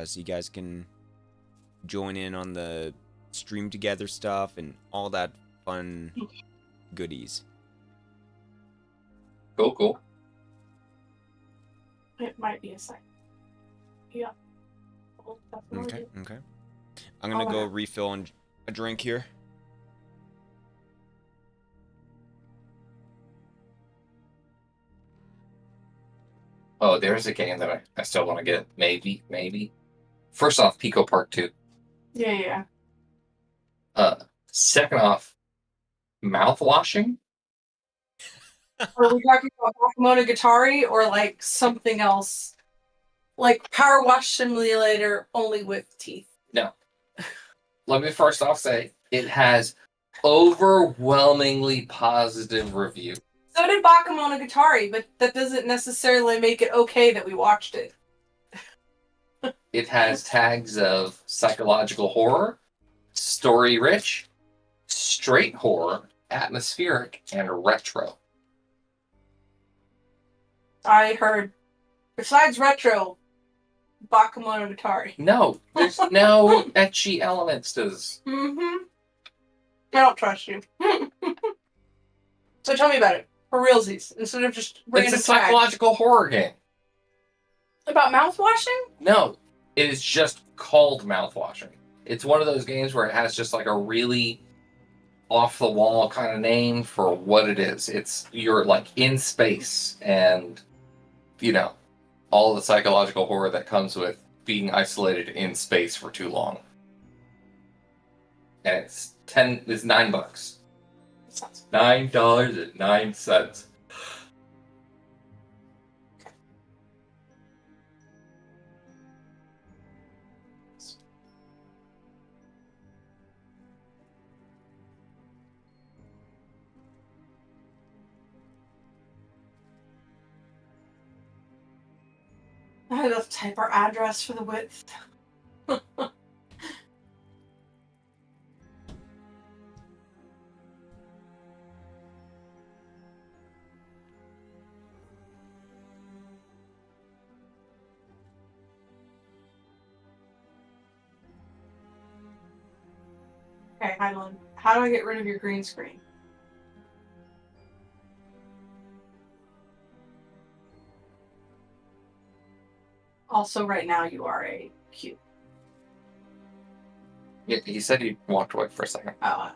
so you guys can join in on the stream together stuff and all that fun goodies. Cool. It might be a second. Yeah. Okay. I'm gonna go refill on a drink here. Oh, there's a game that I still want to get. Maybe. First off, Pico Park 2. Yeah. Second off, mouthwashing. Are we talking about Monogatari or like something else? Like Power Wash Simulator only with teeth? No. Let me first off say, it has overwhelmingly positive reviews. So did Bakemonogatari, but that doesn't necessarily make it okay that we watched it. It has tags of psychological horror, story-rich, straight horror, atmospheric, and retro. I heard, besides retro, Bakemonogatari. No, there's no ecchi elements to this. I don't trust you. So tell me about it. For realsies, instead of just random It's a psychological horror game. About mouthwashing? No, it is just called mouthwashing. It's one of those games where it has just like a really off-the-wall kind of name for what it is. You're like in space and, you know, all the psychological horror that comes with being isolated in space for too long. And it's $9. $9.09. I had to type our address for the width. Okay, Hydalann, how do I get rid of your green screen? Also, right now you are a cube. Yeah, he said he walked away for a second. Oh,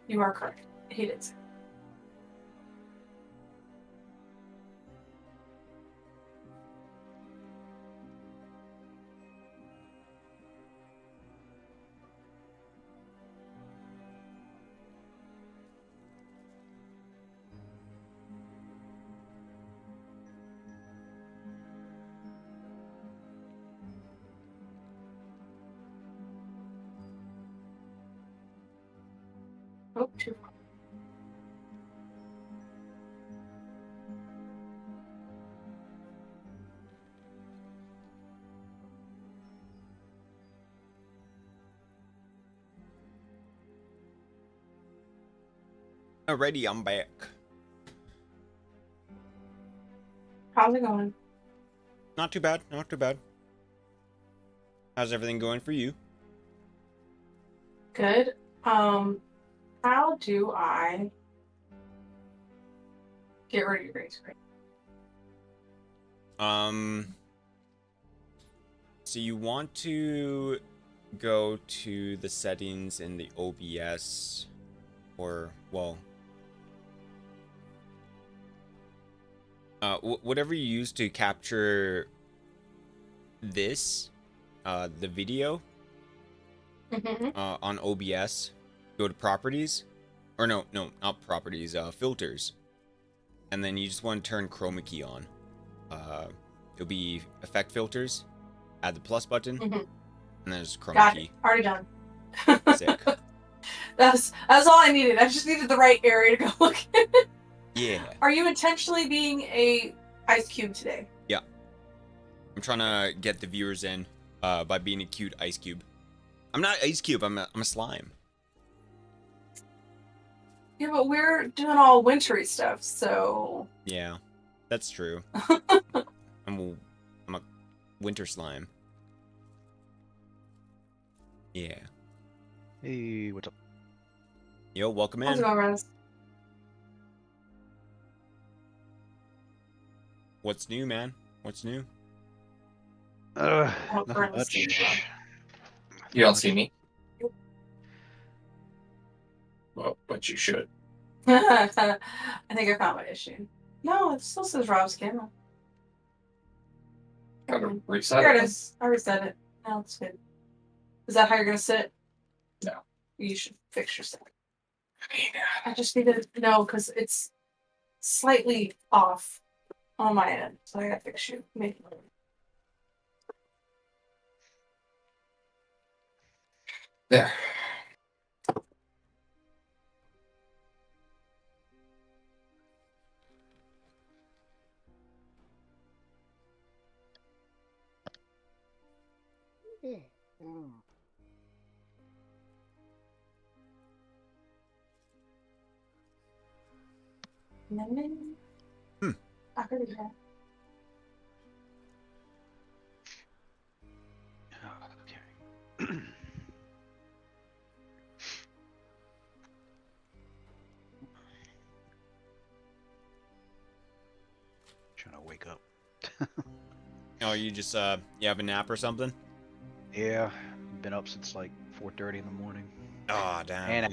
you are correct. He did say. Oh, too far. Alrighty, I'm back. How's it going? Not too bad. How's everything going for you? Good. How do I get rid of your green screen? So you want to go to the settings in the OBS, or, well, whatever you use to capture this, the video, on OBS, go to properties, or no, not properties, filters, and then you just want to turn chroma key on. It'll be effect filters, add the plus button, and then there's chroma Got key. it. Already done. Sick. That's all I needed. I just needed the right area to go look at it. Yeah. Are you intentionally being a ice cube today? Yeah. I'm trying to get the viewers in by being a cute ice cube. I'm not ice cube, I'm a slime. Yeah, but we're doing all wintry stuff, so... Yeah, that's true. I'm a winter slime. Yeah. Hey, what's up? Yo, welcome How's in. it going, Rose? What's new, man? What's new? don't Nothing currently see much. you. You don't see me? Well, but you should. I think I found my issue. No, it still says Rob's camera. Gotta reset Here it. it is. I reset it. Now it's good. Is that how you're gonna sit? No. You should fix your set. I just need to know because it's slightly off on my end, so I gotta fix you. Maybe. There. Hmm. I heard it. Okay. Trying to wake up. Oh, you just you have a nap or something? Yeah, been up since like 4:30 in the morning. Oh, damn.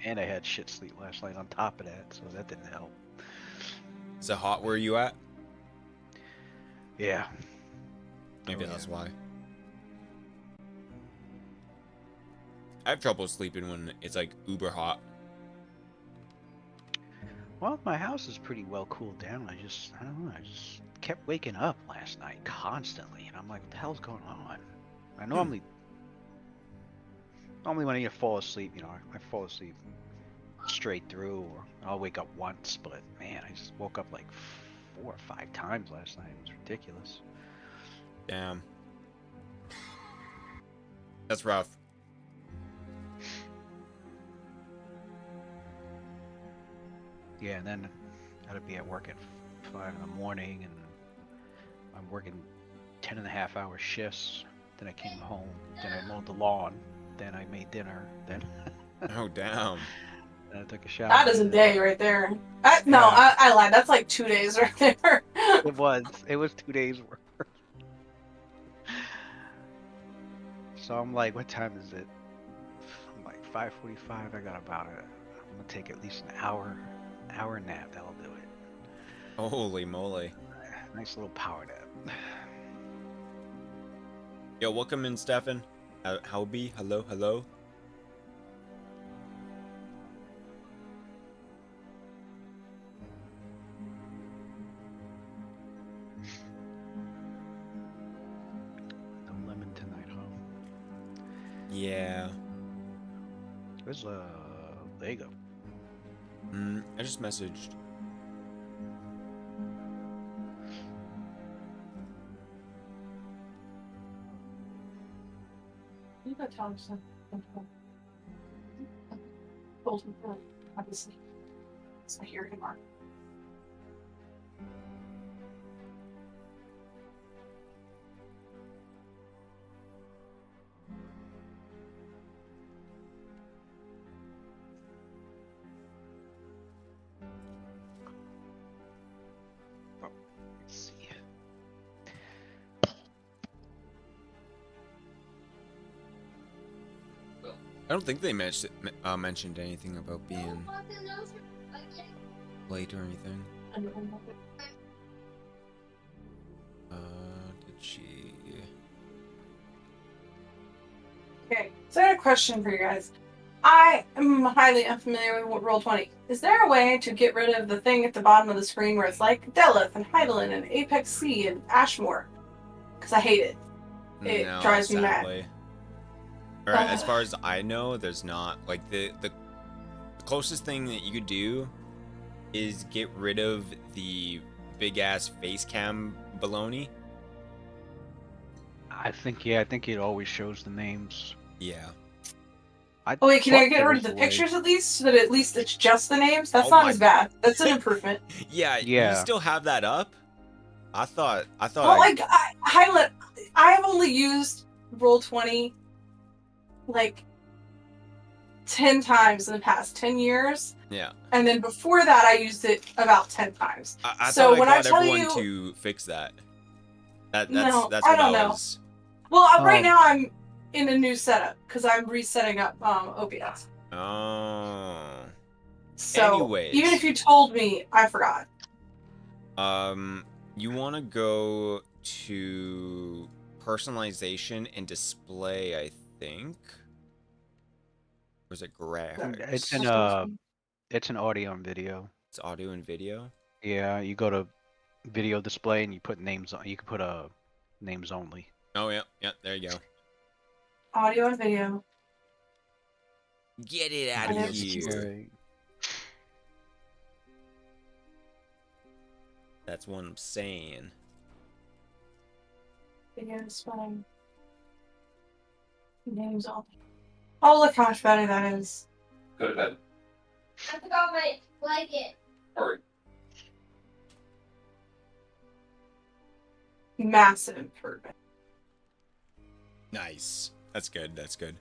And I had shit sleep last night on top of that, so that didn't help. Is it hot where you at? Yeah. Maybe Oh, that's yeah. why. I have trouble sleeping when it's like uber hot. Well, my house is pretty well cooled down. I don't know, I just kept waking up last night constantly, and I'm like, what the hell's going on? I normally when I fall asleep, you know, I fall asleep straight through, or I'll wake up once, but man, I just woke up like 4 or 5 times last night. It was ridiculous. Damn. That's rough. Yeah, and then I had to be at work at 5 in the morning, and I'm working 10.5-hour shifts. Then I came home, then I mowed the lawn, then I made dinner, then Oh, damn. then I took a shower. That is a day right there. I Yeah. lied. That's like 2 days right there. It was 2 days work. So I'm like, what time is it? I'm like 5:45. I got about I'm gonna take at least an hour nap. That'll do it. Holy moly. Nice little power nap. Yo, welcome in, Stefan. Howby, hello, hello. No lemon tonight, huh? Yeah. Where's there you go. I just messaged. You got Thompson. Told him that, obviously. It's not here anymore. Let's see. I don't think they mentioned anything about being late or anything. Did she? Okay, so I got a question for you guys. I am highly unfamiliar with Roll20. Is there a way to get rid of the thing at the bottom of the screen where it's like Delith and Hydalann and Apex C and Ashmore? Because I hate it. It No, drives me mad. sadly. Or as far as I know, there's not. Like the closest thing that you could do is get rid of the big ass face cam baloney. I think it always shows the names. Yeah. Oh wait, can I thought get there rid of was the a way. pictures at least? So that at least it's just the names? That's Oh not my- as bad. That's an improvement. Yeah. You Yeah. still have that up? I thought. Well, like, Hydalann, I have only used Roll20 like 10 times in the past 10 years. Yeah. And then before that, I used it about 10 times. I So thought when I I got tell everyone you, to fix that. That's no, that's I what don't I know. was. Well, right Um, now I'm in a new setup because I'm resetting up OBS. Oh. So even Anyways. if you told me, I forgot. You want to go to personalization and display, I think. Or is it graphics? It's an audio and video. It's audio and video. Yeah, you go to video display and you put names on. You can put names only. Oh yeah, yeah. There you go. Audio and video. Get it out Video of here. display. That's what I'm saying. Video display. Names on. Oh, look how much better that is. Go to bed. I forgot my blanket. Hurry. Massive improvement. Nice. That's good. That's good.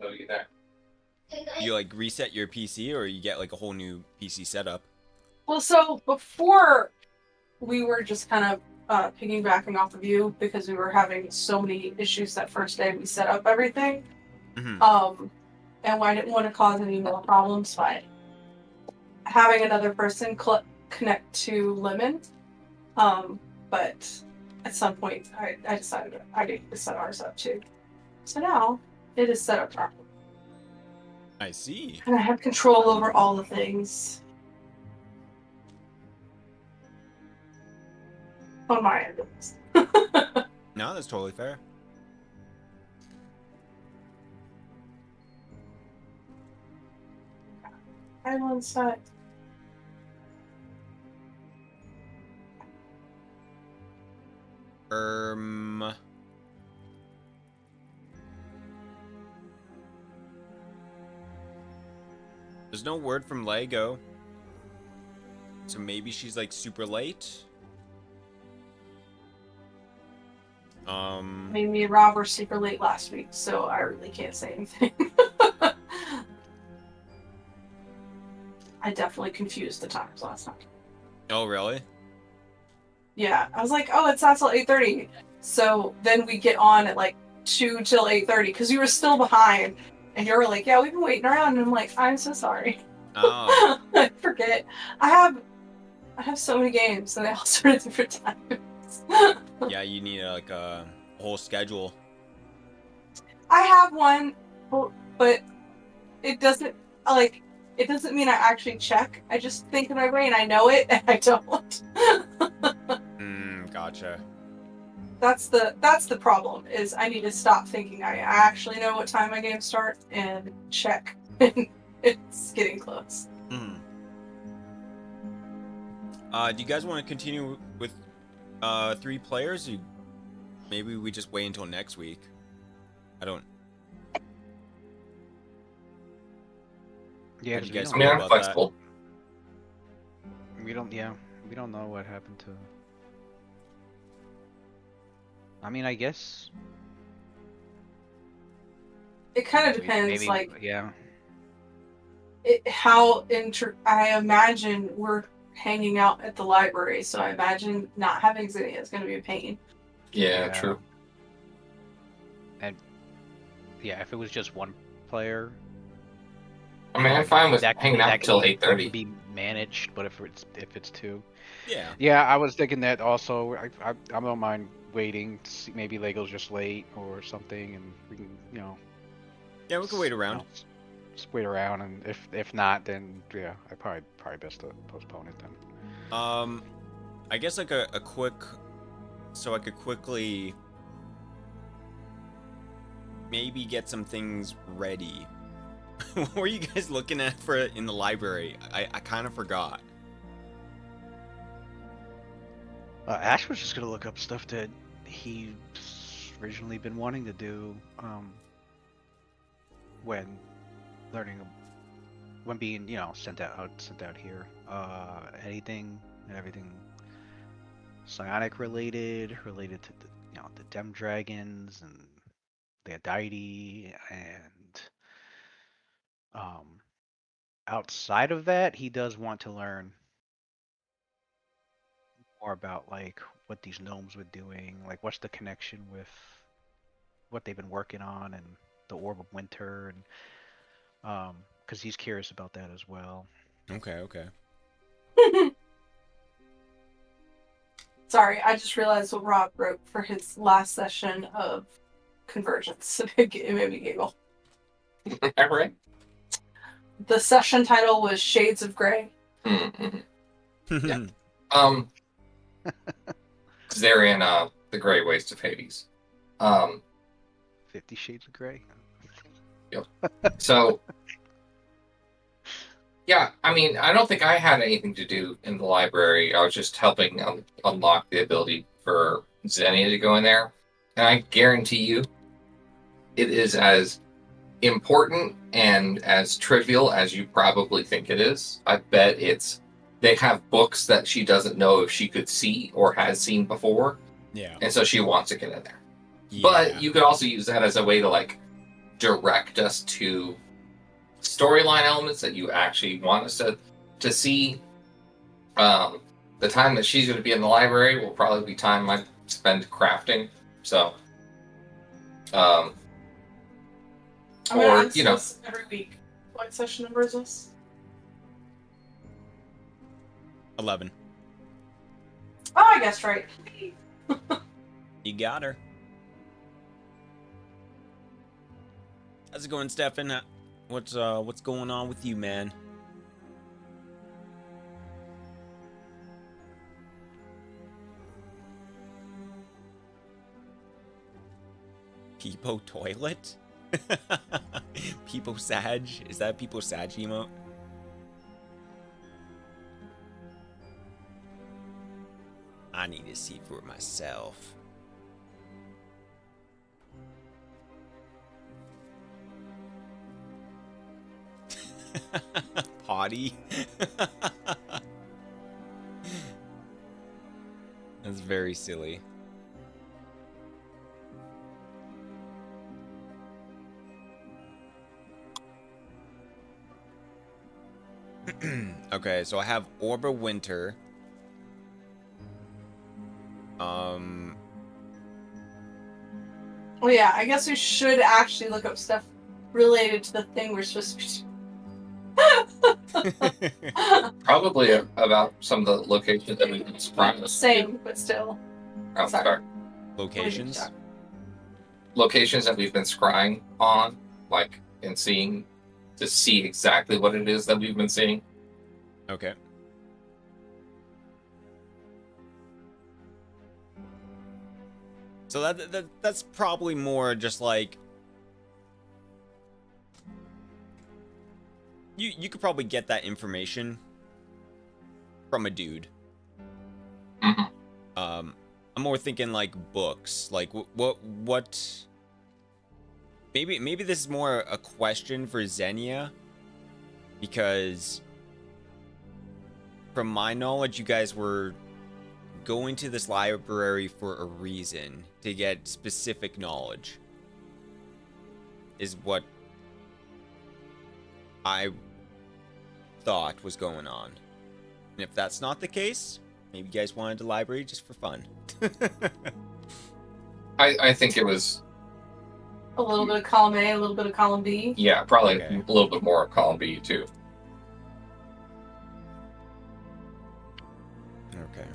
How do you get there? You like reset your PC, or you get like a whole new PC setup? Well, so before we were just kind of piggybacking off of you because we were having so many issues that first day we set up everything. Mm-hmm. And I didn't want to cause any more problems by having another person connect to Lemon. But at some point, I decided I needed to set ours up too. So now it is set up properly. I see. And I have control over all the things. On my end, at least. No, that's totally fair. I'm on set. There's no word from Lego. So maybe she's like super late. I mean, me and Rob were super late last week, so I really can't say anything. I definitely confused the times last night. Oh, really? Yeah, I was like, oh, it's not till 8:30. So then we get on at like 2 till 8:30 because you were still behind. And you were like, yeah, we've been waiting around. And I'm like, I'm so sorry. Oh. I forget. I have so many games and they all start at different times. Yeah, you need like a whole schedule. I have one, but it doesn't mean I actually check. I just think in my brain I know it and I don't. Gotcha. That's the problem, is I need to stop thinking I actually know what time my games start and check. It's getting close. Do you guys want to continue with 3 players? Or maybe we just wait until next week. I don't. Yeah, What do you guys I mean, feel I'm about flexible. we don't know what happened to. I mean, I guess It kind of maybe- depends, maybe, like yeah. I imagine we're hanging out at the library, so I imagine not having Zinnia is going to be a pain. Yeah, Yeah. true. And yeah, if it was just one player, I mean, I'm fine with that could hanging be- out that until could 8:30. be managed. But if it's 2, Yeah. yeah, I was thinking that also. I don't mind waiting to see, maybe Lego's just late or something, and we can Yeah, we can wait you around. know, just wait around, and if not, then yeah, I probably best to postpone it then. I guess like a quick, so I could quickly maybe get some things ready. What were you guys looking at for in the library? I kind of forgot. Ash was just gonna look up stuff that he's originally been wanting to do when being sent out here. Anything and everything psionic related to the the Dem Dragons and the deity, and outside of that, he does want to learn more about like what these gnomes were doing, like what's the connection with what they've been working on and the Orb of Winter, and because he's curious about that as well. Okay. Sorry, I just realized what Rob wrote for his last session of Convergence. It made me giggle. Right? The session title was Shades of Grey. Mm-hmm. Yeah. Because they're in the Grey Waste of Hades. 50 Shades of Grey. Yep. So, yeah, I mean, I don't think I had anything to do in the library. I was just helping unlock the ability for Xenia to go in there. And I guarantee you, it is as important and as trivial as you probably think it is. I bet they have books that she doesn't know if she could see or has seen before. Yeah. And so she wants to get in there. Yeah. But you could also use that as a way to like direct us to storyline elements that you actually want us to see. The time that she's going to be in the library will probably be time I spend crafting. So, I'm gonna or answer this every week. What session number is this? 11. Oh, I guessed right. You got her. How's it going, Stefan? What's going on with you, man? Peepo toilet? Peepo Sag? Is that Peepo Sag emote? I need to see for myself. Potty? That's very silly. Okay, so I have Orb of Winter. Well, yeah, I guess we should actually look up stuff related to the thing we're supposed to be doing. probably about some of the locations that we can surprise. Same, but still. Oh, Sorry. sorry. Locations? Locations that we've been scrying on, like, and seeing to see exactly what it is that we've been seeing. Okay. So that's probably more just like you could probably get that information from a dude. Mm-hmm. I'm more thinking like books. Like what maybe this is more a question for Xenia, because from my knowledge you guys were going to this library for a reason, to get specific knowledge, is what I thought was going on. And if that's not the case, maybe you guys wanted the library just for fun. I think it was, A little bit of column A, a little bit of column B. yeah, probably Okay. a little bit more of column B too. Okay.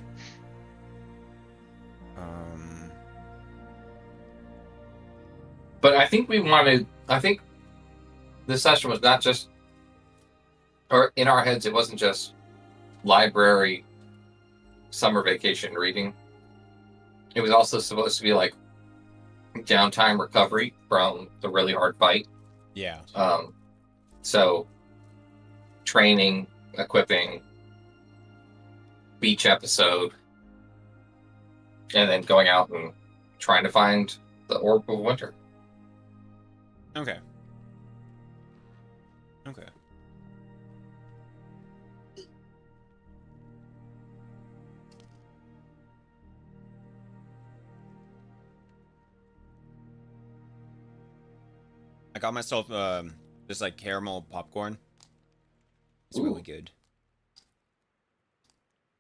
But I think this session was not just, or in our heads, it wasn't just library summer vacation reading. It was also supposed to be like downtime recovery from the really hard fight. Yeah. So training, equipping, beach episode, and then going out and trying to find the Orb of Winter. Okay. Okay. got myself this like caramel popcorn. It's really good.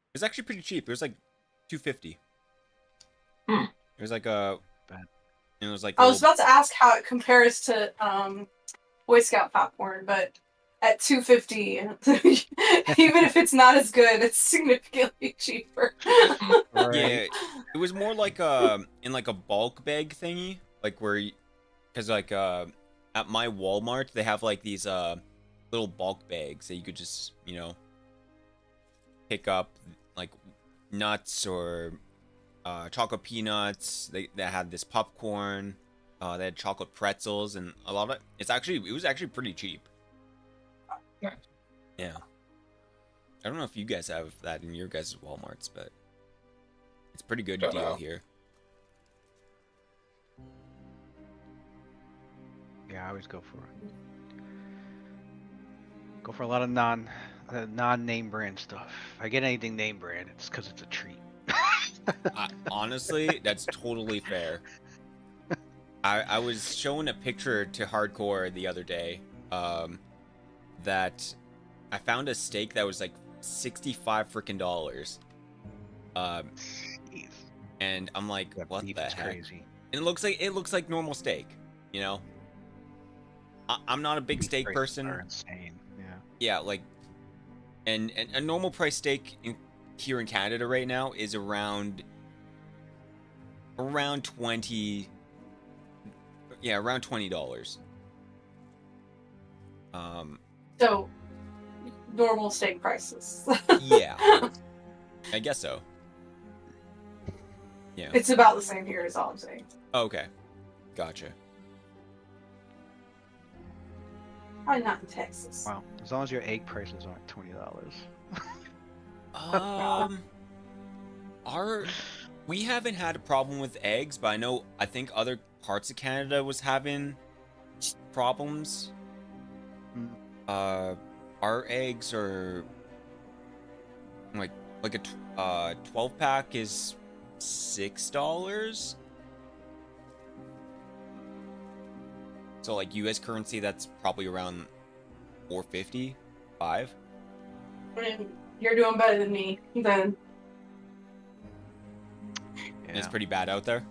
It was actually pretty cheap. It was like $2.50. Hmm. It was like a. Bad. It was like. I was about to ask how it compares to Boy Scout popcorn, but at $2.50, even if it's not as good, it's significantly cheaper. Yeah, it was more like in like a bulk bag thingy, like where, because like at my Walmart they have like these little bulk bags that you could just pick up like nuts or chocolate peanuts. They had this popcorn. They had chocolate pretzels and a lot of it was actually pretty cheap. Nice. Yeah. I don't know if you guys have that in your guys' Walmarts, but it's a pretty good Don't deal know. here. Yeah, I always go for a lot of non-name brand stuff. If I get anything name brand, it's because it's a treat. Honestly, that's totally fair. I was showing a picture to Hardcore the other day that I found a steak that was like $65 freaking dollars. Jeez. And I'm like, That what beef the is heck? crazy. And it looks like normal steak, you know? I'm not a big Beef steak prices person. are insane. Yeah. Yeah, like, and a normal price steak here in Canada right now is around 20. Yeah, around $20. So, normal steak prices. Yeah, I guess so. Yeah. It's about the same here, is all I'm saying. Okay, gotcha. Probably not in Texas. Wow. As long as your egg prices aren't $20. We haven't had a problem with eggs, but I think other parts of Canada was having problems. Our eggs are like a 12 pack is $6. So like US currency, that's probably around $4.50, $5. I mean, you're doing better than me. Then And it's pretty bad out there.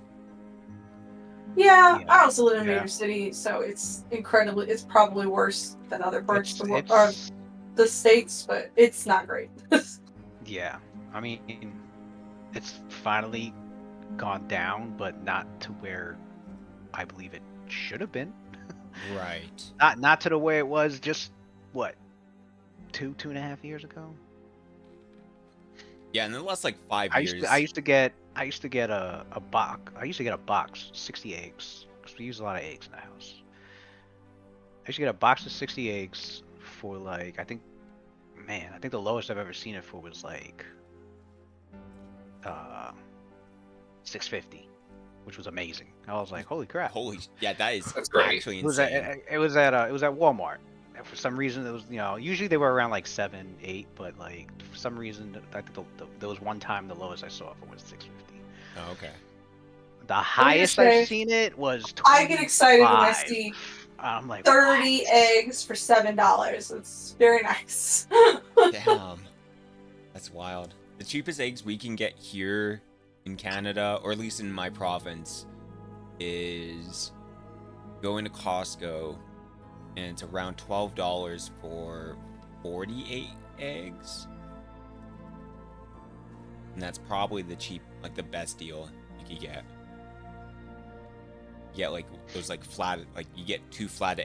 yeah, Yeah. I also live in a Yeah. major city, so it's probably worse than other parts of It's the states, but it's not great. yeah. I mean, it's finally gone down, but not to where I believe it should have been. Right. Not to the way it was just what 2.5 years ago. Yeah, in the last like 5 I years. used to get a box 60 eggs because we use a lot of eggs in the house. I used to get a box of 60 eggs for like I think the lowest I've ever seen it for was like $6.50, which was amazing. I was like, holy crap! Yeah, That's great. actually It was insane. at Walmart. And for some reason, it was usually they were around like 7, 8, but like for some reason, I think there was one time the lowest I saw for was $6.50. Oh, okay. The highest say, I've seen it was 25. I get excited when I see I'm like 30 what? eggs for $7. It's very nice. Damn. That's wild. The cheapest eggs we can get here in Canada, or at least in my province, is going to Costco, and it's around $12 for 48 eggs. And that's probably the best deal you could get. You get like those like flat, like you get two flats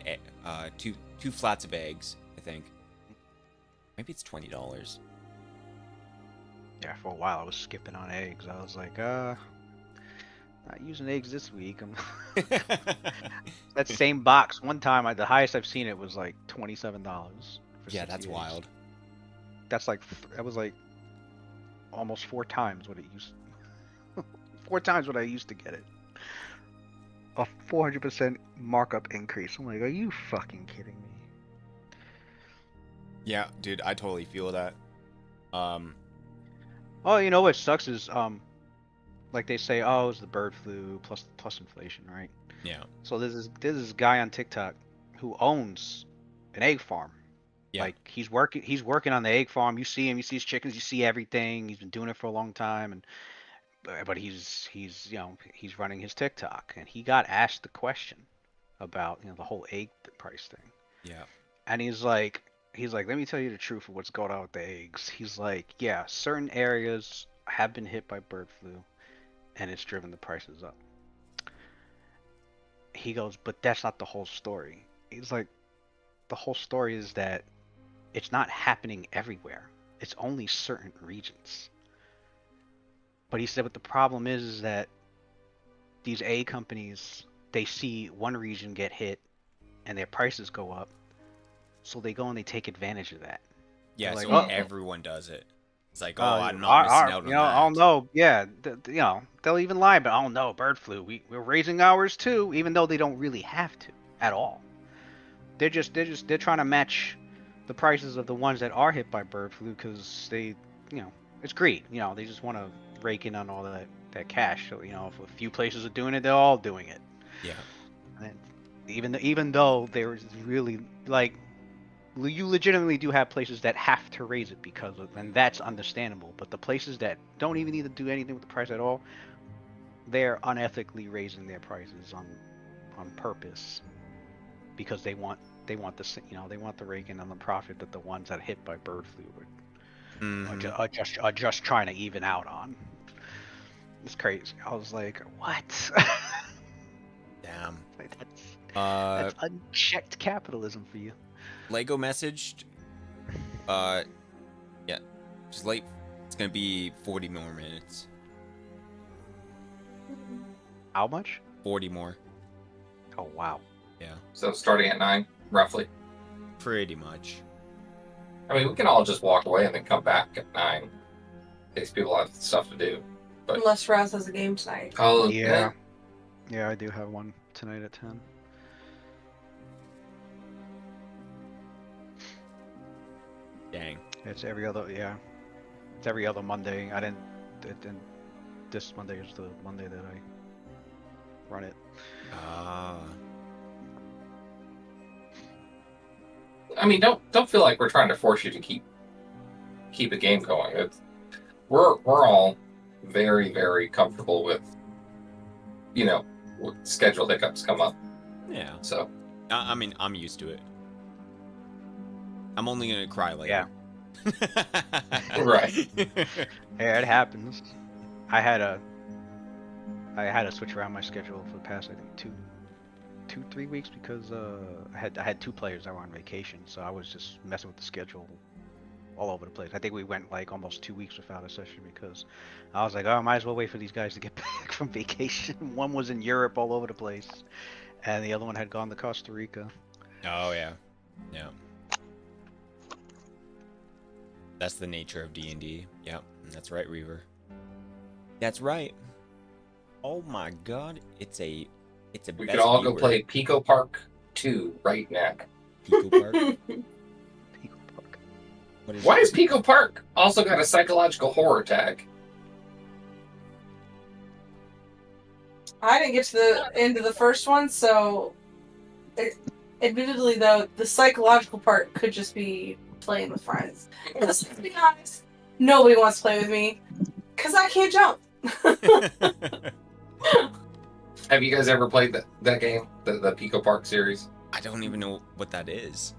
of eggs, I think. Maybe it's $20. Yeah, for a while I was skipping on eggs. I was like, not using eggs this week. That same box one time, the highest I've seen it was like $27 for Yeah, 60 that's eggs. wild. That was like almost 4 times what it used. 4 times what I used to get it. A 400% markup increase. I'm like, are you fucking kidding me? Yeah, dude, I totally feel that. Oh, you know what sucks is like they say, oh, it's the bird flu plus inflation, right? Yeah. So there's this guy on TikTok. who owns an egg farm. Yeah. Like he's working on the egg farm. You see him, you see his chickens, you see everything. He's been doing it for a long time, and but he's he's running his TikTok, and he got asked the question about the whole egg price thing, Yeah. and he's like, let me tell you the truth of what's going on with the eggs. He's like, yeah, certain areas have been hit by bird flu, and it's driven the prices up. He goes, but that's not the whole story. He's like, the whole story is that it's not happening everywhere. It's only certain regions. But he said, but the problem is that these A companies, they see one region get hit and their prices go up, so they go and they take advantage of that. Yeah, Like, so oh, everyone does it. It's like, oh, uh, I'm not missing out on that. oh no, yeah, they'll even lie, but oh no, bird flu, we're raising ours too, even though they don't really have to at all. They're trying to match the prices of the ones that are hit by bird flu because they, it's greed. They just want to rake in on all that cash. So if a few places are doing it, they're all doing it. Yeah. And even though there's really like, you legitimately do have places that have to raise it because of, and that's understandable. But the places that don't even need to do anything with the price at all, they're unethically raising their prices on purpose because they want the they want the raking on the profit that the ones that hit by bird flu are just trying to even out on. It's crazy. I was like, what? Damn. Like, that's Uh, unchecked capitalism for you. Lego messaged. Yeah, just late. It's gonna be 40 more minutes. How much? 40 more. Oh wow. Yeah, So starting at 9, roughly. pretty much. I mean, we can all just walk away and then come back at 9. In case people have stuff to do. But Unless Raz has a game tonight. oh Yeah. Yeah, I do have one tonight at 10. Dang. It's every other It's every other Monday. I didn't. This Monday is the Monday that I run it. Ah. I mean, don't feel like we're trying to force you to keep a game going. We're all very, very comfortable with with schedule hiccups come up. Yeah. So I mean, I'm used to it. I'm only gonna cry later. Yeah. Right. Yeah, it happens. I had to switch around my schedule for the past, I think, 3 weeks because I had 2 players that were on vacation, so I was just messing with the schedule all over the place. I think we went like almost 2 weeks without a session because I was like, oh, I might as well wait for these guys to get back from vacation. One was in Europe all over the place, and the other one had gone to Costa Rica. Oh yeah. Yeah. That's the nature of D&D. Yep, that's right, Reaver. That's right. Oh my God, it's a we best could all go viewer. play Pico Park 2 right now. Pico Park. Pico Park. What is Why is Pico Park also got a psychological horror tag? I didn't get to the end of the first one, so admittedly, though, the psychological part could just be playing with friends. Because, to be honest, nobody wants to play with me because I can't jump. Have you guys ever played that game, the Pico Park series? I don't even know what that is.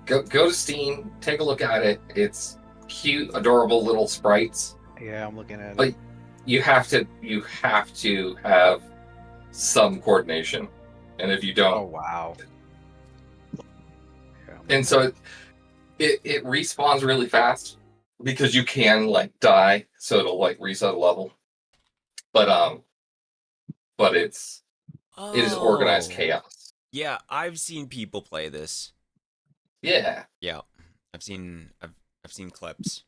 Go to Steam, take a look at it. It's cute, adorable little sprites. Yeah, I'm looking at But it. you have to have some coordination, and if you don't, Oh wow. Yeah. and so it respawns really fast because you can like die, so it'll like reset a level. But it is organized Oh. chaos. Yeah, I've seen people play this. Yeah. Yeah, I've seen clips.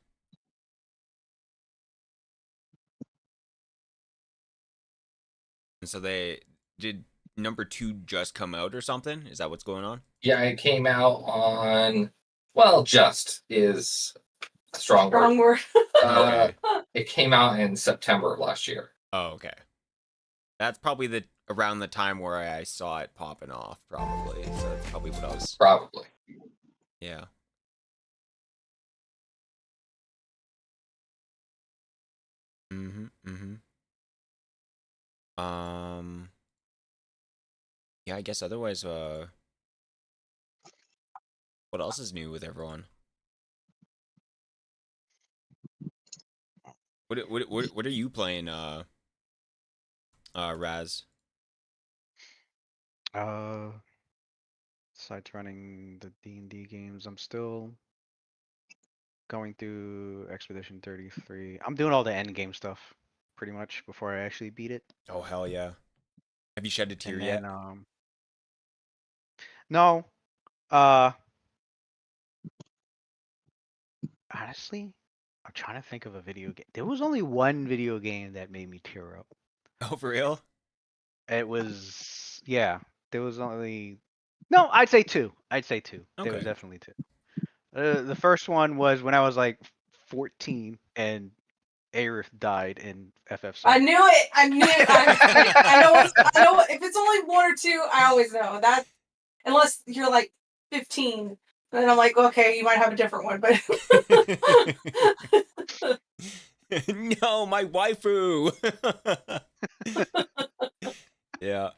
And so they did number 2 just come out or something? Is that what's going on? Yeah, it came out on, well, just is a strong Wrong word. word. Okay. It came out in September of last year. Oh, okay. That's probably around the time where I saw it popping off, probably. So that's probably what I was. Probably. Yeah. Yeah, I guess otherwise, what else is new with everyone? What are you playing, Raz? Besides running the D&D games, I'm still going through Expedition 33. I'm doing all the end game stuff pretty much before I actually beat it. Oh hell yeah! Have you shed a tear And yet? then no, uh, honestly, I'm trying to think of a video game. There was only one video game that made me tear up. Oh, for real? It was, yeah, there was only, no, I'd say two. There was Okay. definitely two. The first one was when I was like 14 and Aerith died in FF7. I knew it. I knew it. I know. If it's only one or two, I always know that. Unless you're like 15, then I'm like, okay, you might have a different one. But No, my waifu. Yeah.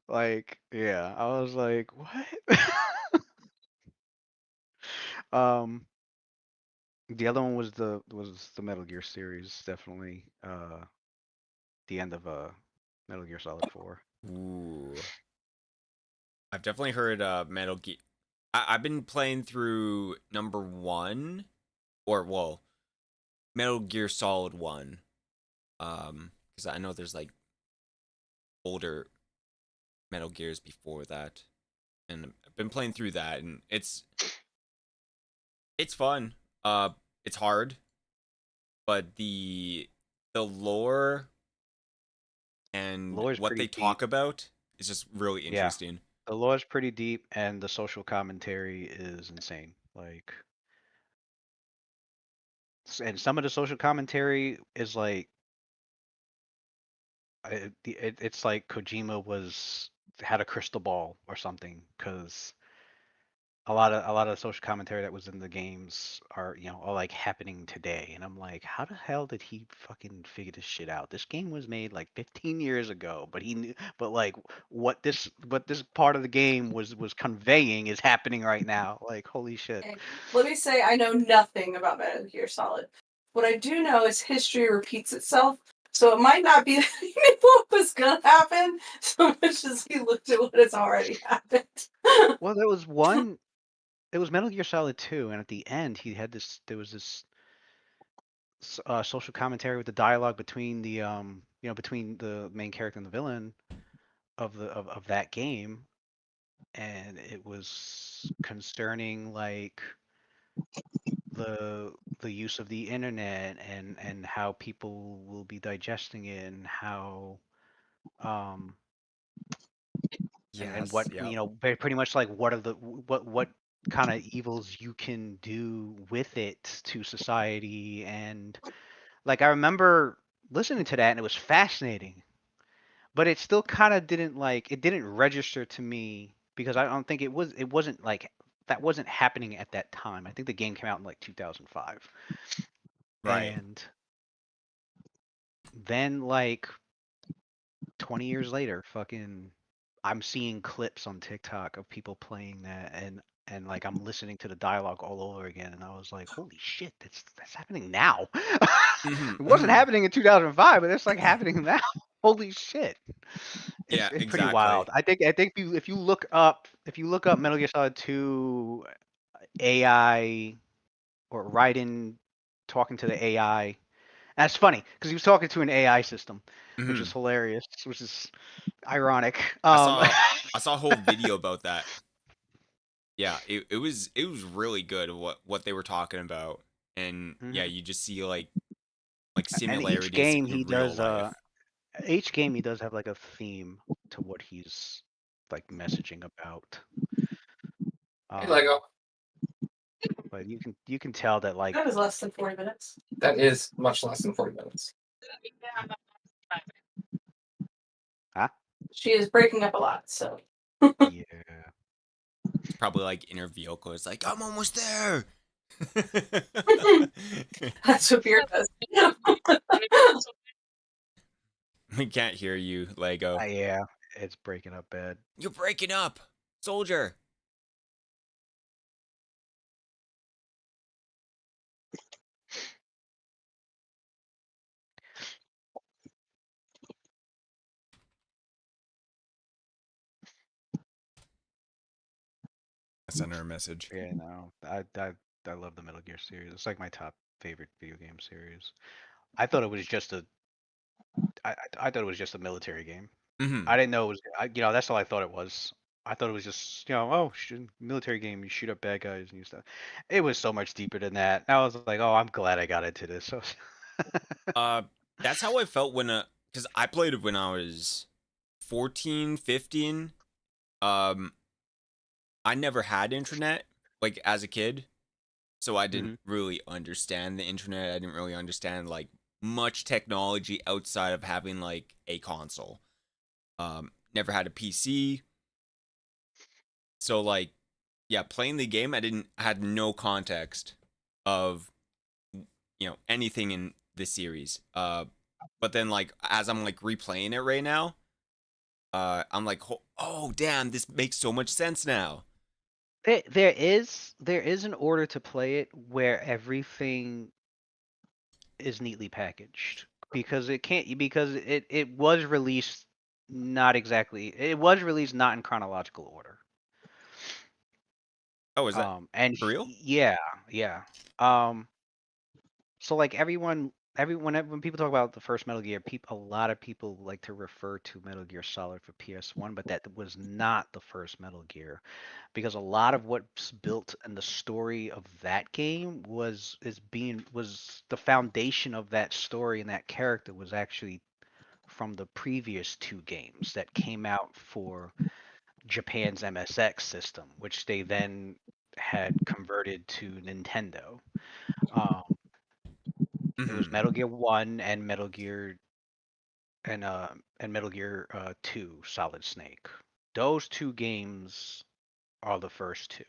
Like, yeah, I was like, what? The other one was the Metal Gear series, definitely. The end of Metal Gear Solid 4. Ooh. I've definitely heard Metal Gear. I've been playing through number 1, or well, Metal Gear Solid 1. Because I know there's like older Metal Gears before that, and I've been playing through that, and it's fun. It's hard, but the lore and Lore's what they pretty talk deep. about is just really Yeah. interesting. The lore's pretty deep, and the social commentary is insane. Like, and some of the social commentary is like, it's like Kojima had a crystal ball or something, because a lot of the social commentary that was in the games are like happening today, and I'm like, how the hell did he fucking figure this shit out? This game was made like 15 years ago, but he knew, but like what this part of the game was conveying is happening right now. Like, holy shit. okay, let me say, I know nothing about Metal Gear Solid. What I do know is history repeats itself. So it might not be that he knew what was gonna happen so much as he looked at what has already happened. Well, there was one. It was Metal Gear Solid 2, and at the end he had this. There was this social commentary with the dialogue between the between the main character and the villain of that game, and it was concerning like the use of the internet and how people will be digesting it, and how and Yes. what Yep. pretty much like what are the what kind of evils you can do with it to society. And like, I remember listening to that and it was fascinating, but it still kind of didn't register to me, because I don't think it wasn't like that wasn't happening at that time. I think the game came out in like 2005. Right. And then like 20 years later, fucking, I'm seeing clips on TikTok of people playing that, and like I'm listening to the dialogue all over again, and I was like, holy shit, that's happening now. It wasn't happening in 2005, but it's like happening now. Holy shit. Yeah, It's pretty exactly. wild. I think if you look up Metal Gear Solid 2 AI, or Raiden talking to the AI, and that's funny because he was talking to an AI system, which is hilarious, which is ironic. I saw a whole video about that. Yeah, it was really good what they were talking about, and yeah, you just see like And similarities with real life. each game he does have like a theme to what he's like messaging about. Hey, Lego. But you can tell that like That was less than 40 minutes. That is much less than 40 minutes. She is breaking up a lot, so. Yeah. It's probably like inner vehicle. It's like, I'm almost there. That's what Beard does. We can't hear you, Lego. Yeah, it's breaking up bad. You're breaking up, soldier. I sent her a message. Yeah, no, I love the Metal Gear series. It's like my top favorite video game series. I thought it was just a I thought it was just a military game. Mm-hmm. I didn't know it was. That's all I thought it was. I thought it was just, military game. You shoot up bad guys and you stuff. It was so much deeper than that. I was like, oh, I'm glad I got into this. So, Uh, that's how I felt when because I played it when I was 14, 15. Um, I never had internet like as a kid, so I didn't really understand the internet. I didn't really understand like much technology outside of having like a console. Never had a PC. So like yeah, playing the game I had no context of anything in this series. But then like as I'm like replaying it right now, I'm like, oh damn, this makes so much sense now. there is an order to play it where everything is neatly packaged because it was released not in chronological order. Oh, is that And for real? yeah, yeah. Um, so like when people talk about the first Metal Gear, a lot of people like to refer to Metal Gear Solid for PS1, but that was not the first Metal Gear because a lot of what's built in the story of that game was the foundation of that story and that character was actually from the previous two games that came out for Japan's MSX system, which they then had converted to Nintendo. Um, it was Mm-hmm. Metal Gear 1 and Metal Gear 2 Solid Snake. Those two games are the first two.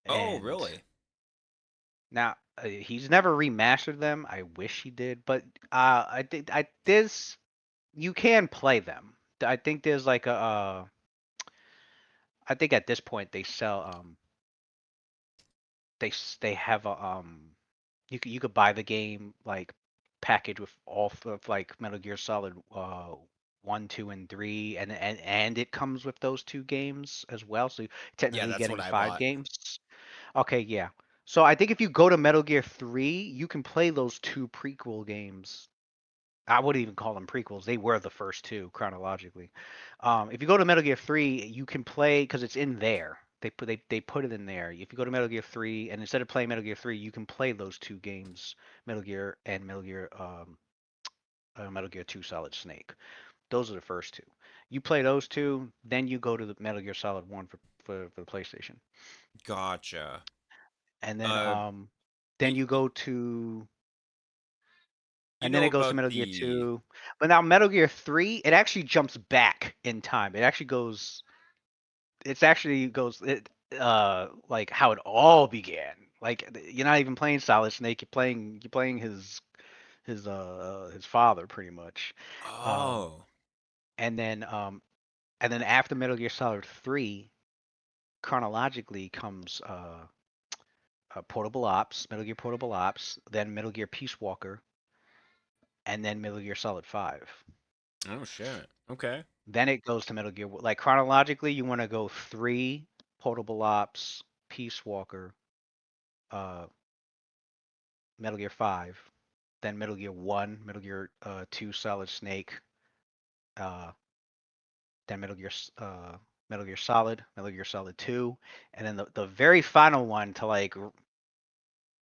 Oh, And really? now he's never remastered them. I wish he did, but I think I this you can play them. I think there's like I think at this point they sell they have a you could buy the game like package with all of like Metal Gear Solid 1, 2, and 3, and it comes with those two games as well. So you're Yeah, technically that's what getting I five bought. games. Okay, yeah. So I think if you go to Metal Gear 3, you can play those two prequel games. I wouldn't even call them prequels. They were the first two chronologically. If you go to Metal Gear 3, you can play because it's in there. They put it in there. If you go to Metal Gear 3, and instead of playing Metal Gear 3, you can play those two games, Metal Gear and Metal Gear 2 Solid Snake. Those are the first two. You play those two, then you go to the Metal Gear Solid 1 for the PlayStation, Gotcha. and Uh, then you, you go to you and then know it goes to about Metal Gear the 2. But now Metal Gear 3, it actually jumps back in time. It actually goes like how it all began. Like you're not even playing Solid Snake, you're playing his father pretty much. Um oh and then um and then after Metal Gear Solid 3 chronologically comes Portable Ops, Metal Gear Portable Ops, then Metal Gear Peace Walker, and then Metal Gear Solid 5. oh shit. Okay. Then it goes to Metal Gear. Like chronologically, you want to go 3, Portable Ops, Peace Walker, uh, Metal Gear 5, then Metal Gear 1, Metal Gear 2, Solid Snake, uh, then Metal Gear Solid, Metal Gear Solid 2, and then the very final one to like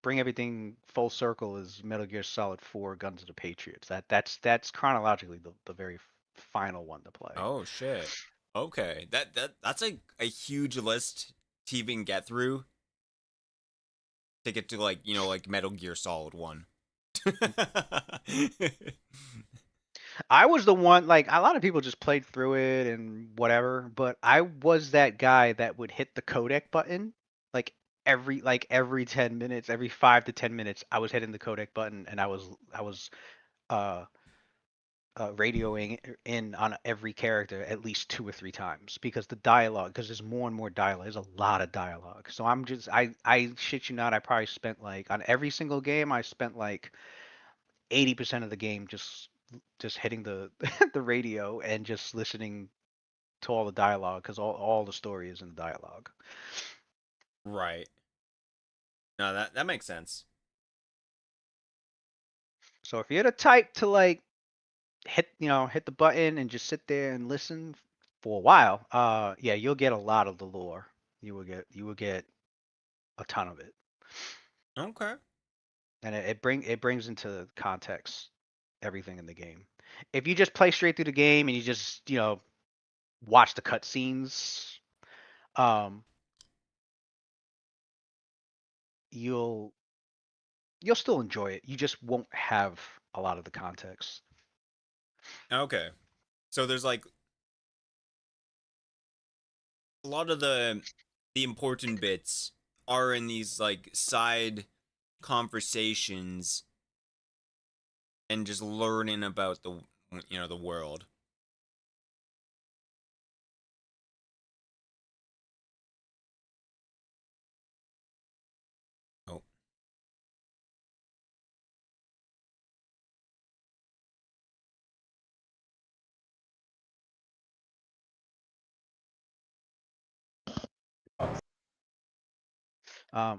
bring everything full circle is Metal Gear Solid 4, Guns of the Patriots. That's chronologically the very final one to play. Oh shit. Okay. That's a huge list to even get through to get to like, like Metal Gear Solid 1. I was the one, like, a lot of people just played through it and whatever, but I was that guy that would hit the codec button like every 10 minutes, every 5 to 10 minutes, I was hitting the codec button and I was uh radioing in on every character at least 2 or 3 times because because there's more and more dialogue. There's a lot of dialogue. So I shit you not, I probably spent like on every single game I spent like 80% of the game just hitting the the radio and just listening to all the dialogue because all the story is in the dialogue. Right. No, that makes sense. So if you're the type to like hit the button and just sit there and listen for a while, yeah, you'll get a lot of the lore. You will get a ton of it, Okay. and it brings into context everything in the game. If you just play straight through the game and you just watch the cutscenes, um, you'll you'll still enjoy it. You just won't have a lot of the context. Okay. So there's like a lot of the important bits are in these like side conversations and just learning about the world. Oh.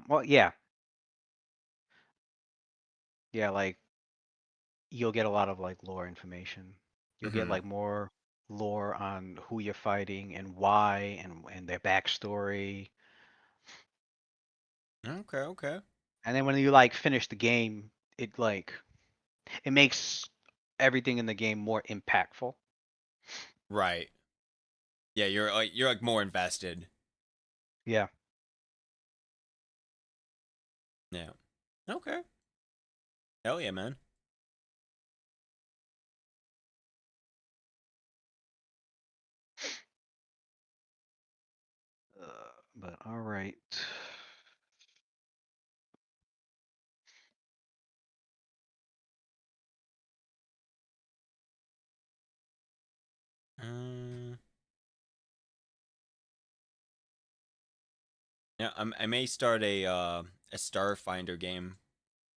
Well, yeah, yeah, like you'll get a lot of like lore information. You'll get Mhm. like more lore on who you're fighting and why and their backstory. Okay, okay. And then when you like finish the game, it makes everything in the game more impactful. Right. Yeah, you're like more invested. Yeah. Yeah. Okay. Hell yeah, man. But all right. Um, yeah, I may start a Starfinder game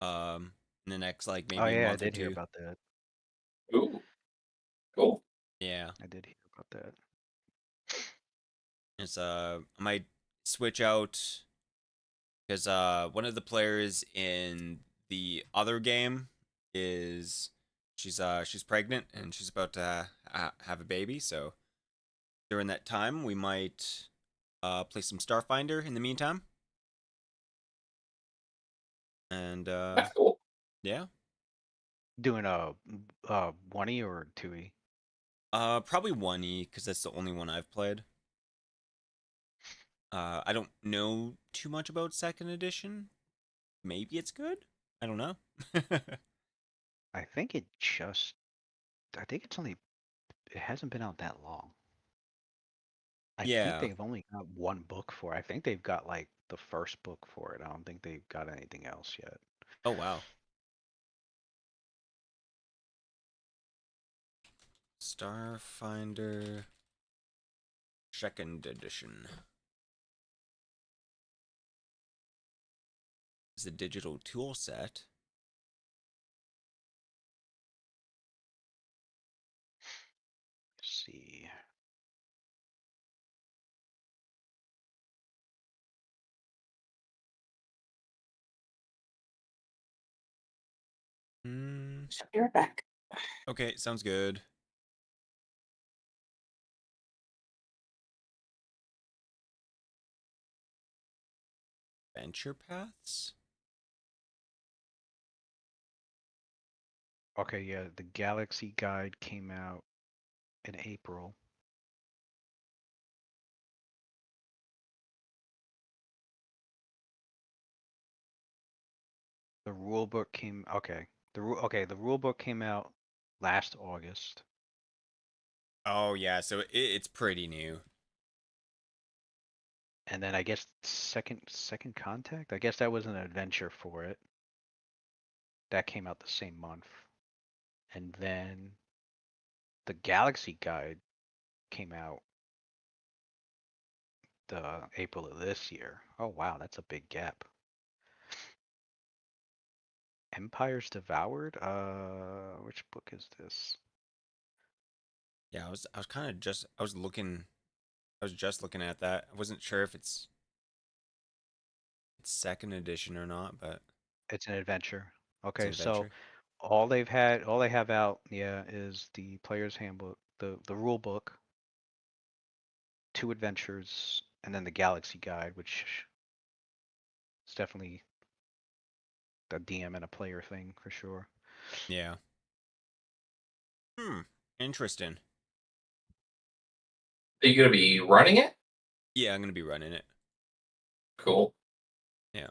in the next like Oh maybe yeah, I month or did hear two. about that. Ooh, cool. Yeah. I did hear about that. It's I might switch out because one of the players in the other game is she's pregnant and she's about to have a baby, so during that time we might play some Starfinder in the meantime. And That's cool. yeah. Doing a 1E or 2E? Probably 1E because that's the only one I've played. I don't know too much about second edition. Maybe it's good. I don't know. I think I think it hasn't been out that long. I think Yeah. they've only got one book for it. I think they've got like the first book for it. I don't think they've got anything else yet. Oh wow. Starfinder second edition is a digital tool set. Let's see. Hmm. Be right back. Okay, sounds good. Venture paths. Okay, yeah, the Galaxy Guide came out in April. The rule book came okay. The rule book came out last August. Oh yeah, so it's pretty new. And then I guess second contact. I guess that was an adventure for it. That came out the same month. And then the Galaxy Guide came out the April of this year. Oh wow, that's a big gap. Empires Devoured? Which book is this? Yeah, I was kind of just I was just looking at that. I wasn't sure if it's second edition or not, but It's an adventure. it's an Okay, so adventure. all they have out, yeah, is the player's handbook, the rule book, 2 adventures, and then the Galaxy Guide, which is definitely a DM and a player thing for sure. Yeah. Interesting. Are you gonna be running it? Yeah, I'm gonna be running it. Cool. Yeah.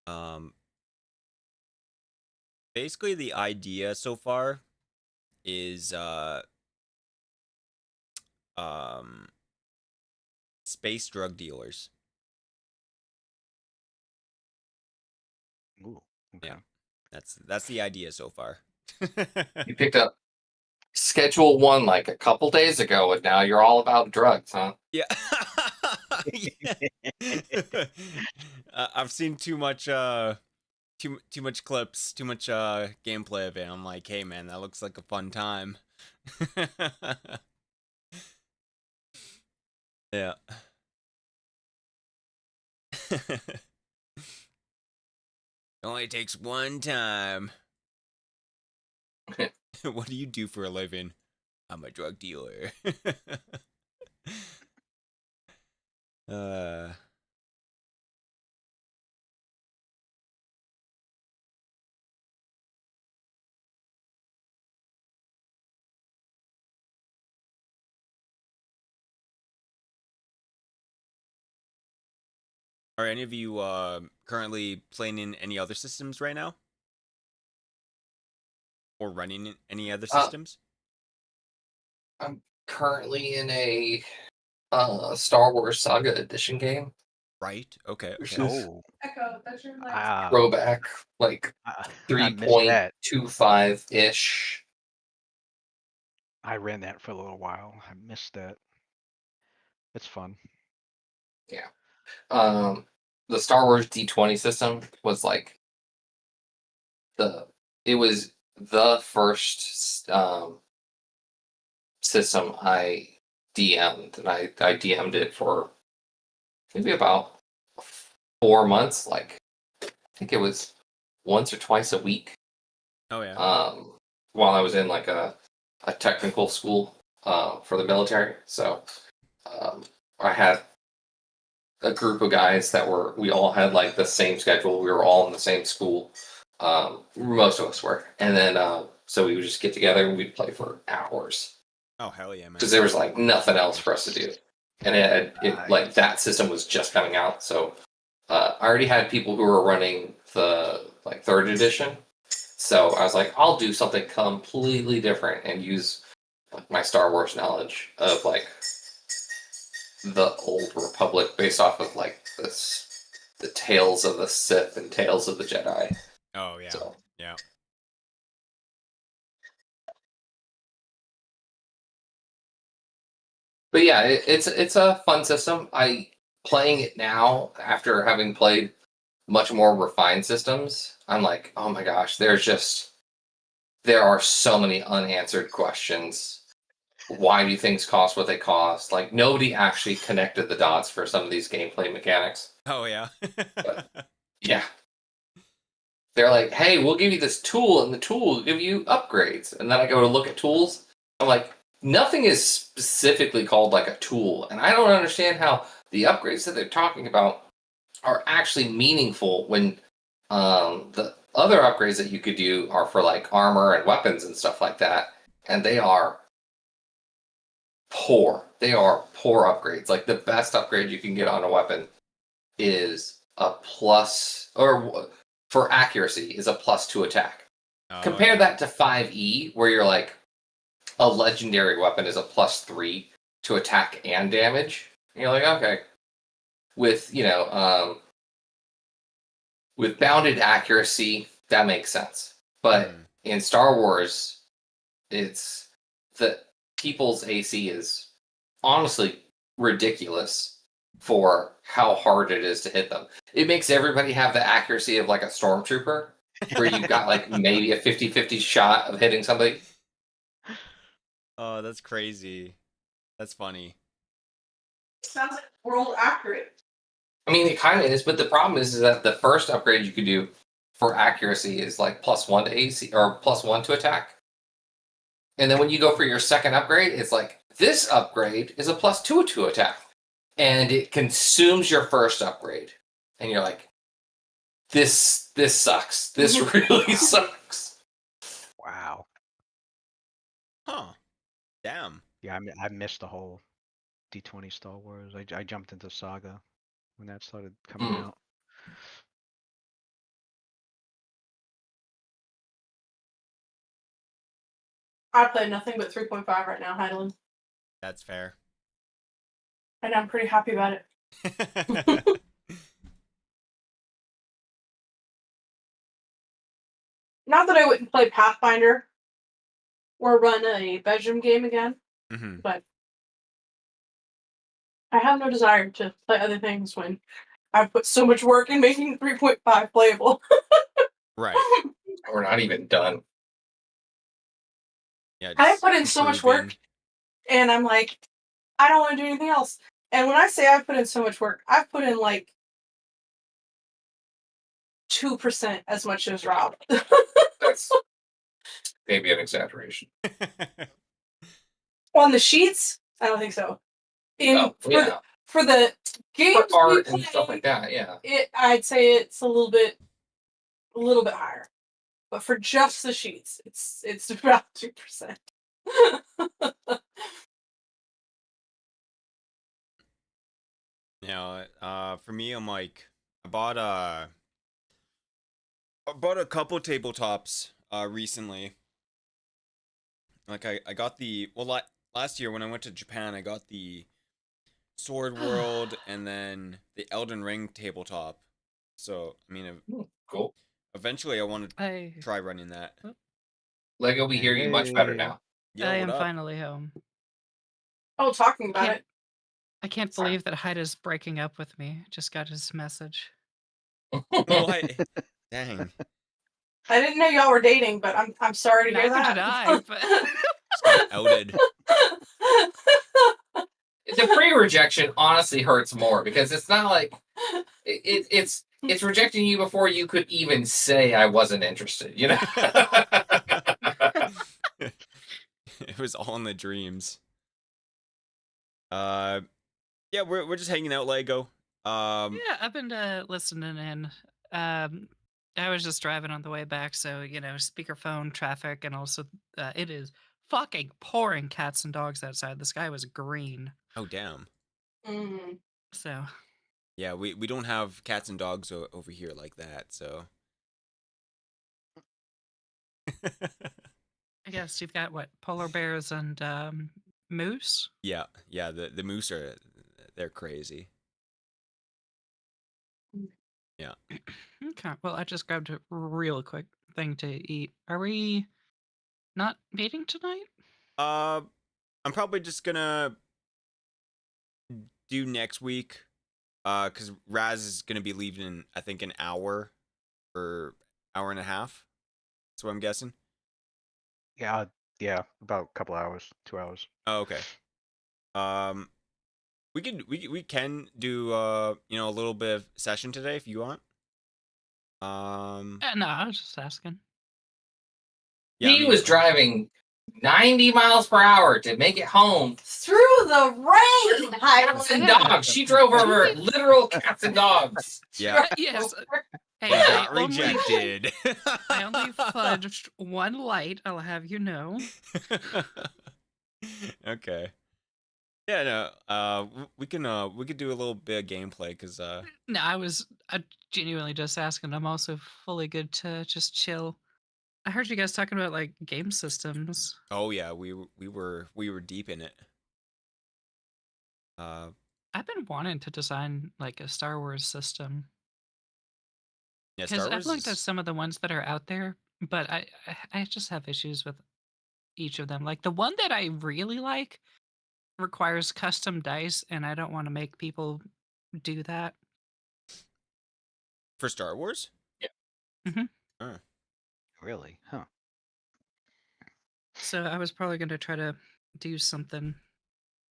Um. Basically, the idea so far is um space drug dealers. Ooh, okay. Yeah. That's the idea so far. You picked up Schedule 1 like a couple days ago, and now you're all about drugs, huh? Yeah. Yeah. I've seen too much too much clips, too much gameplay of it. I'm like, hey man, that looks like a fun time. Yeah. It only takes one time. What do you do for a living? I'm a drug dealer. uh Are any of you currently playing in any other systems right now? Or running in any other Uh, systems? I'm currently in a Star Wars Saga Edition game, Right. Okay. which Okay. is Oh, Echo, that's your last. ah, throwback, like I missed that. 3.25 ish. I ran that for a little while. I missed that. It's fun. Yeah. The Star Wars D20 system was like it was the first system I DM'd, and I DM'd it for maybe about 4 months. Like I think it was once or twice a week. Oh yeah. While I was in like a technical school for the military. So I had a group of guys we all had like the same schedule. We were all in the same school. Most of us were, and then so we would just get together and we'd play for hours Oh hell yeah, man. because there was like nothing else for us to do, and like that system was just coming out. So I already had people who were running the like third edition. So I was like, I'll do something completely different and use like my Star Wars knowledge of like the old Republic based off of like the Tales of the Sith and Tales of the Jedi. Oh yeah. So, Yeah. but yeah, it's a fun system. I playing it now after having played much more refined systems. I'm like, oh my gosh, there are so many unanswered questions. Why do things cost what they cost? Like nobody actually connected the dots for some of these gameplay mechanics. Oh yeah. Yeah. They're like, hey, we'll give you this tool, and the tool will give you upgrades. And then I go to look at tools. I'm like, nothing is specifically called like a tool. And I don't understand how the upgrades that they're talking about are actually meaningful when the other upgrades that you could do are for like armor and weapons and stuff like that. And they are poor. They are poor upgrades. Like the best upgrade you can get on a weapon is a plus, or for accuracy is a +2 attack. Oh, Compare yeah. that to 5e, where you're like, a legendary weapon is a +3 to attack and damage. And you're like, okay. With, with bounded accuracy, that makes sense. But in Star Wars, it's the people's AC is honestly ridiculous for how hard it is to hit them. It makes everybody have the accuracy of like a stormtrooper, where you've got like maybe a 50-50 shot of hitting somebody. Oh, that's crazy. That's funny. Sounds like world accurate. I mean, it kind of is, but the problem is that the first upgrade you could do for accuracy is like +1 to AC or +1 to attack. And then when you go for your second upgrade, it's like this upgrade is a +2 to attack. And it consumes your first upgrade. And you're like, this sucks. This really sucks. Wow. Huh. Damn. Yeah, I missed the whole D20 Star Wars. I jumped into Saga when that started coming out. I play nothing but 3.5 right now, Hydalann. That's fair. And I'm pretty happy about it. Not that I wouldn't play Pathfinder or run a bedroom game again, but I have no desire to play other things when I've put so much work in making 3.5 playable. Right. We're not even done. Yeah. I put in so much work, improving. and I'm like, I don't want to do anything else. And when I say I've put in so much work, I've put in like 2% as much as Rob. That's maybe an exaggeration. On the sheets, I don't think so. For the games For art we and stuff play, like that, yeah. I'd say it's a little bit higher. But for just the sheets, it's about 2%. For me, I'm like, I bought a couple tabletops recently. Like I got the last year when I went to Japan, I got the Sword World and then the Elden Ring tabletop. So I mean, cool. Eventually, I want to try running that. Lego, we hear you much better now. Yo, I what am up? finally home. Oh, talking about it. I can't believe that Hyda's breaking up with me. Just got his message. What? Dang. I didn't know y'all were dating, but I'm sorry to hear Neither that. did I, but Just got outed. The pre-rejection honestly hurts more because it's not like it's rejecting you before you could even say I wasn't interested, you know? It was all in the dreams. Yeah, we're just hanging out, Lego. yeah, I've been listening in. I was just driving on the way back, so speakerphone traffic, and also it is fucking pouring cats and dogs outside. The sky was green. Oh damn. So. Yeah, we don't have cats and dogs over here like that, so. I guess you've got what, polar bears and moose? Yeah, the moose they're crazy. Yeah. Okay, well, I just grabbed a real quick thing to eat. Are we not meeting tonight? I'm probably just gonna do next week, because Raz is gonna be leaving in, I think, an hour or hour and a half. That's what I'm guessing. Yeah, about a couple hours, 2 hours. Oh, okay. We can do a little bit of session today if you want. No, I was just asking. Yeah, He was driving 90 miles per hour to make it home through the rain. Cats and dogs. She drove over literal cats and dogs. Yeah. Yes. Hey, We got rejected. I only fudged one light, I'll have you know. Okay. Yeah, no. We could do a little bit of gameplay because No, I genuinely just asking. I'm also fully good to just chill. I heard you guys talking about like game systems. Oh yeah, we were deep in it. Uh, I've been wanting to design like a Star Wars system yeah, because Star I've Wars looked at is some of the ones that are out there, but I just have issues with each of them. Like the one that I really like requires custom dice, and I don't want to make people do that. for Star Wars. hmm Oh. Really? Huh. So I was probably going to try to do something.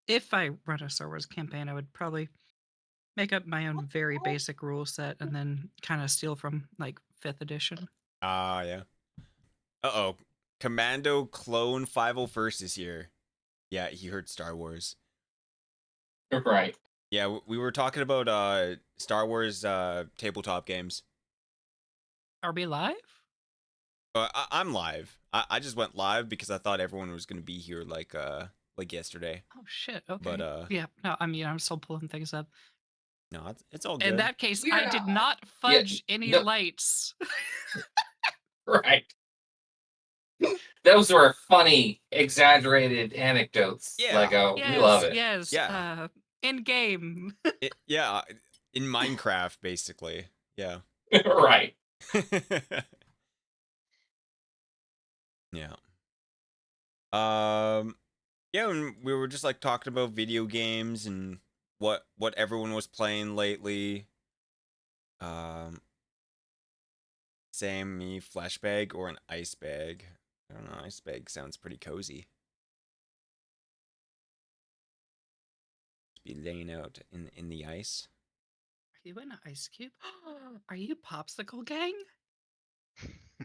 If I run a Star Wars campaign, I would probably make up my own very basic rule set and then kind of steal from like 5th edition. Ah, yeah. Uh-oh. Commando Clone 501st is here. Yeah, he heard Star Wars. Right. Yeah, we were talking about Star Wars tabletop games. Are we live? I'm live. I just went live because I thought everyone was gonna be here like yesterday. Oh shit. Okay. But yeah. No, I mean I'm still pulling things up. no, it's all In good. that case, We're I not did live. not fudge any no. lights. Right. Those were funny, exaggerated anecdotes. Yeah. Lego. yes. We love it. Yes. Yeah. In game. Yeah, in Minecraft basically. Yeah. Right. Yeah. Yeah, and we were just like talking about video games and what everyone was playing lately. Same me, flashbag or an ice bag. I don't know, ice bag sounds pretty cozy. Just be laying out in the ice. Are you in an ice cube? Are you popsicle gang?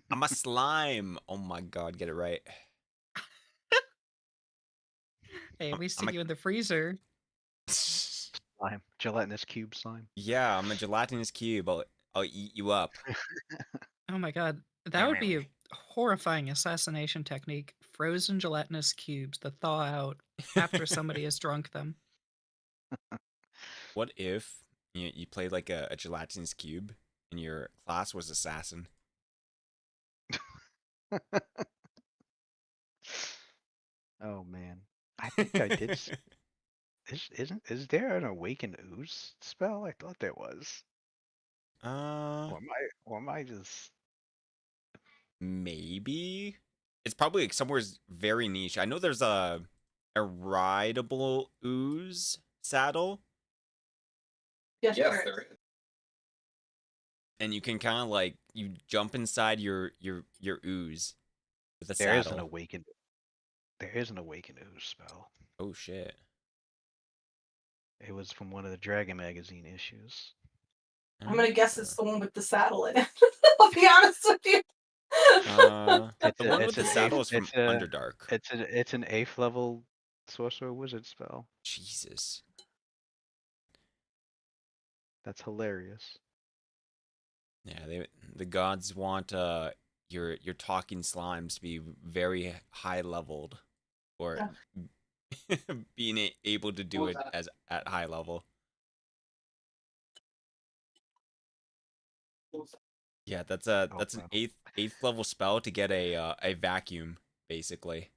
I'm a slime. Oh my god, get it right. Hey, we see I'm you in the freezer. Slime. Gelatinous cube slime. Yeah, I'm a gelatinous cube. I'll eat you up. Oh my god. That would be a horrifying assassination technique. Frozen gelatinous cubes that thaw out after somebody has drunk them. What if you played like a gelatinous cube and your class was assassin? Oh man. I think I did. Is there an awakened ooze spell? I thought there was. Or am I just Maybe it's probably like somewhere very niche. I know there's a rideable ooze saddle, Yes, Yes, there there is. is. and you can kind of like you jump inside your ooze with a there is saddle. There is an awakened ooze spell. Oh shit! It was from one of the Dragon magazine issues. I'm gonna guess it's the one with the saddle in it. I'll be honest with you. The one with It's the an saddle eighth- is from it's a- Underdark. It's an 8th level sorcerer wizard spell. Jesus. That's hilarious. Yeah, the gods want your talking slimes to be very high leveled, or being able to do What was it that? as at high level. Yeah, that's an wow. eighth level spell to get a vacuum, basically.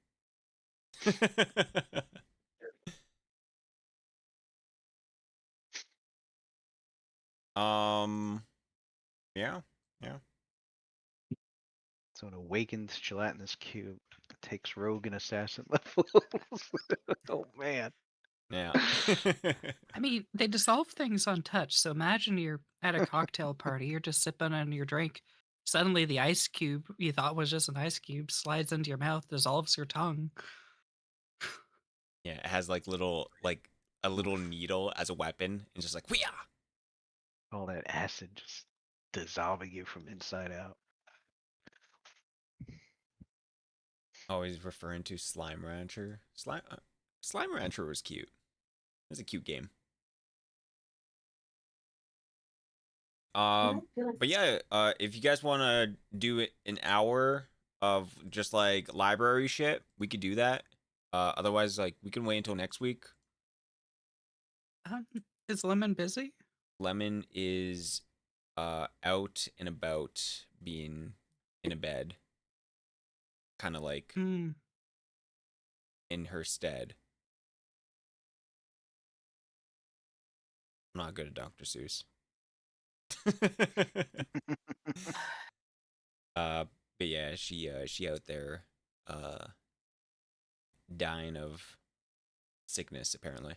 Yeah, yeah. So an awakened gelatinous cube takes rogue and assassin levels. Oh man. Yeah. I mean, they dissolve things on touch. So imagine you're at a cocktail party, you're just sipping on your drink. Suddenly, the ice cube you thought was just an ice cube slides into your mouth, dissolves your tongue. Yeah, it has like a little needle as a weapon, and just like, "Weah!" All that acid just dissolving you from inside out. Always referring to Slime Rancher. Slime Rancher was cute. It was a cute game. But yeah, if you guys want to do it an hour of just like library shit, we could do that. Otherwise, like we can wait until next week. Is Lemon busy? Lemon is out and about, being in a bed, kind of like Hmm. in her stead. I'm not good at Dr. Seuss. But yeah, she out there, dying of sickness apparently.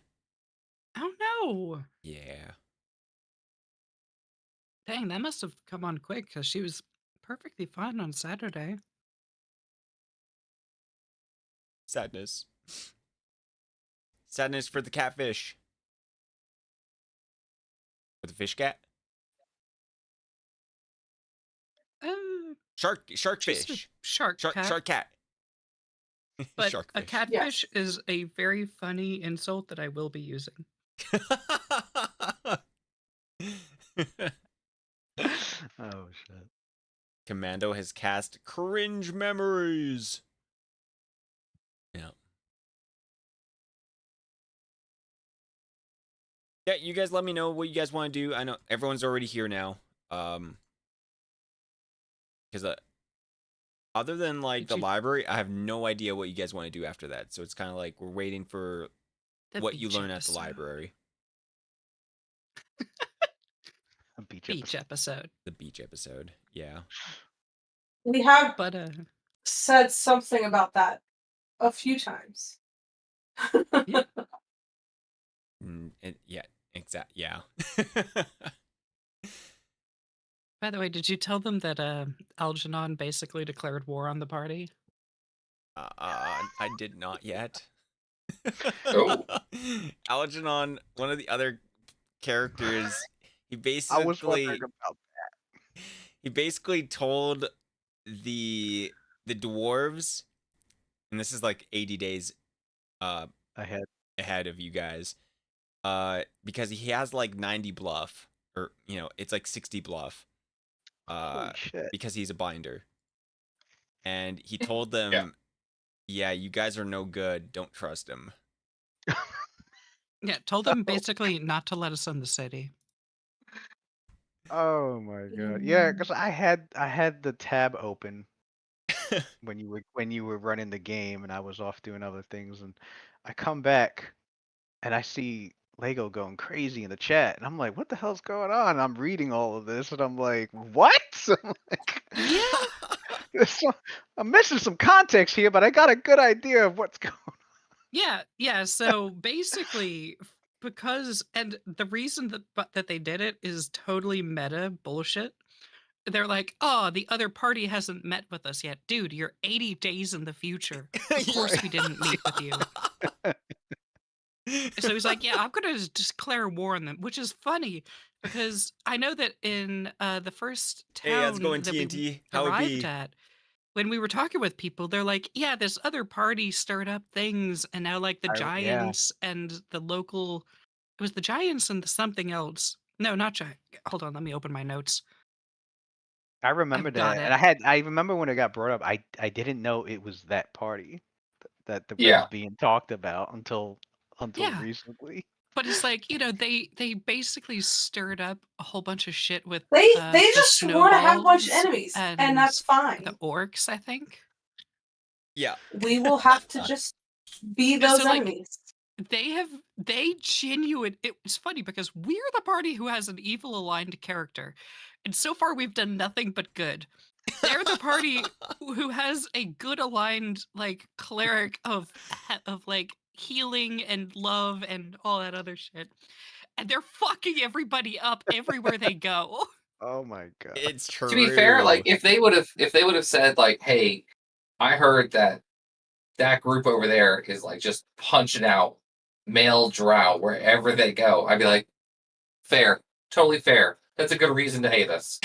Oh no! Yeah. Dang, that must have come on quick because she was perfectly fine on Saturday. Sadness. Sadness for the catfish. For the fish cat? Just a Sharkfish. shark cat. Shark cat. But Sharkfish. a catfish is a very funny insult that I will be using. Oh shit. Commando has cast cringe memories. Yeah. Yeah, you guys let me know what you guys want to do. I know everyone's already here now. Because other than like the library, I have no idea what you guys want to do after that. So it's kind of like we're waiting for what you learn at the library. A beach episode. The beach episode. Yeah. We have But said something about that a few times. Yeah. Yeah, exactly. Yeah. By the way, did you tell them that Algernon basically declared war on the party? I did not yet. Oh. Algernon, one of the other characters, he I was basically wondering about that. he basically told the dwarves, and this is like 80 days ahead of you guys, because he has like 90 bluff, or it's like 60 bluff, Holy shit. because he's a binder, and he told them, yeah, you guys are no good, don't trust him. Yeah, told them basically not to let us in the city. Oh my god. Yeah, because I had the tab open when you were running the game, and I was off doing other things, and I come back and I see Lego going crazy in the chat, and I'm like, what the hell's going on? And I'm reading all of this, and I'm like, what? I'm like, Yeah. I'm missing some context here, but I got a good idea of what's going on. Yeah. So basically, because and the reason that they did it is totally meta bullshit. They're like, oh, the other party hasn't met with us yet. Dude, you're 80 days in the future. Of course we didn't meet with you. So he's like, yeah, I'm going to declare war on them, which is funny because I know that in the first town Hey, how's it going, that TNT? we How it arrived be? at, when we were talking with people, they're like, yeah, this other party stirred up things, and now like the Giants and the local, it was the Giants and the something else. No, not Giant. Hold on, let me open my notes. I remember got that, and I remember when it got brought up. I didn't know it was that party that was being talked about until recently. But it's like, they basically stirred up a whole bunch of shit with They the just want to have a bunch of snowballs enemies, and that's fine. the orcs, I think. Yeah. We will have to just be those enemies. They genuine. It was funny because we're the party who has an evil aligned character, and so far we've done nothing but good. They're the party who has a good aligned like cleric of like healing and love and all that other shit, and they're fucking everybody up everywhere they go. Oh my god. It's true. To be fair, like if they would have said like, hey, I heard that group over there is like just punching out male drow wherever they go, I'd be like, fair, totally fair. That's a good reason to hate us.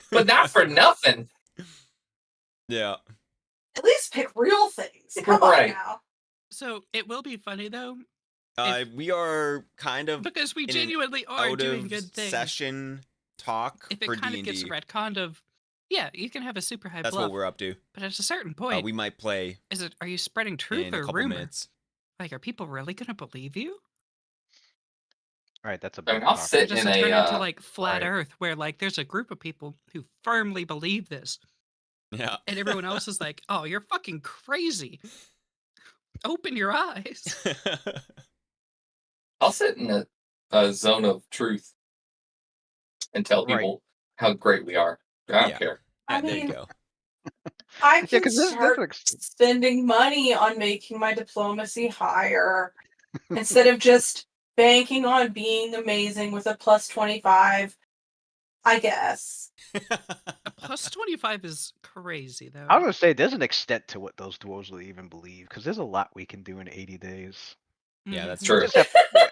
But not for nothing. Yeah. At least pick real things. Come on now. So it will be funny though. We are kind of because we genuinely are doing good things. Session talk if it for kind D&D. of gets retconned of, yeah, you can have a super high That's bluff. what we're up to. But at a certain point, we might play. Are you spreading truth in or a couple rumor? minutes. Like, are people really gonna believe you? Right, that's a I mean, big I'll topic. sit Just in to turn a into like flat right. Earth, where like there's a group of people who firmly believe this, Yeah. and everyone else is like, "Oh, you're fucking crazy. Open your eyes." I'll sit in a zone of truth and tell Right. people how great we are. I don't Yeah. care. I There you mean, go. I Yeah, can because start spending money on making my diplomacy higher instead of just banking on being amazing with a plus 25, I guess. A plus 25 is crazy, though. I was gonna say there's an extent to what those dwarves will even believe, because there's a lot we can do in 80 days. Yeah, that's Mhm. True. We just have, yeah.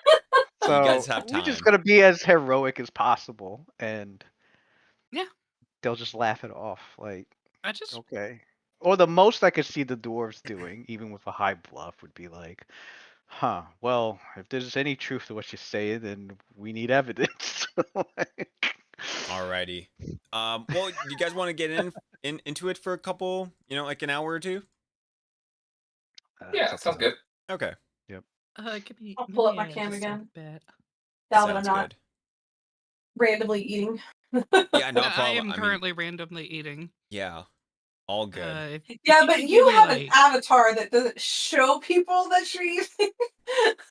So You guys have we're just time. gonna be as heroic as possible, and Yeah. they'll just laugh it off. Like, I just okay. Or the most I could see the dwarves doing, even with a high bluff, would be like, huh, well, if there's any truth to what you say, then we need evidence. Like, Alrighty. Well, you guys want to get into it for a couple, like an hour or two? it's Yeah, up to sounds them. good. Okay. I'll pull up my cam just again. a bit. Now that I'm Sounds not good. randomly eating. Yeah, no I problem. am I mean, currently randomly eating. yeah, all good. If Yeah, you but can you give me, have an like, avatar that doesn't show people that you're eating.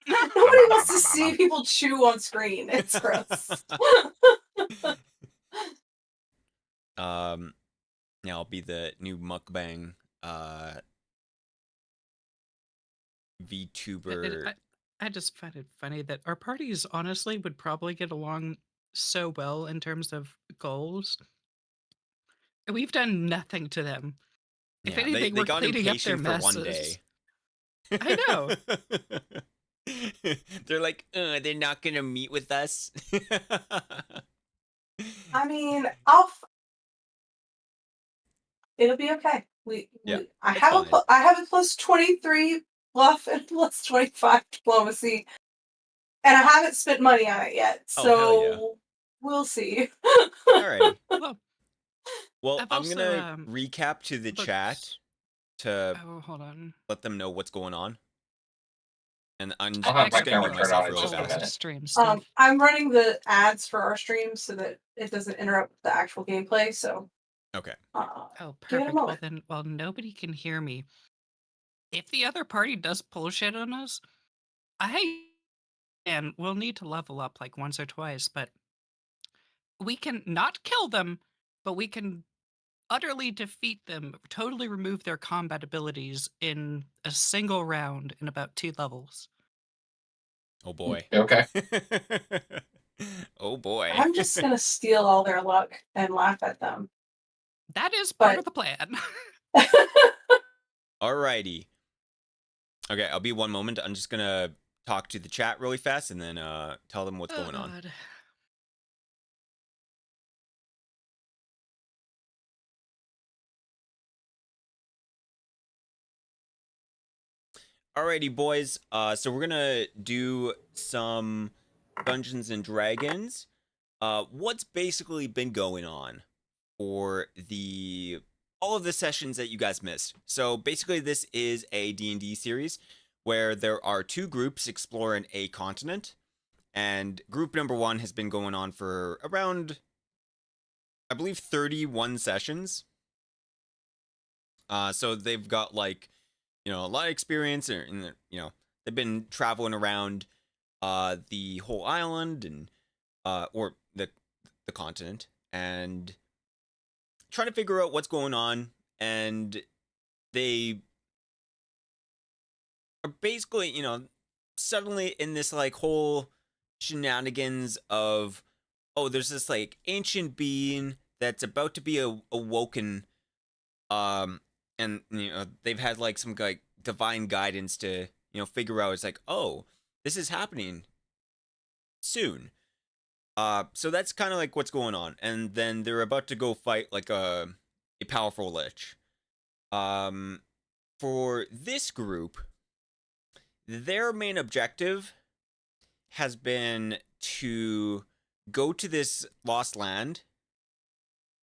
Nobody wants to see people chew on screen. It's gross. Yeah, I'll be the new mukbang VTuber. I just find it funny that our parties honestly would probably get along so well in terms of goals. We've done nothing to them. If Yeah, anything, they we're got cleaning up their impatient for one messes. day. I know. They're like, they're not gonna meet with us. I mean, it'll be okay. Yeah, I it's have fine. I have a plus 23 bluff and plus 25 diplomacy, and I haven't spent money on it yet. Oh, So hell yeah. we'll see. Alrighty. Well, I've I'm also, gonna recap to the looked- chat to Oh, hold on. let them know what's going on. And I'm I'll have just my gonna camera mute turned myself on in really just a fast. minute. Stream stuff. I'm running the ads for our streams so that it doesn't interrupt the actual gameplay. So Okay. Oh, give it a perfect. Well, moment. then, while nobody can hear me, if the other party does bullshit on us, and we'll need to level up like once or twice, but we can not kill them, but we can utterly defeat them, totally remove their combat abilities in a single round in about 2 levels. Oh boy. Okay. Oh boy. I'm just gonna steal all their luck and laugh at them. That is part of But the plan. Alrighty. Okay, I'll be one moment. I'm just gonna talk to the chat really fast and then tell them what's going on. God. Alrighty, boys. So we're gonna do some Dungeons and Dragons. What's basically been going on for all of the sessions that you guys missed? So basically, this is a D&D series where there are 2 groups exploring a continent, and group number 1 has been going on for around, I believe, 31 sessions. So they've got like, a lot of experience, and they've been traveling around the whole island and or the continent and trying to figure out what's going on. And they are basically, suddenly in this like whole shenanigans of, oh, there's this like ancient being that's about to be awoken, and they've had like some like divine guidance to figure out, it's like, oh, this is happening soon. So that's kind of like what's going on, and then they're about to go fight like a powerful lich. For this group, their main objective has been to go to this lost land,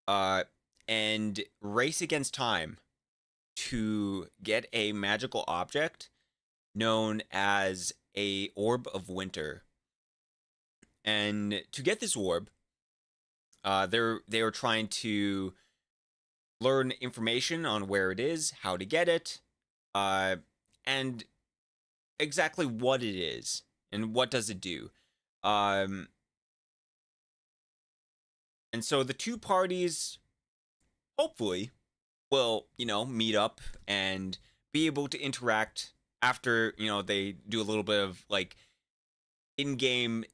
and race against time to get a magical object known as a orb of winter. And to get this orb, they are trying to learn information on where it is, how to get it, and exactly what it is and what does it do. And so the two parties hopefully will, meet up and be able to interact after, they do a little bit of like in-game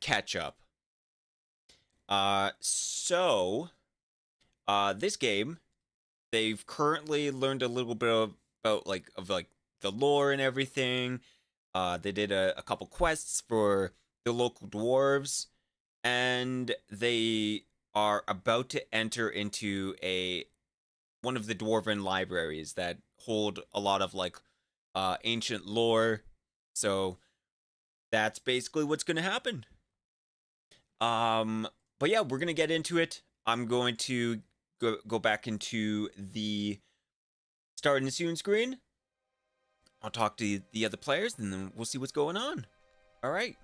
catch up. This game, they've currently learned a little bit about the lore and everything. They did a couple quests for the local dwarves, and they are about to enter into one of the dwarven libraries that hold a lot of ancient lore. So that's basically what's going to happen. But yeah, we're going to get into it. I'm going to go back into the starting soon screen. I'll talk to the other players, and then we'll see what's going on. All right.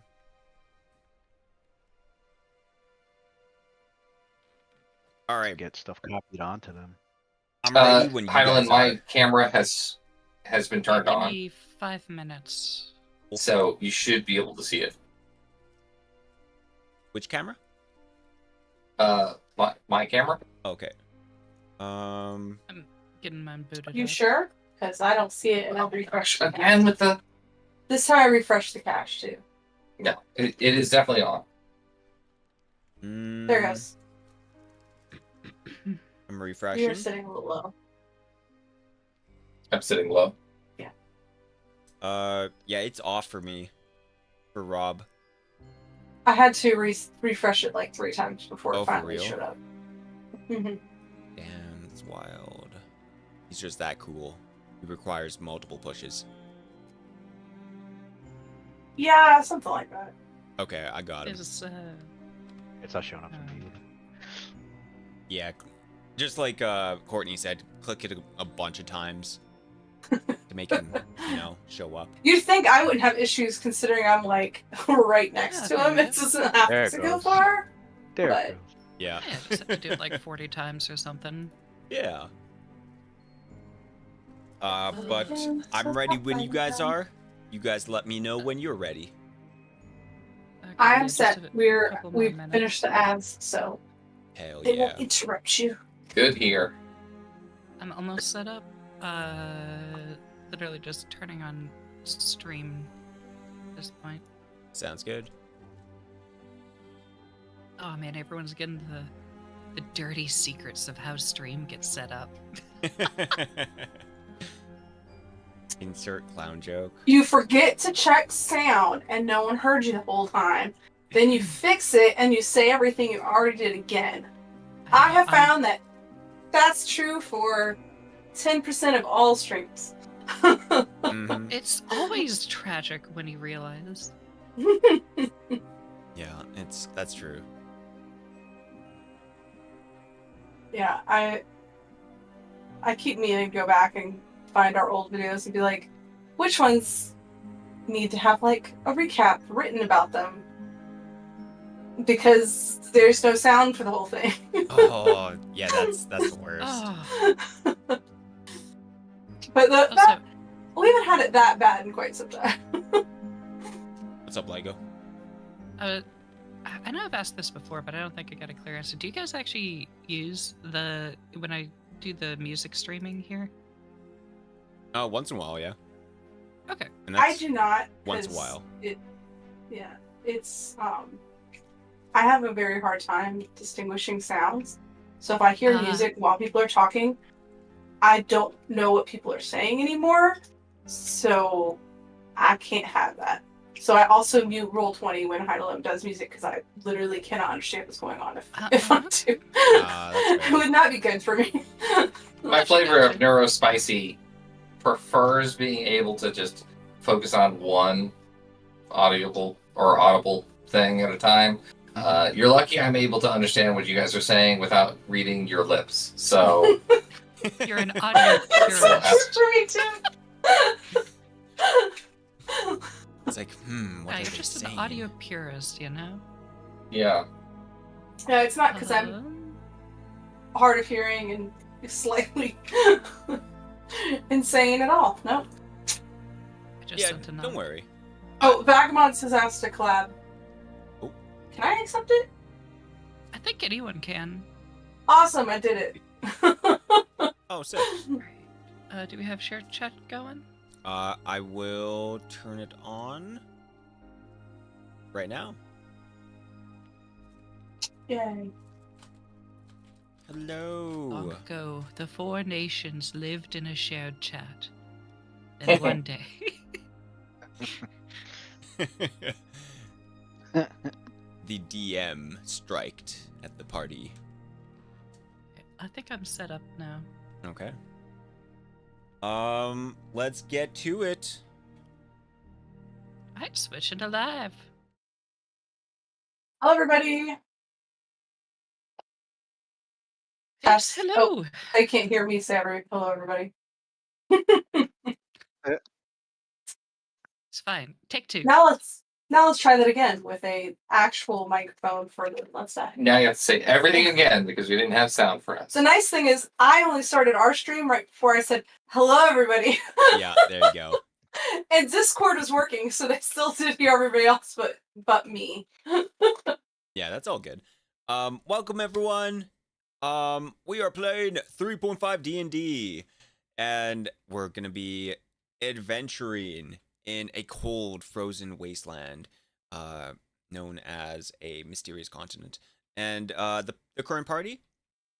All right. Get stuff copied onto them. I'm ready when you Hydalann, guys my are. camera has been turned Give on, me 5 minutes. so you should be able to see it. Which camera? My camera. Okay. I'm getting mine booted You up. sure? Because I don't see it, and I'll refresh the Again with the. This time I refresh the cache too. No, it is definitely on. There it goes. I'm refreshing. You're sitting a little low. I'm sitting low. Yeah, it's off for me. For Rob. I had to refresh it like 3 times before Oh, it for finally real? showed up. Damn, it's wild. He's just that cool. He requires multiple pushes. Yeah, something like that. Okay, I got him. Is, It's not showing up for me. Yeah, just like Courtney said, click it a bunch of times to make him, show up. You'd think I wouldn't have issues considering I'm like right next Yeah, to him. yeah. It doesn't have There it to go goes. far. There But- it goes. Yeah. yeah, just have to do it like 40 times or something. Yeah. But Okay, I'm so ready when you fine, guys then. are. You guys let me know when you're ready. Okay, I yeah, am just set. a couple more We've minutes. finished the ads, so Hell they yeah. won't interrupt you. Good here. I'm almost set up. Literally just turning on stream at this point. Sounds good. Oh man, everyone's getting the dirty secrets of how stream gets set up. Insert clown joke. You forget to check sound, and no one heard you the whole time. Then you fix it, and you say everything you already did again. I have found that that's true for 10% of all streams. Mhm. It's always tragic when you realize. Yeah, that's true. Yeah, I keep meaning to go back and find our old videos and be like, which ones need to have like a recap written about them? Because there's no sound for the whole thing. Oh, yeah, that's the worst. Oh, But also, we haven't had it that bad in quite some time. What's up, Lego? I know I've asked this before, but I don't think I got a clear answer. Do you guys actually use when I do the music streaming here? Once in a while, yeah. Okay. And I that's do not. once a 'cause while. It's I have a very hard time distinguishing sounds. So if I hear music while people are talking, I don't know what people are saying anymore. So I can't have that. So I also mute Roll20 when Hydalann does music because I literally cannot understand what's going on if I'm too. That's It would not be good for me. My flavor of neurospicy prefers being able to just focus on one audible thing at a time. You're lucky I'm able to understand what you guys are saying without reading your lips. So You're an audio That's purist. for me too. It's like, what Yeah, are you're they just saying? an audio purist, you know? Yeah. No, it's not because I'm Um, hard of hearing and slightly insane at all. No. I just Yeah, sent a don't note. worry. Oh, Vagabond has asked to collab. Oh. Can I accept it? I think anyone can. Awesome, I did it. Oh, sick. Right. Do we have shared chat going? I will turn it on right now. Yay. Hello. Long ago, the 4 nations lived in a shared chat. And one day, The DM striked at the party. I think I'm set up now. Okay. Let's get to it. I'm switching to live. Hello, everybody. Yes, Yes. hello. They can't hear me say hello, everybody. It's fine. Take 2. Now let's try that again with a actual microphone for the Let's Die. Now you have to say everything again because we didn't have sound for us. The nice thing is I only started our stream right before I said hello, everybody. Yeah, there you go. And Discord was working, so they still did hear everybody else but me. Yeah, that's all good. Welcome everyone. We are playing 3.5 D&D, and we're gonna be adventuring in a cold, frozen wasteland, known as a mysterious continent. And the current party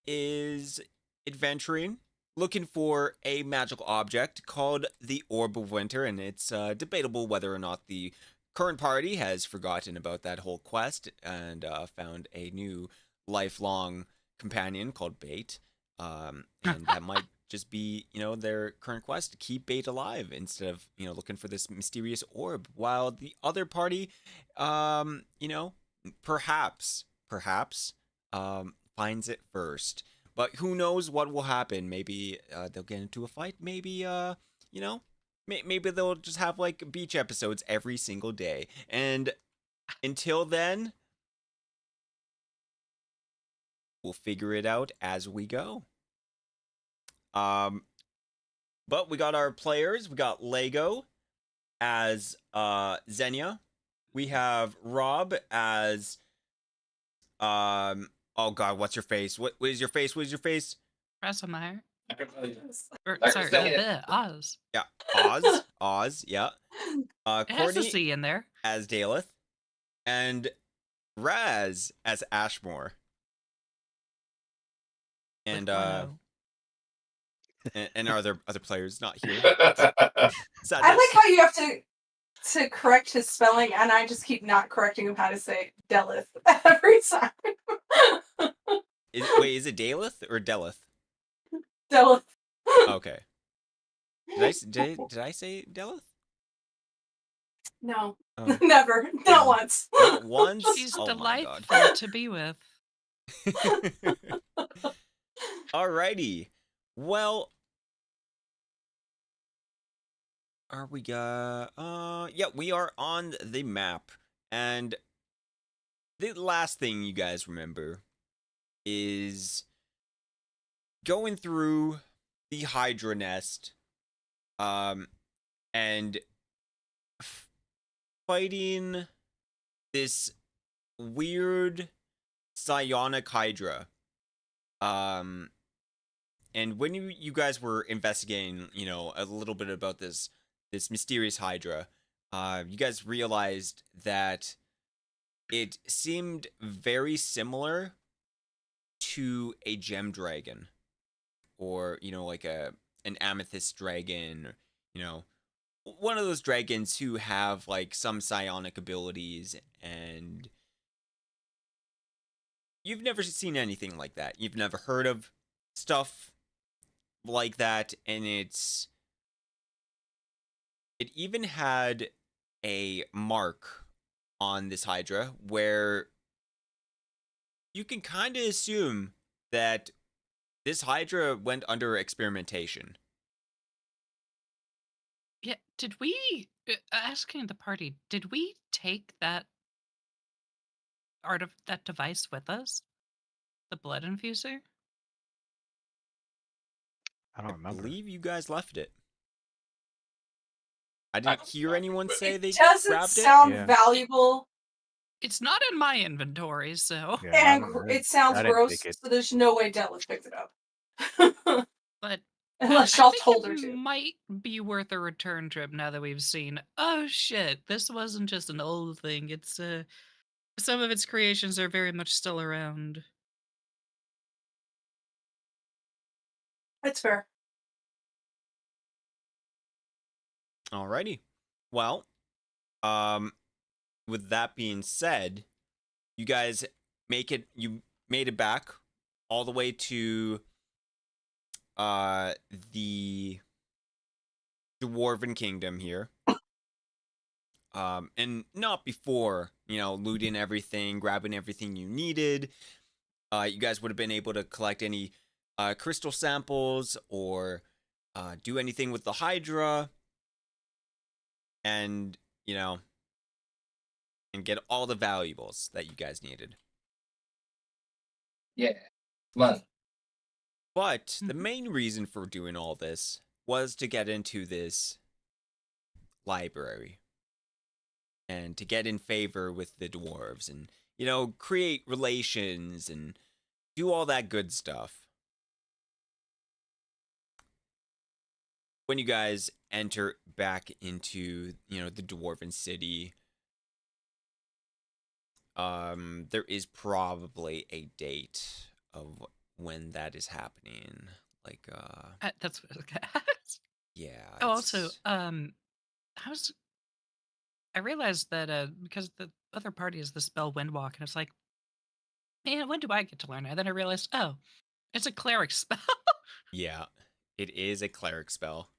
is adventuring, looking for a magical object called the Orb of Winter, and it's debatable whether or not the current party has forgotten about that whole quest and found a new lifelong companion called Bait, and that might just be, their current quest to keep Bait alive instead of, looking for this mysterious orb, while the other party, perhaps, finds it first. But who knows what will happen? Maybe they'll get into a fight. Maybe, maybe they'll just have like beach episodes every single day. And until then, we'll figure it out as we go. But we got our players. We got Lego as Xenia. We have Rob as oh god, what's your face? What is your face? What is your face? Rasselmeyer. Or, Sorry, Oz. Yeah, Oz, yeah. It has a Courtney C in there. as Daleth, and Raz as Ashmore. And With 1 O. and our other players not here. I like how you have to correct his spelling, and I just keep not correcting him how to say Delith every time. Is it Daleth or Deleth? Delith. Okay. Did I say Deleth? No, Oh. never, not once. Not once? She's Oh my god. delightful to be with. Alrighty. Well, are we yeah, we are on the map, and the last thing you guys remember is going through the Hydra nest, and fighting this weird psionic Hydra. And when you guys were investigating, a little bit about this mysterious Hydra, you guys realized that it seemed very similar to a gem dragon, or like an amethyst dragon, one of those dragons who have like some psionic abilities, and you've never seen anything like that. You've never heard of stuff like that, and it even had a mark on this Hydra where you can kind of assume that this Hydra went under experimentation. Yeah, did we Asking the party, did we take that that device with us? The blood infuser? I I don't remember. believe you guys left it. I I didn't hear anyone say It they doesn't grabbed it. sound Yeah. valuable, It's not in my inventory, so. Yeah, and I it sounds didn't gross, take it. so there's no way Detlef picked it up. But Unless I y'all think told it her to. might be worth a return trip now that we've seen. Oh shit! This wasn't just an old thing. It's some of its creations are very much still around. It's fair. Alrighty. Well, with that being said, you guys you made it back all the way to the Dwarven Kingdom here. And not before, looting everything, grabbing everything you needed. You guys would have been able to collect any crystal samples or do anything with the Hydra. And, and get all the valuables that you guys needed. Yeah. Money. But the main reason for doing all this was to get into this library and to get in favor with the dwarves and, create relations and do all that good stuff. When you guys enter back into, the dwarven city, there is probably a date of when that is happening. Like, That's what I was gonna ask. yeah. Oh, also, it's- I realized that because the other party is the spell Windwalk, and it's like, man, when do I get to learn it? And then I realized, oh, it's a cleric spell. yeah, it is a cleric spell.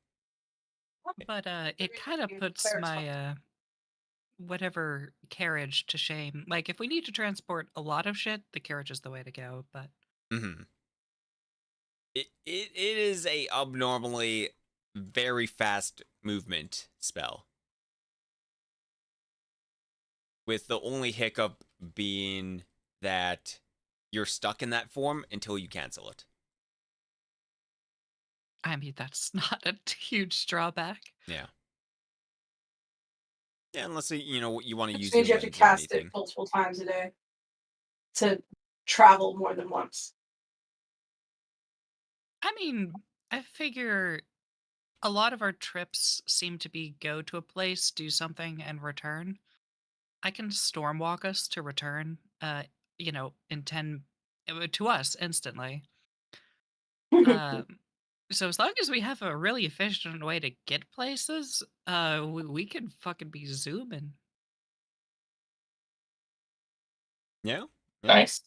But it kind of puts Cleric my whatever carriage to shame. Like if we need to transport a lot of shit, the carriage is the way to go. But Mm-hmm. It is a abnormally very fast movement spell. With the only hiccup being that you're stuck in that form until you cancel it. I mean, that's not a huge drawback. Yeah. Yeah, unless you want to Which use means your you have to limbs or cast anything. it multiple times a day to travel more than once. I mean, I figure a lot of our trips seem to be go to a place, do something, and return. I can stormwalk us to return, in 10 to us instantly. Um, so as long as we have a really efficient way to get places, we can fucking be zooming. Yeah. Nice.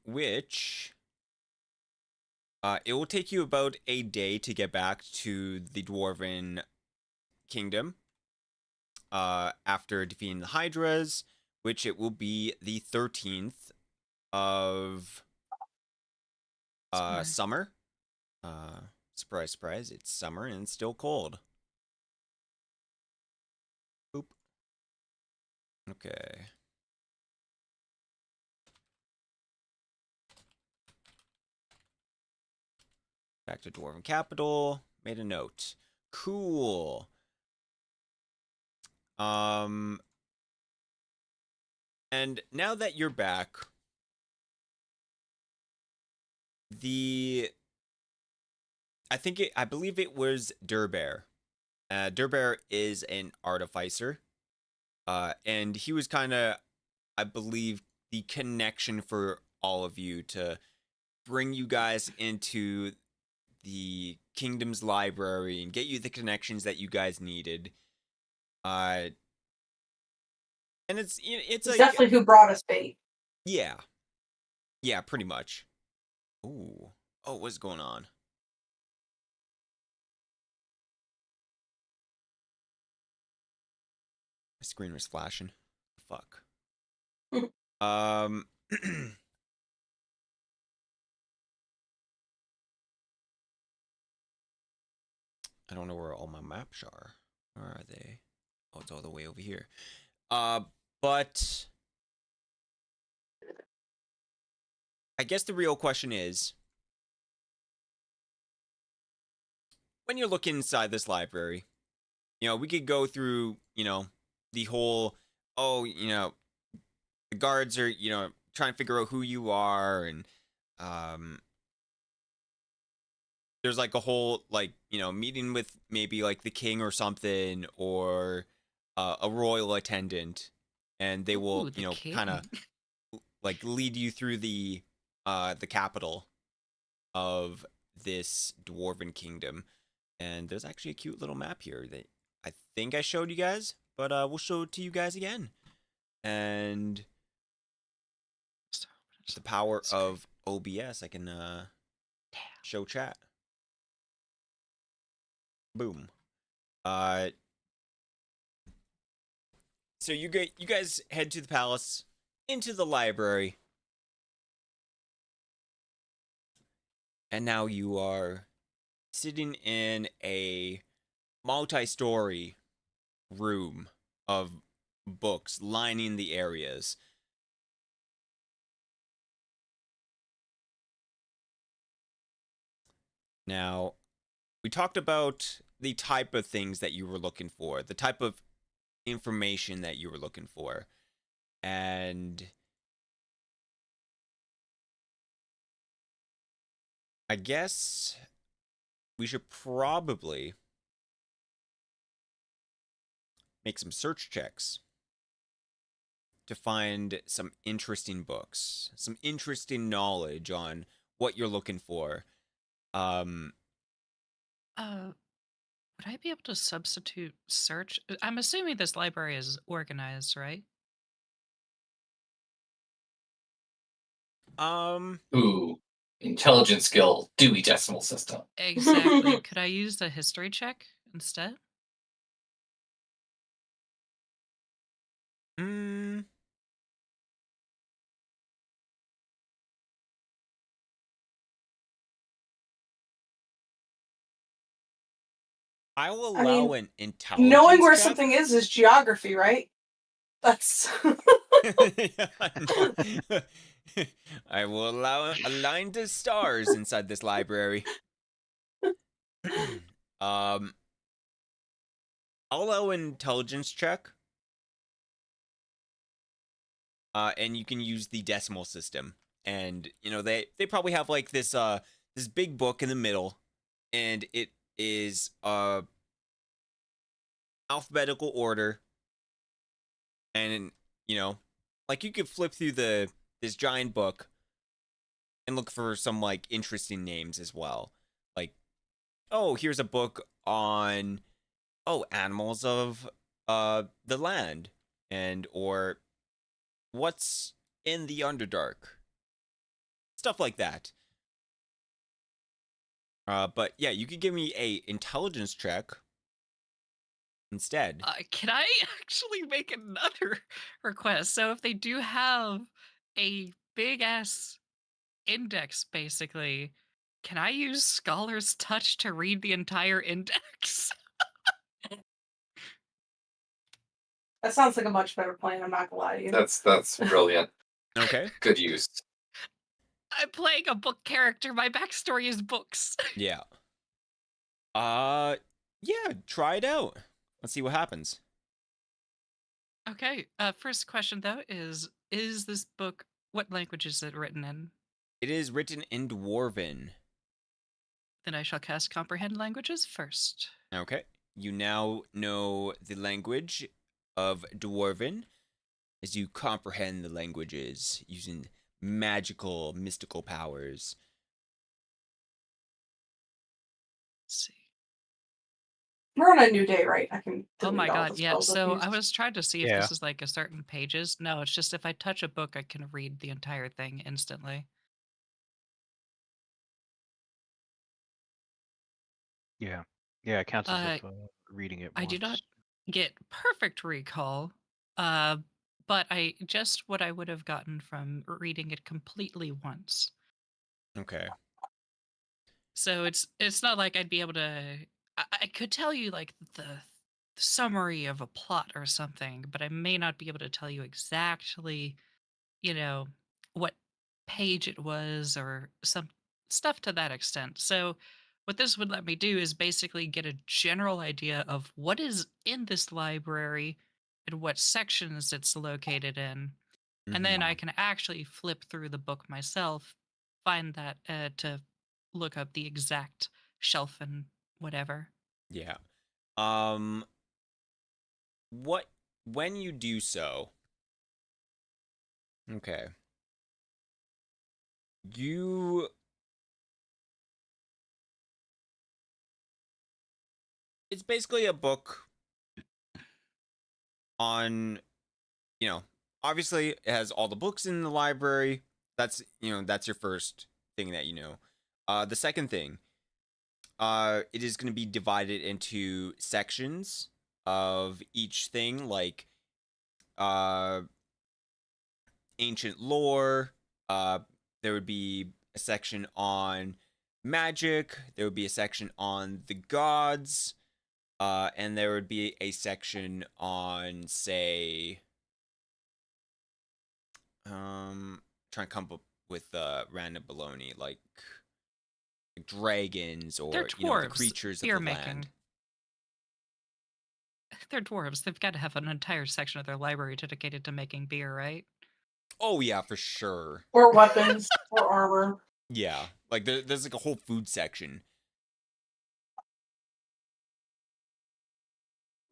Which it will take you about a day to get back to the Dwarven Kingdom. After defeating the Hydras, which it will be the 13th of summer. Surprise, surprise, it's summer and it's still cold. Oop. Okay. Back to Dwarven Capital. Made a note. Cool. And now that you're back, I believe it was Durbear. Durbear is an artificer. And he was kind of, I believe, the connection for all of you to bring you guys into the kingdom's library and get you the connections that you guys needed. And it's It's definitely who brought us bait. Yeah, pretty much. Ooh, what's going on? My screen was flashing. Fuck. um. I don't know where all my maps are. Where are they? Oh, it's all the way over here. But I guess the real question is, when you're looking inside this library, we could go through, the whole, the guards are, trying to figure out who you are, and there's like a whole, like, meeting with maybe like the king or something, or a royal attendant, and they will, Ooh, the kind of king. like lead you through the capital of this dwarven kingdom. And there's actually a cute little map here that I think I showed you guys, but we'll show it to you guys again. And the power of OBS, I can show chat. Boom. So you guys head to the palace, into the library, and now you are sitting in a multi-story room of books lining the areas. Now, we talked about the type of things that you were looking for, the type of information that you were looking for. And I guess we should probably make some search checks to find some interesting books, some interesting knowledge on what you're looking for. Would I be able to substitute search? I'm assuming this library is organized, right? Ooh, intelligence skill, Dewey Decimal System. Exactly. Could I use the history check instead? Mm, I will I mean, allow an intelligence Knowing where check. something is geography, right? That's. No. I will align the stars inside this library. I'll allow an intelligence check. And you can use the decimal system. And they probably have like this big book in the middle, and it is alphabetical order. And like you could flip through this giant book and look for some like interesting names as well. Like, oh, here's a book on animals of the land, and or what's in the Underdark. Stuff like that. But yeah, you could give me a intelligence check instead. Can I actually make another request? So if they do have a big ass index, basically, can I use Scholar's Touch to read the entire index? That sounds like a much better plan. I'm not gonna lie to you. That's brilliant. Okay. Good use. I'm playing a book character. My backstory is books. Yeah. Yeah, try it out. Let's see what happens. Okay. First question though is this book, what language is it written in? It is written in Dwarven. Then I shall cast comprehend languages first. Okay. You now know the language of Dwarven as you comprehend the languages using magical, mystical powers. Let's see. We're on a new day, right? I can. Oh my delete all god, the yeah. spells I've So used. I was trying to see if Yeah. this is like a certain pages. No, it's just if I touch a book, I can read the entire thing instantly. Yeah. Yeah, it counts as Uh, if reading it I once. do not get perfect recall, but I just what I would have gotten from reading it completely once. Okay. So it's not like I'd be able to I could tell you like the summary of a plot or something, but I may not be able to tell you exactly, you know, what page it was or some stuff to that extent. So, what this would let me do is basically get a general idea of what is in this library and what sections it's located in. And then I Mhm. can actually flip through the book myself, find that to look up the exact shelf and whatever. Yeah. Um, what when you do so, okay, you it's basically a book on, you know, obviously it has all the books in the library. That's, that's your first thing that you know. The second thing, it is going to be divided into sections of each thing, like uh ancient lore. Uh, there would be a section on magic. There would be a section on the gods. And there would be a section on, say, trying to come up with random baloney like dragons They're or the dwarves. creatures of Beer the land. making. They're dwarves. They've got to have an entire section of their library dedicated to making beer, right? Oh yeah, for sure. Or weapons or armor. Yeah, like there's like a whole food section.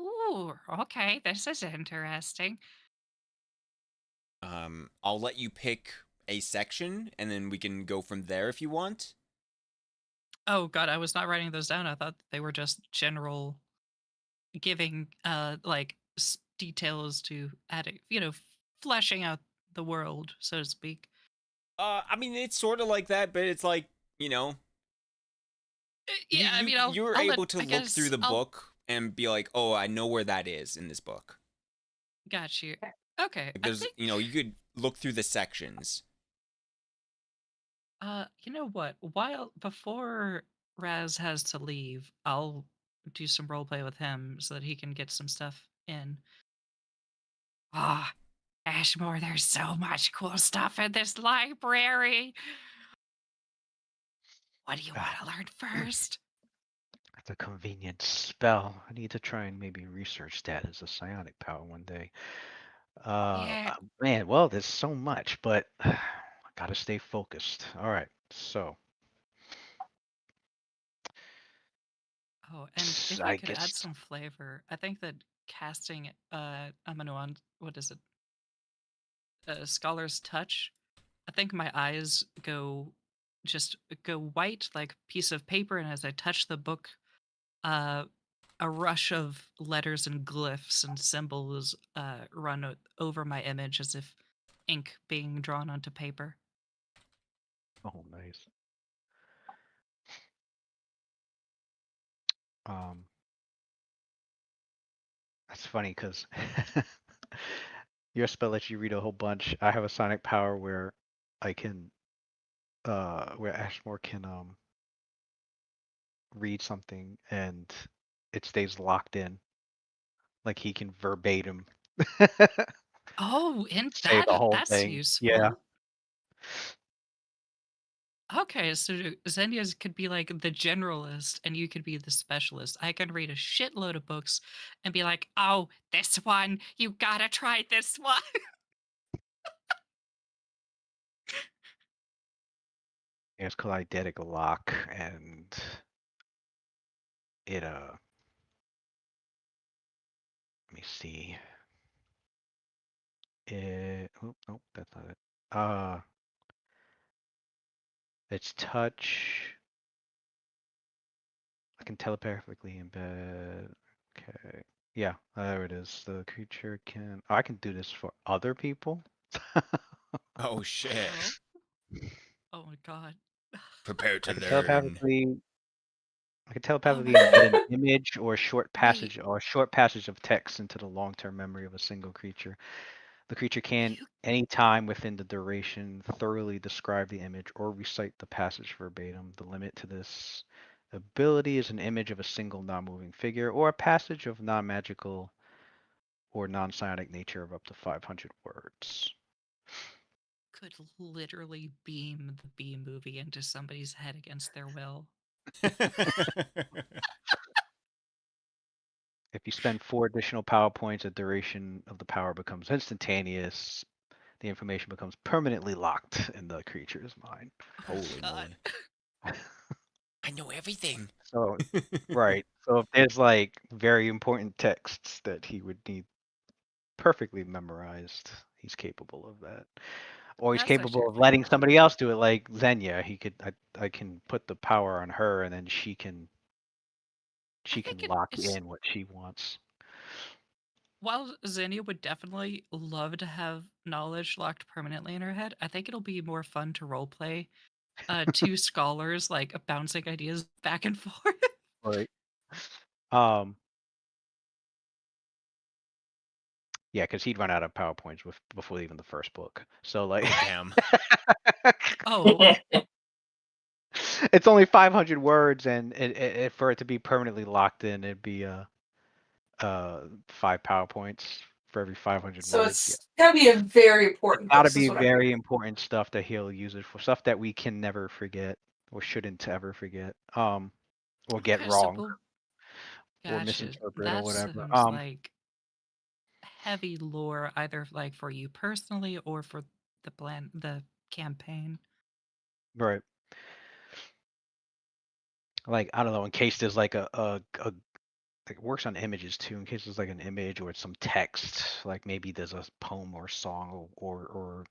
Ooh, okay. This is interesting. I'll let you pick a section, and then we can go from there if you want. Oh god, I was not writing those down. I thought they were just general giving like details to adding, fleshing out the world, so to speak. I mean, it's sort of like that, but it's like, you know, you Yeah, I you mean, you're I'll let able to I look through guess the I'll book and be like, oh, I know where that is in this book. got you. Okay, Like I there's, think you could look through the sections. you know what? While before Raz has to leave, I'll do some role play with him so that he can get some stuff in. Ah, Ashmore, there's so much cool stuff in this library. What do you want Ah, to learn first? that's a convenient spell. I need to try and maybe research that as a psionic power one day. Yeah. Man, well, there's so much, but I gotta stay focused. All right, so Oh, and if I I could add guess. some flavor, I think that casting Amino what is it? Scholar's Touch. I think my eyes go white like piece of paper, and as I touch the book, uh, a rush of letters and glyphs and symbols run over my image as if ink being drawn onto paper. Oh, nice. Um, that's funny because your spell lets you read a whole bunch. I have a sonic power where I can, where Ashmore can read something and it stays locked in. Like he can verbatim Oh, and say the whole that's thing. Yeah. useful. Okay, so Xenia's could be like the generalist and you could be the specialist. I can read a shitload of books and be like, oh, this one, you gotta try this one. It's called eidetic lock, and it let me see. Oh, nope, that's not it. It's touch. I can telepathically embed. Okay. Yeah, there it is. The creature can. Oh, I can do this for other people. Oh shit. Oh, oh my god. Prepare to I can learn. telepathically. I can Oh telepathically my embed god. an image or a short Wait, passage of text into the long-term memory of a single creature. The creature can, you any time within the duration, thoroughly describe the image or recite the passage verbatim. The limit to this Ability is an image of a single non-moving figure or a passage of non-magical or non-psionic nature of up to 500 words. Could literally beam the B movie into somebody's head against their will. If you spend 4 additional power points, the duration of the power becomes instantaneous. The information becomes permanently locked in the creature's mind. Oh Holy God. moly. I know everything. So, right. So if there's like very important texts that he would need perfectly memorized, he's capable of that. Or he's That's actually capable of really letting cool. somebody else do it, like Xenia. I can put the power on her, and then she can think lock it's in what she wants. while Xenia would definitely love to have knowledge locked permanently in her head, I think it'll be more fun to roleplay two scholars like bouncing ideas back and forth. Right. Um. Yeah, because he'd run out of PowerPoints before even the first book. So like, Oh, damn. Oh, it's only 500 words, and for it to be permanently locked in, it'd be 5 PowerPoints for every 500 So words. Yeah, it's gotta be a very it's important got to book, be is what I'm very hearing. important stuff that he'll use it for, stuff that we can never forget or shouldn't ever forget, or get okay. So wrong we'll or gotcha. misinterpret or That whatever. sounds like heavy lore, either like for you personally or for the campaign. Right. Like, I don't know, in case there's like a it works on images too, in case there's like an image or some text, like maybe there's a poem or song or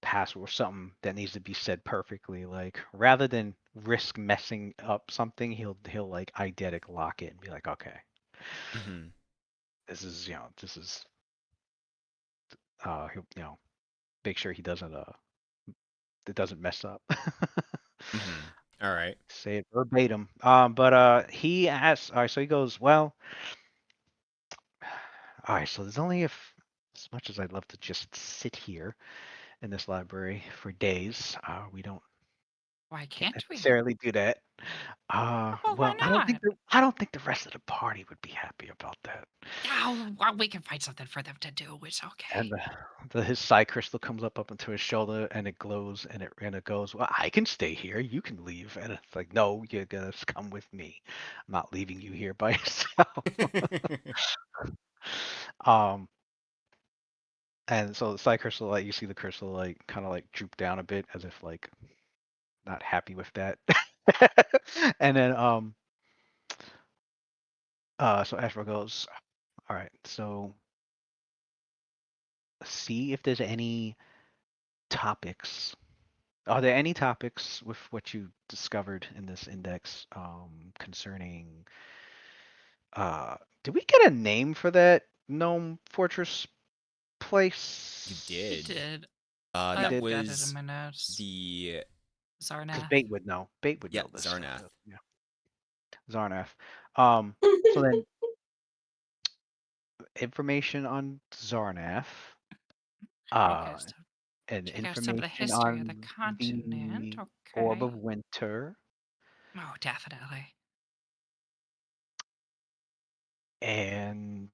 password or something that needs to be said perfectly. Like, rather than risk messing up something, he'll like eidetic lock it and be like, okay, Hmm. this is he'll make sure he doesn't it doesn't mess up. Hmm. All right. Say it verbatim. But he asks, all right, so he goes, well, all right, so there's only as much as I'd love to just sit here in this library for days, we Why can't can't we? necessarily do that. Well, why Well, not? I don't think the rest of the party would be happy about that. Oh, well, we can find something for them to do. It's And okay. his psi crystal comes up into his shoulder, and it glows, and it goes, well, I can stay here. You can leave. And it's like, no, you're gonna come with me. I'm not leaving you here by yourself. um, and so the psi crystal, like you see the crystal, like kind of like droop down a bit, as if like not happy with that. And then so Ashra goes, all right, so see if there's any topics. Are there any topics with what you discovered in this index concerning did we get a name for that gnome fortress You place? We did. did. We That I've did, got it in was my notes. the because Zarnath. Bait would know. Bait would yeah, know this stuff. Zarnath. Yeah. Zarnath. So then information on Zarnath. Okay, Uh so and check out some of the information history of the on continent. the Orb Okay. of Winter Oh, definitely. and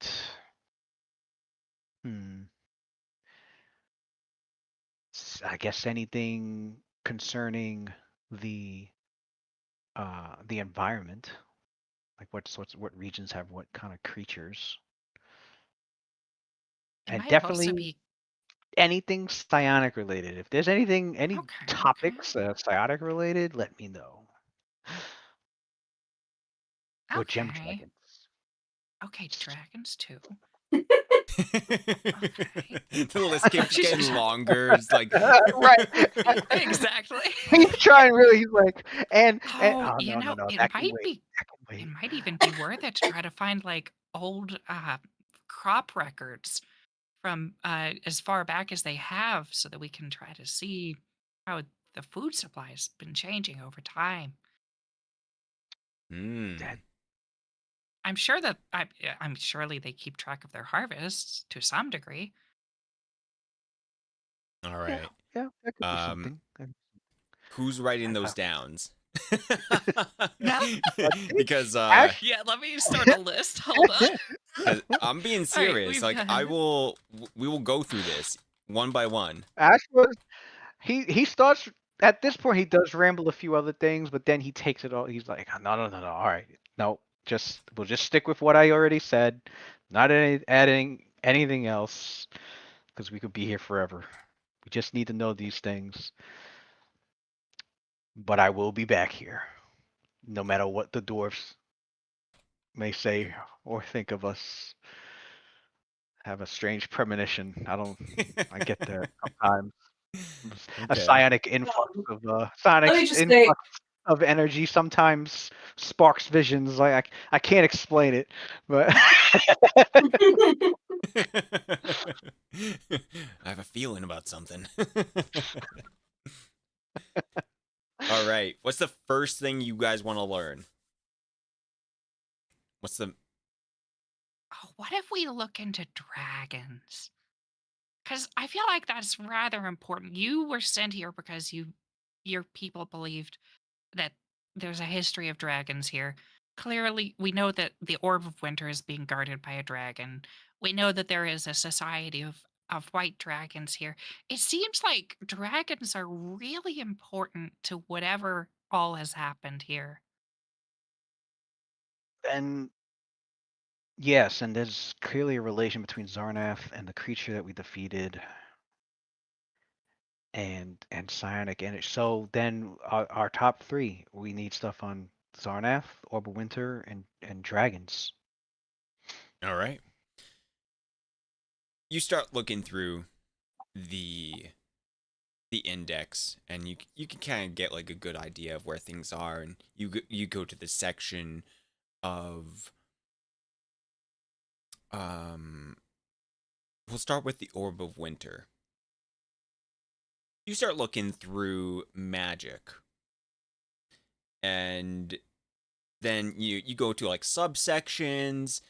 hmm, I guess anything concerning the environment, like what regions have what kind of creatures, It and might have also definitely be anything psionic related. If there's any okay. topics that are psionic related, let me know. Or gem Okay. dragons. Okay, dragons too. The Okay. list keeps She's getting just longer. It's like Right. exactly. He's trying really. He's like, and Oh, oh no, no, it that can might wait. be. That can It wait. might even be worth it to try to find like old crop records from as far back as they have, so that we can try to see how the food supply has been changing over time. That, I'm sure that I'm surely they keep track of their harvests to some degree. all yeah, right. yeah, that could be Um, something. who's writing I, those downs? Because Yeah, let me start a list. Hold on. 'cause I'm being serious. we've Like got- we will go through this one by one. Ash was he starts at this point. He does ramble a few other things, but then he takes it all. He's like, no. All right, no, we'll just stick with what I already said. Not adding anything else, because we could be here forever. We just need to know these things. But I will be back here, no matter what the dwarfs may say or think of us. Have a strange premonition. I get that sometimes. A Okay. psionic influx of Let me just say, of energy sometimes sparks visions. Like I can't explain it, but I have a feeling about something. All right. What's the first thing you guys want to learn? What's the Oh, what if we look into dragons? Because I feel like that's rather important. You were sent here because your people believed that there's a history of dragons here. Clearly, we know that the Orb of Winter is being guarded by a dragon. We know that there is a society of white dragons here. It seems like dragons are really important to whatever all has happened here. and yes, and there's clearly a relation between Zarnath and the creature that we defeated, and psionic energy. So then our top three, we need stuff on Zarnath, Orb of Winter, and dragons. All right. You start looking through the index, and you can kind of get like a good idea of where things are, and you go to the section of we'll start with the Orb of Winter. You start looking through magic, and then you go to like subsections,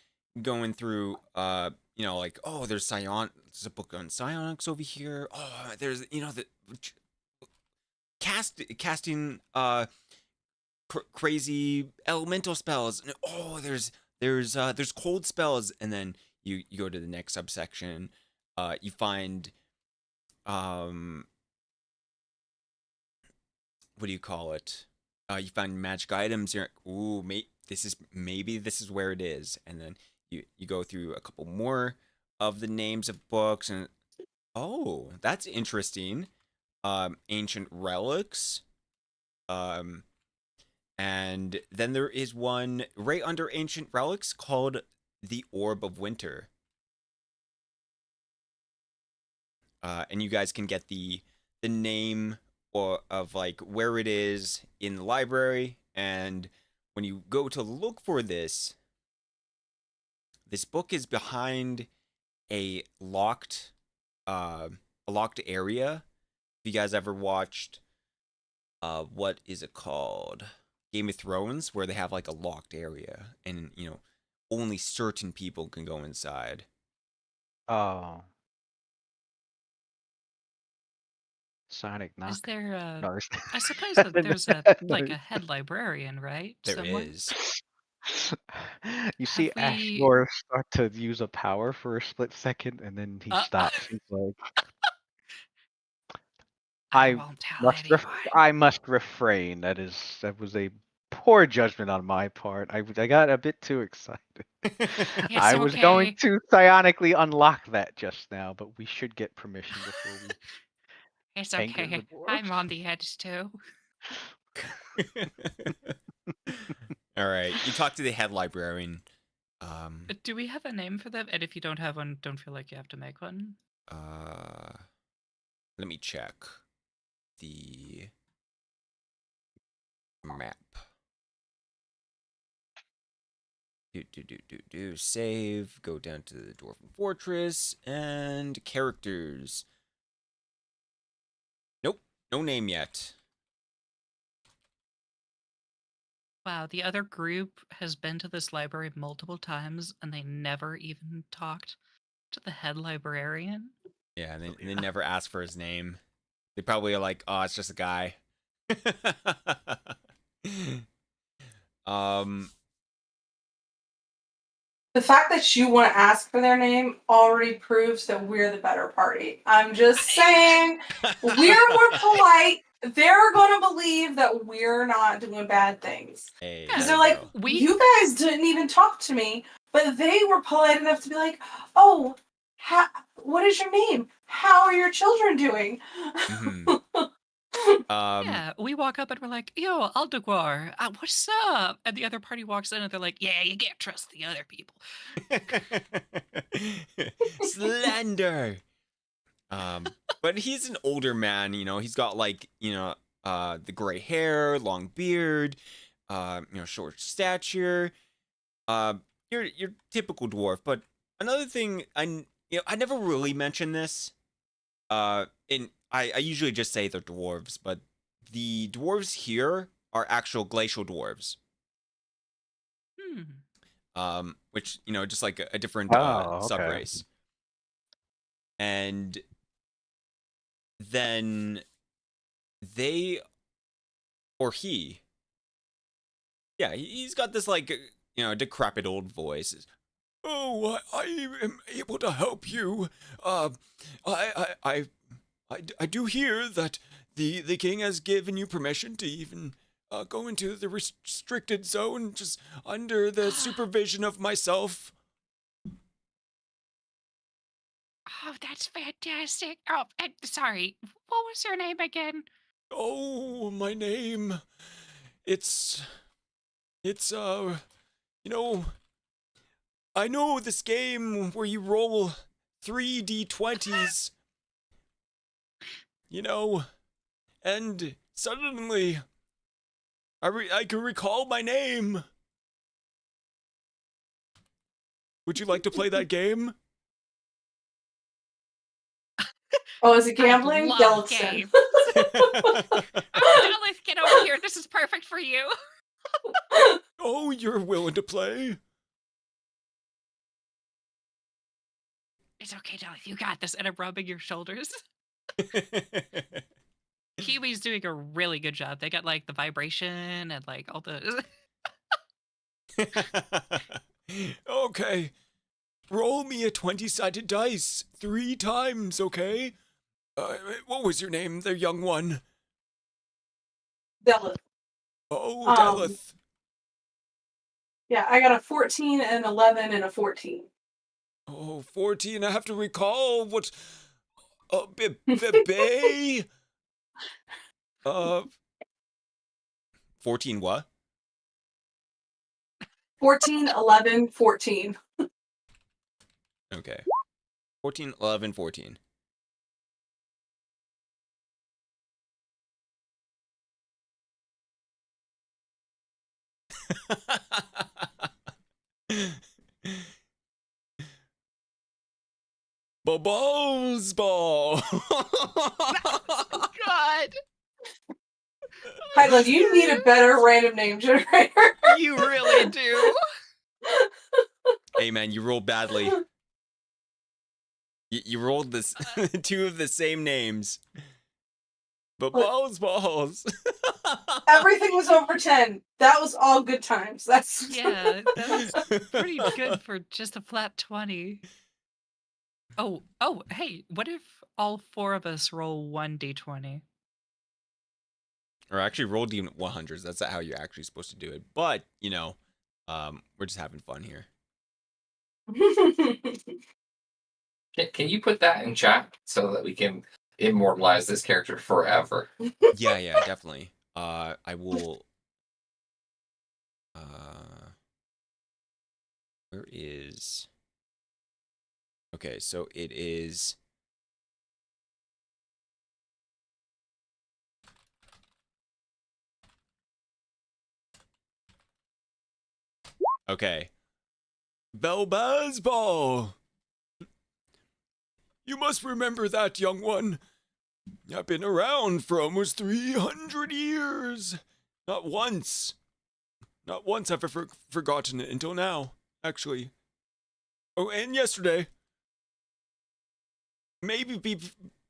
going through like, oh, there's a book on psionics over here. Oh, there's the casting crazy elemental spells. And, oh, there's cold spells, and then you go to the next subsection. You find what do you call it? You find magic items. You're like, ooh, maybe this is where it is, and then you go through a couple more of the names of books, and oh, that's interesting. Ancient relics. And then there is one right under ancient relics called the Orb of Winter. And you guys can get the name of like where it is in the library, and when you go to look for this book is behind a locked area. If you guys ever watched what is it called? Game of Thrones, where they have like a locked area, and only certain people can go inside. Oh. Sonic knock. Is there No, there's- I suppose that there's a like a head librarian, right? There Somewhere? is. You see Have we- Ashnor start to use a power for a split second, and then he stops. He's like, I I won't tell must anyone. I must refrain. That was a poor judgment on my part. I got a bit too excited. I was going okay. to psionically unlock that just now, but we should get permission before we It's anger okay. the dwarves. I'm on the edge too. All right, you talk to the head librarian. Do we have a name for them? And if you don't have one, don't feel like you have to make one. Let me check the map. Save, go down to the Dwarven Fortress, and characters. Nope, no name yet. Wow, the other group has been to this library multiple times and they never even talked to the head librarian. Yeah, and they never ask for his name. They probably are like, oh, it's just a guy. The fact that you want to ask for their name already proves that we're the better party. I'm just saying, we're more polite. They're going to believe that we're not doing bad things. Hey, Because there they're you like, go. you guys didn't even talk to me. But they were polite enough to be like, oh, what is your name? How are your children doing? Mhm. Yeah, we walk up and we're like, yo, Aldeguar, what's up? And the other party walks in and they're like, yeah, you can't trust the other people. Slender. But he's an older man, he's got like, the gray hair, long beard, short stature. Your typical dwarf. But another thing, I never really mention this. I usually just say they're dwarves, but the dwarves here are actual glacial dwarves. Which, just like a different Oh, okay. subrace. And then they, or he, yeah, he's got this like, decrepit old voice. Oh, I am able to help you. I do hear that the king has given you permission to even go into the restricted zone just under the supervision of myself. Oh, that's fantastic. Oh, sorry. What was your name again? Oh, my name. It's I know this game where you roll 3d20s. And suddenly I can recall my name. Would you like to play that game? Oh, is it gambling? love Yellowstone. games. Dallas, get over here. This is perfect for you. Oh, you're willing to play? It's okay, Dallas. You got this. And I'm rubbing your shoulders. Kiwi's doing a really good job. They got like the vibration and like all the. Okay. Roll me a 20-sided dice 3 times, okay? What was your name, the young one? Delith. Oh, Delith. Yeah, I got a 14, an 11, and a 14. Oh, 14. I have to recall what... Bay? 14 what? 14, 11, 14. Okay. 14, 11, 14. Bubbles ball. God. Hydalann, you need a better random name generator. You really do. Hey, man, you rolled badly. You rolled this 2 of the same names. But balls. Everything was over 10. That was all good times. That's Yeah, that was pretty good for just a flat 20. Oh, hey, what if all 4 of us roll 1d20? Or actually roll D100s. That's not how you're actually supposed to do it. But, we're just having fun here. Can you put that in chat so that we can immortalize this character forever? Yeah, definitely. I will. Where is? Okay, so it is. Okay. Belbaz Ball. You must remember that, young one. I've been around for almost 300 years. Not once have I forgotten it until now, actually. Oh, and yesterday. Maybe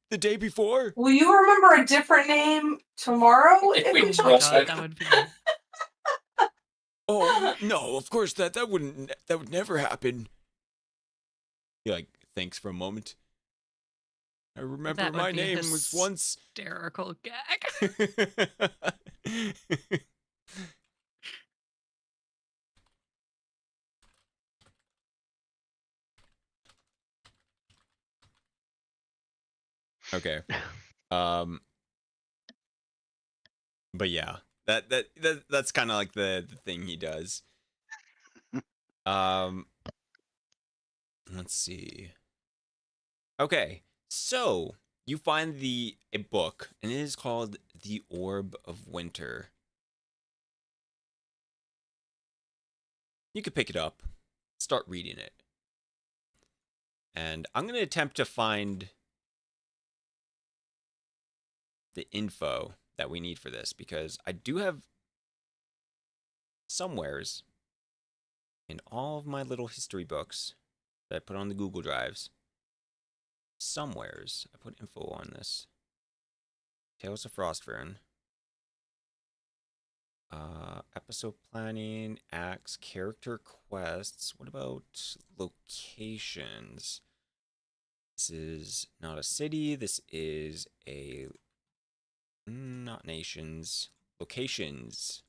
the day before. Will you remember a different name tomorrow? If we we roll talk? it. That would be Oh no, of course that would never happen. He like thinks for a moment. I remember That would my be a name was once. hysterical gag. Okay. But yeah, that's kind of like the thing he does. Um, let's see. Okay, so you find a book, and it is called The Orb of Winter. You could pick it up, start reading it, and I'm gonna attempt to find the info that we need for this because I do have somewheres in all of my little history books that I put on the Google Drives. Somewheres I put info on this. Tales of Frostburn. Episode planning, acts, character quests. What about locations? This is not a city. This is a not nations. Locations.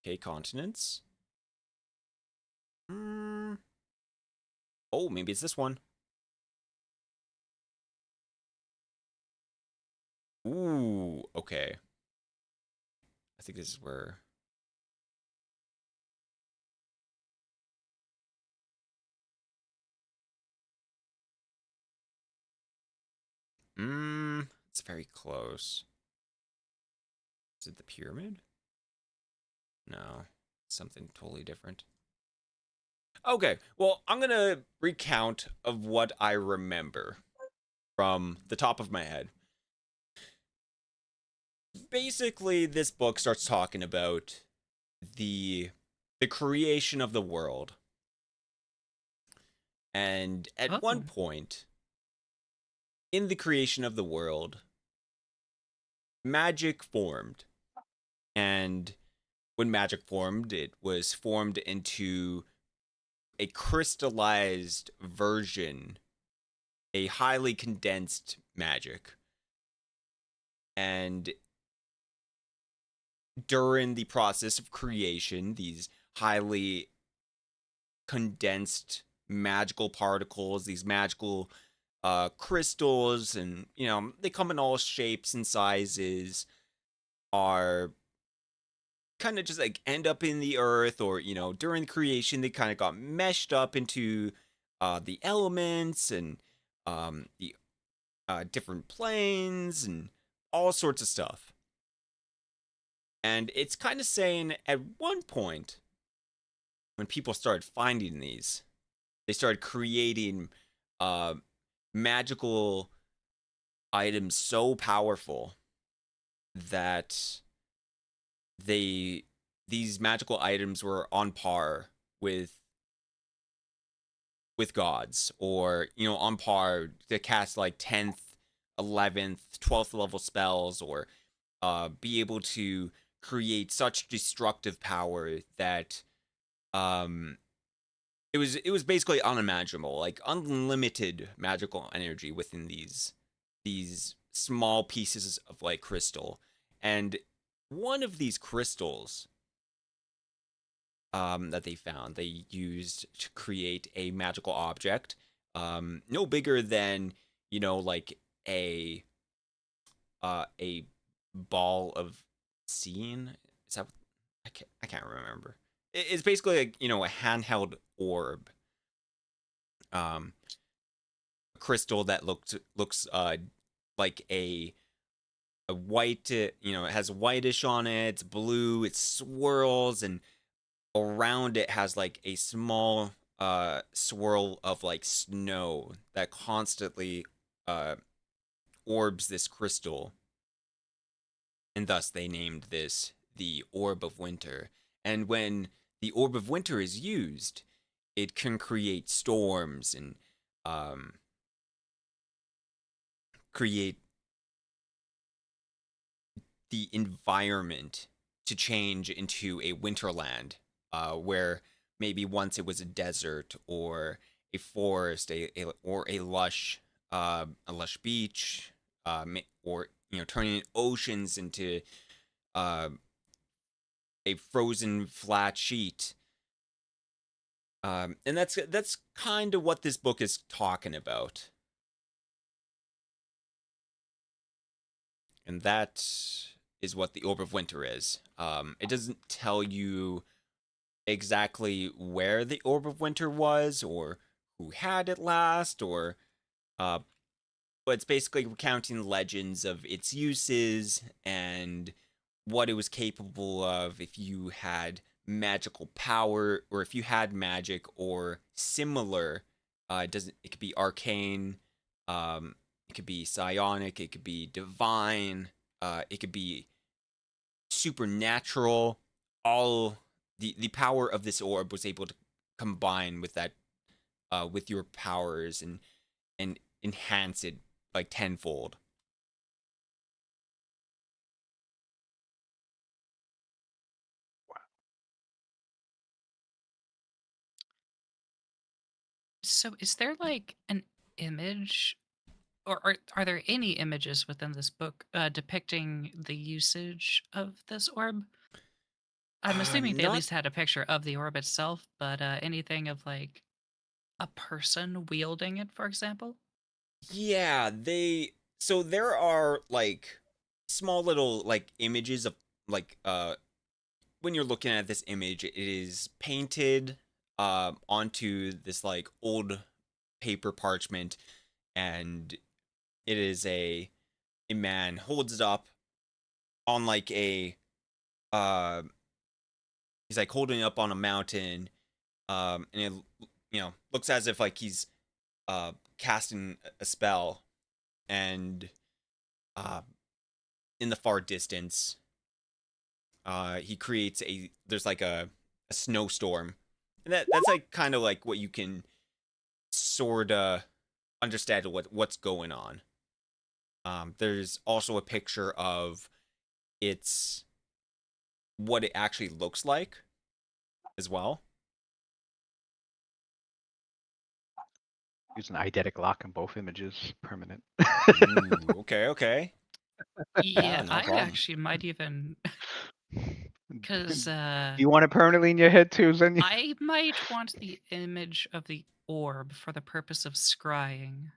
Okay, continents. Oh, maybe it's this one. Ooh, okay. I think this is where. It's very close. Is it the pyramid? No, something totally different. Okay, well, I'm gonna recount of what I remember from the top of my head. Basically, this book starts talking about the creation of the world. And at one point in the creation of the world, magic formed. And when magic formed, it was formed into a crystallized version, a highly condensed magic. And during the process of creation, these highly condensed magical particles, these magical crystals, and they come in all shapes and sizes, are kind of just like end up in the earth, or during creation they kind of got meshed up into the elements and the different planes and all sorts of stuff. And it's kind of saying at one point when people started finding these, they started creating magical items so powerful that these magical items were on par with gods, or on par to cast like 10th, 11th, 12th level spells, or be able to create such destructive power that it was basically unimaginable, like unlimited magical energy within these small pieces of like crystal. And one of these crystals that they found, they used to create a magical object, no bigger than like a ball of seeing. Is that I can't remember. It's basically like a handheld orb, crystal that looks like a white, it has whitish on it, it's blue, it swirls, and around it has like a small swirl of like snow that constantly orbs this crystal, and thus they named this the Orb of Winter. And when the Orb of Winter is used, it can create storms and create the environment to change into a winterland where maybe once it was a desert or a forest, or a lush beach, or turning oceans into uh, a frozen flat sheet. And that's kind of what this book is talking about. And that is what the Orb of Winter is. It doesn't tell you exactly where the Orb of Winter was, or who had it last, or uh, but it's basically recounting legends of its uses and what it was capable of if you had magical power, or if you had magic or similar. It doesn't. It could be arcane. It could be psionic. It could be divine. It could be supernatural. All the power of this orb was able to combine with that, with your powers, and enhance it like tenfold. So, is there like an image, or are there any images within this book depicting the usage of this orb? I'm assuming they at Not least had a picture of the orb itself, but anything of like a person wielding it, for example? Yeah, so there are like small little like images of like when you're looking at this image, it is painted onto this like old paper parchment, and it is a man holds it up on like a uh he's like holding it up on a mountain, and it looks as if like he's casting a spell, and uh in the far distance, he creates there's like a snowstorm, and that's like kind of like what you can sort of understand what's going on. There's also a picture of its what it actually looks like as well. Use an eidetic lock in both images, permanent. Ooh, okay. Yeah, Yeah, no I problem. actually might even, because Do you want it permanently in your head too, Zenya? I might want the image of the orb for the purpose of scrying.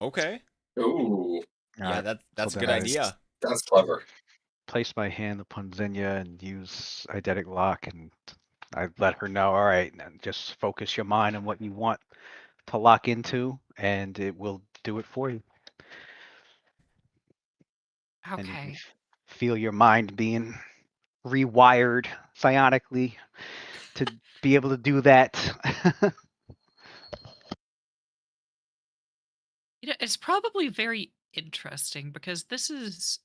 Okay. Ooh, Yeah, Alright, that's a then good I idea. that's clever. place my hand upon Xenia and use eidetic lock, and I let her know, all right, now just focus your mind on what you want to lock into, and it will do it for you. And you can Okay. feel your mind being rewired psionically to be able to do that. It's probably very interesting because this is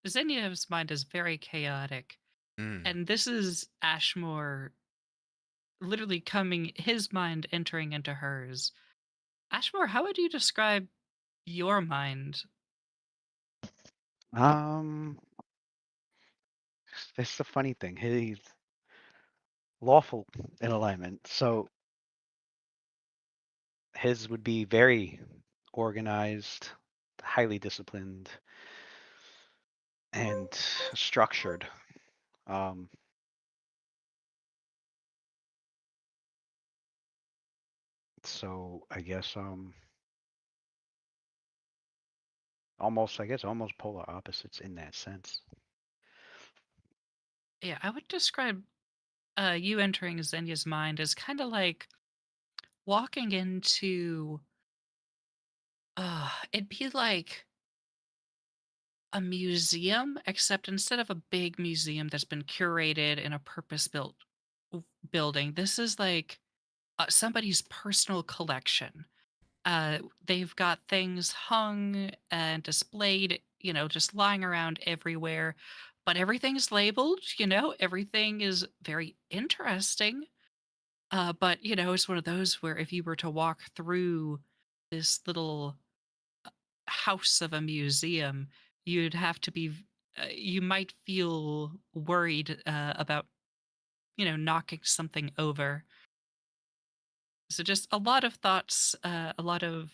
Zinnia's mind is very chaotic, Mm. and this is Ashmore literally coming, his mind entering into hers. Ashmore, how would you describe your mind? um, that's the funny thing. He's lawful in alignment, so his would be very organized, highly disciplined, and structured. Um, so I guess almost polar opposites in that sense. Yeah, I would describe you entering Zenya's mind as kind of like walking into it'd be like a museum, except instead of a big museum that's been curated in a purpose built building, this is like somebody's personal collection. They've got things hung and displayed, just lying around everywhere, but everything's labeled, everything is very interesting. But, it's one of those where if you were to walk through this little house of a museum, you'd have to be, you might feel worried about, knocking something over. So just a lot of thoughts, a lot of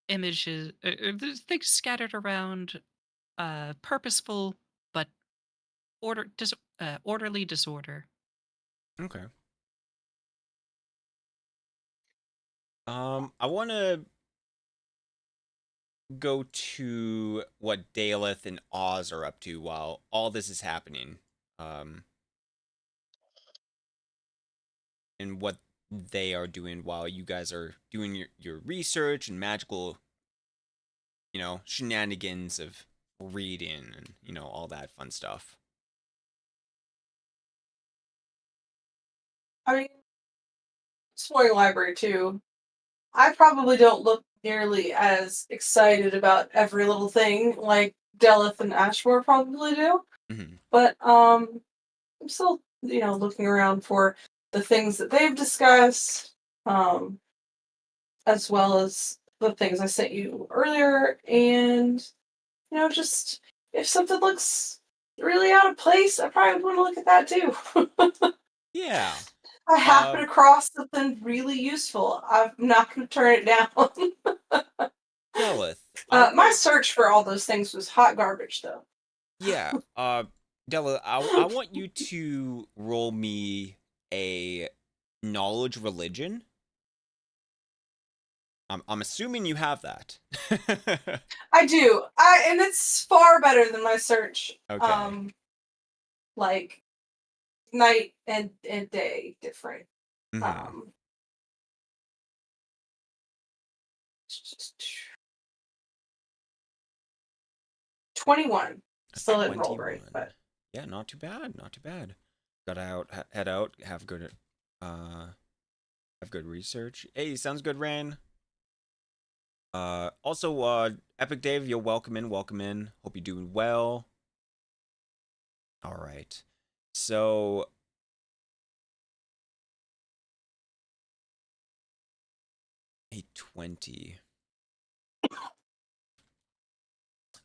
images, there's things scattered around, purposeful but orderly disorder. Okay. I want to go to what Daleth and Oz are up to while all this is happening. And what they are doing while you guys are doing your research and magical, shenanigans of reading and, all that fun stuff. I mean, exploring library too. I probably don't look nearly as excited about every little thing like Deleth and Ashmore probably do. Mm-hmm. But I'm still, looking around for the things that they've discussed, as well as the things I sent you earlier, and just if something looks really out of place, I probably want to look at that too. Yeah. I happen across something really useful. I'm not going to turn it down. Deleth. My search for all those things was hot garbage, though. Yeah. Deleth, I want you to roll me a knowledge religion. I'm assuming you have that. I do. And it's far better than my search. Okay. Like night and day different. Mm-hmm. 21. Still didn't roll 21. right, but Yeah, not too bad. Not too bad. Head out. Have good research. Hey, sounds good, Rain. Also, Epic Dave, you're welcome in. Hope you're doing well. All right. So, a 20.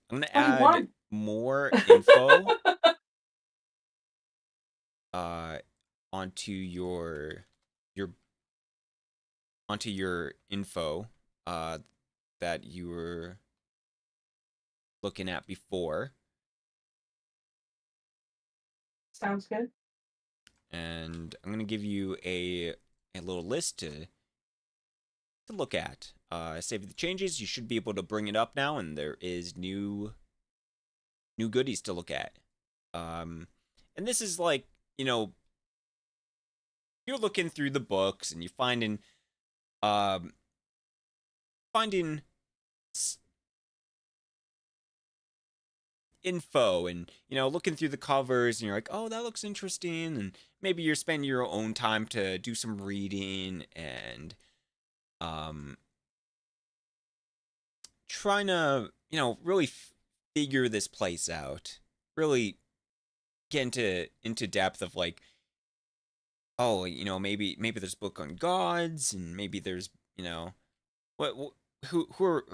I'm gonna add 21. more info onto your info that you were looking at before. Sounds good. And I'm gonna give you a little list to look at. Save the changes. You should be able to bring it up now, and there is new goodies to look at. And this is like, you're looking through the books and you're finding info and looking through the covers, and you're like, oh, that looks interesting, and maybe you're spending your own time to do some reading and trying to really figure this place out, really get into depth of like, oh, maybe there's a book on gods, and maybe there's what who are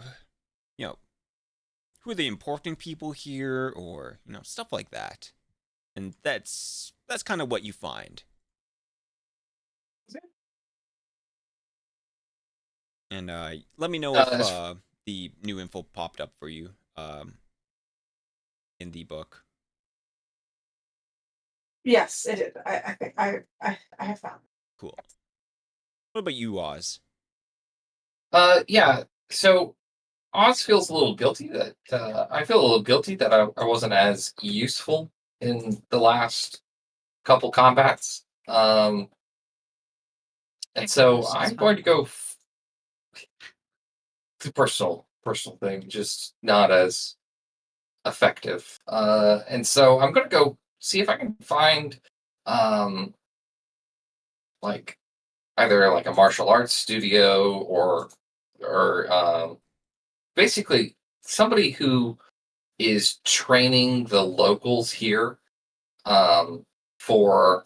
who are the important people here, or stuff like that. And that's kind of what you find. And let me know if the new info popped up for you in the book. Yes, it did. I think I have found it. Cool. What about you, Oz? Yeah. So Oz feels a little guilty that I feel a little guilty that I wasn't as useful in the last couple combats. And so I'm going to go the personal thing, just not as effective. And so I'm going to go see if I can find like either like a martial arts studio or basically somebody who is training the locals here for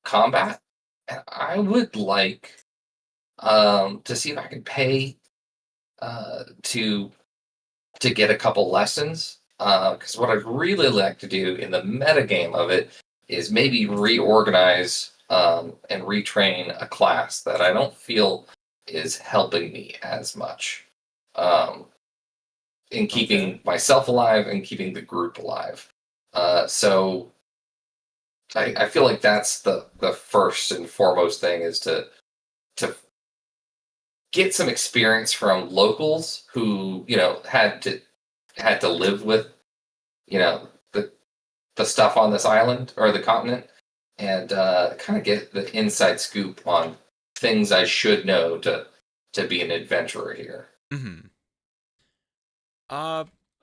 combat. And I would like to see if I can pay to get a couple lessons. Because what I'd really like to do in the metagame of it is maybe reorganize and retrain a class that I don't feel is helping me as much in keeping myself alive and keeping the group alive. So I feel like that's the first and foremost thing is to get some experience from locals who had to live with the stuff on this island or the continent, and kind of get the inside scoop on things I should know to be an adventurer here. Mm-hmm.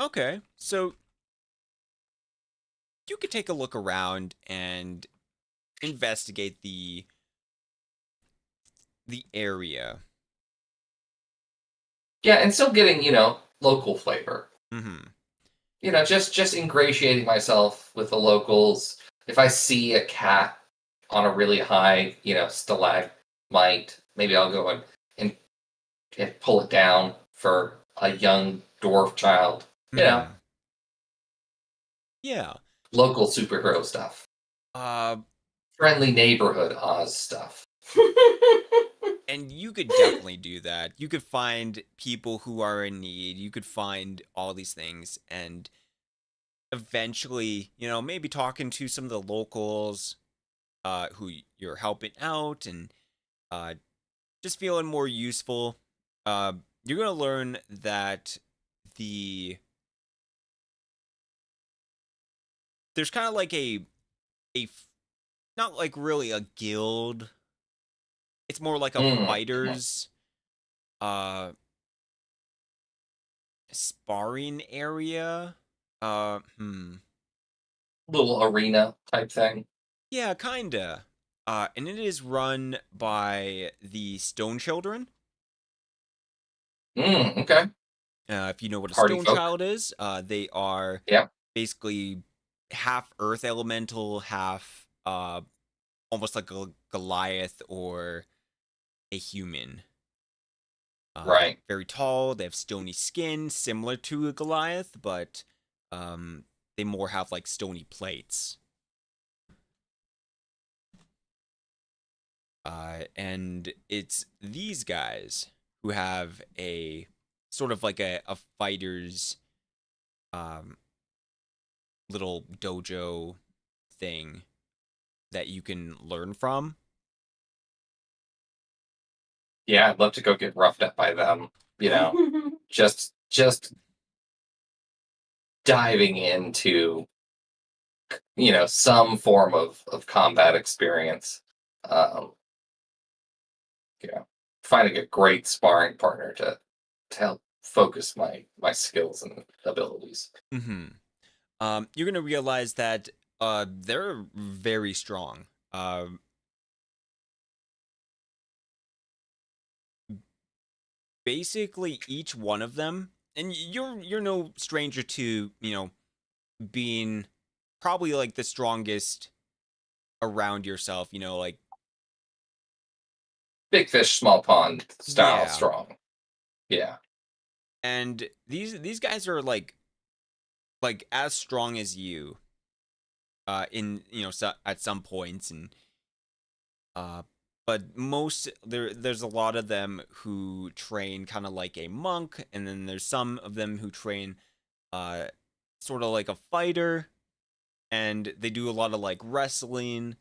Okay. So you could take a look around and investigate the area. Yeah, and still getting local flavor. Mm-hmm. Just ingratiating myself with the locals. If I see a cat on a really high, stalagmite, maybe I'll go and pull it down for a young dwarf child. Mm-hmm. Yeah. Local superhero stuff. Friendly neighborhood Oz stuff. And you could definitely do that. You could find people who are in need. You could find all these things, and eventually, maybe talking to some of the locals who you're helping out, and just feeling more useful. You're going to learn that there's kind of like not like really a guild. It's more like a fighters sparring area. Little arena type thing. Yeah, kinda. And it is run by the Stone Children. Okay. If you know what a Party Stone folk. Child is, they are basically half Earth Elemental, half almost like a Goliath or a human. Right. Very tall. They have stony skin, similar to a Goliath, but they more have like stony plates. And it's these guys who have a sort of like a fighter's little dojo thing that you can learn from. Yeah, I'd love to go get roughed up by them. Just diving into some form of combat experience. Finding a great sparring partner to help focus my skills and abilities. Mm-hmm. You're gonna realize that they're very strong. Basically, each one of them, and you're no stranger to being probably like the strongest around yourself. Like Big fish, small pond style yeah. strong. Yeah. And these guys are like as strong as you. In at some points, and but there's a lot of them who train kind of like a monk, and then there's some of them who train sort of like a fighter, and they do a lot of like wrestling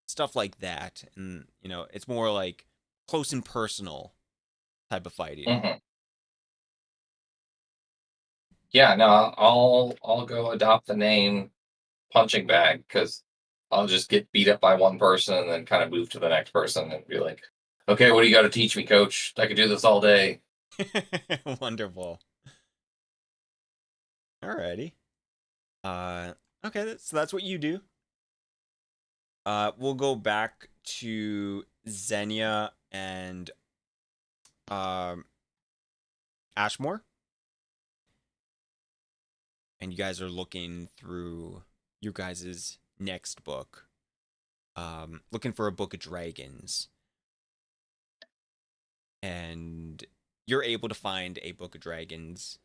stuff like that, and it's more like close and personal type of fighting. Mm-hmm. Yeah, no, I'll go adopt the name punching bag because I'll just get beat up by one person and then kind of move to the next person and be like, okay, what do you got to teach me, coach? I could do this all day. Wonderful. Alrighty. Okay, so that's what you do. We'll go back to Xenia and Ashmore. And you guys are looking through your guys' next book. Looking for a book of dragons. And you're able to find a book of dragons.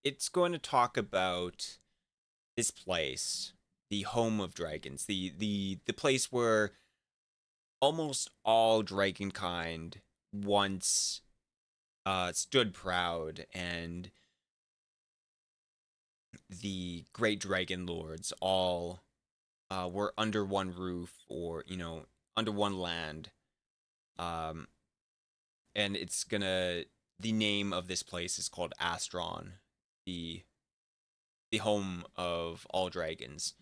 It's going to talk about this place, the home of dragons, the place where almost all dragonkind once stood proud, and the great dragon lords all were under one roof, or under one land. Um, and the name of this place is called Astron, the home of all dragons.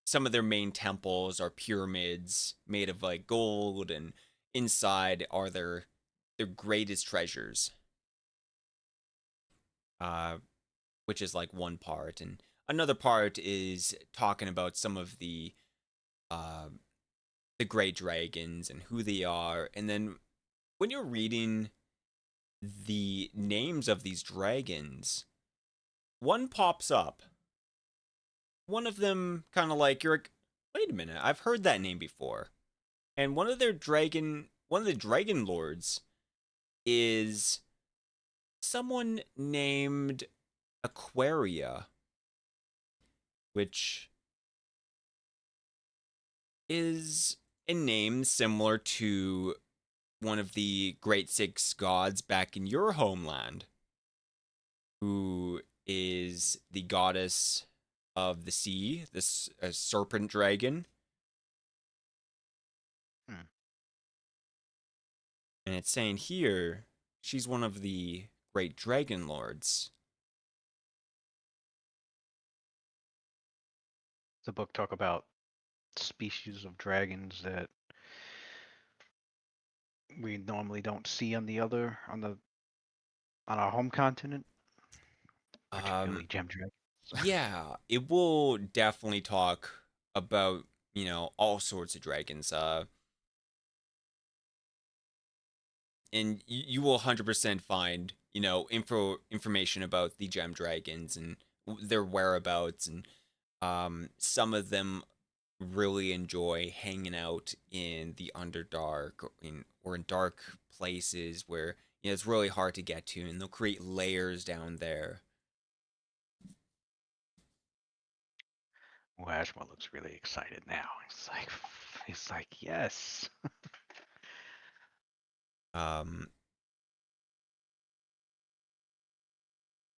Some of their main temples are pyramids made of like gold, and inside are their greatest treasures. Which is like one part, and another part is talking about some of the great dragons and who they are. And then when you're reading the names of these dragons, one pops up. One of them kind of like, you're like, wait a minute, I've heard that name before. And one of the dragon lords is someone named Aquaria, which is a name similar to one of the great six gods back in your homeland, who is the goddess of the sea, this serpent dragon. And it's saying here she's one of the great dragon lords. The book talk about species of dragons that we normally don't see on our home continent, particularly gem dragons. Yeah, it will definitely talk about, all sorts of dragons. And you will 100% find, information about the gem dragons and their whereabouts, and some of them really enjoy hanging out in the Underdark, or in dark places where it's really hard to get to, and they'll create layers down there. Well, Ashma looks really excited now. He's like, yes.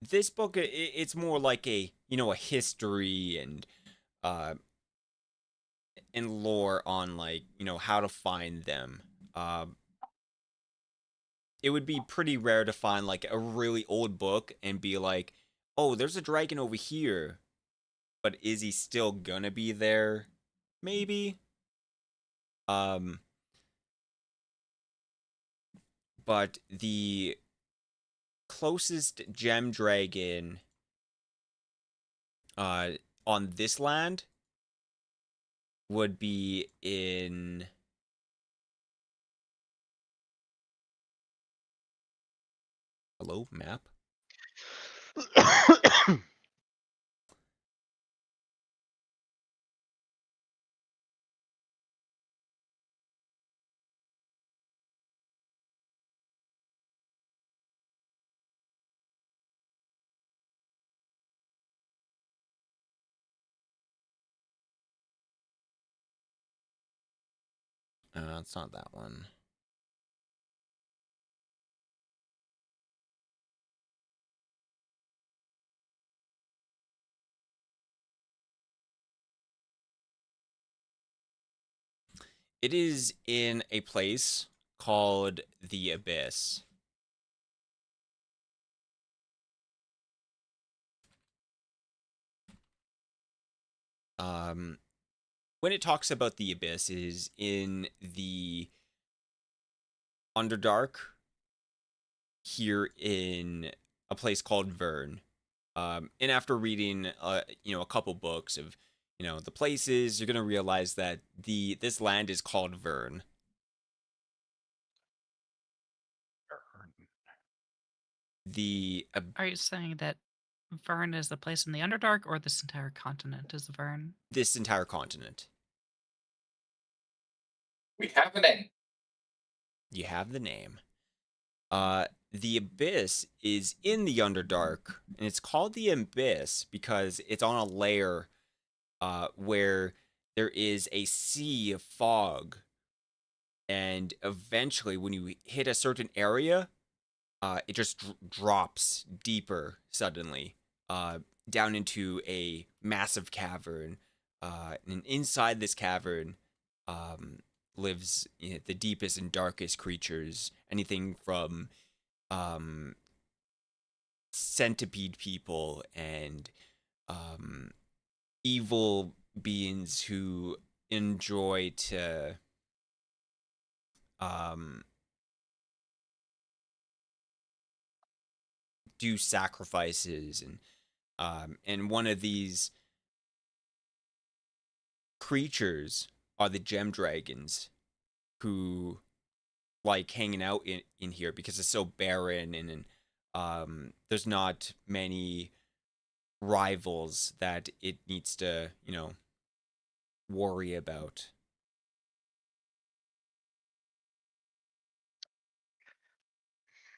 This book, it's more like a history and lore on, like, how to find them. It would be pretty rare to find like a really old book and be like, oh, there's a dragon over here, but is he still gonna be there? Maybe. But the closest gem dragon on this land would be in hello map. It's not that one. It is in a place called the Abyss. When it talks about the Abyss, it is in the Underdark, here in a place called Vern. And after reading, a couple books of, the places, you're gonna realize that this land is called Vern. Are you saying that Vern is the place in the Underdark, or this entire continent is Vern? This entire continent. We have a name. You have the name. the abyss is in the Underdark, and it's called the abyss because it's on a layer where there is a sea of fog, and eventually, when you hit a certain area, it just drops deeper suddenly, down into a massive cavern. And inside this cavern lives the deepest and darkest creatures. Anything from um, centipede people and evil beings who enjoy to um, do sacrifices, and one of these creatures are the gem dragons who like hanging out in here because it's so barren, and there's not many rivals that it needs to worry about.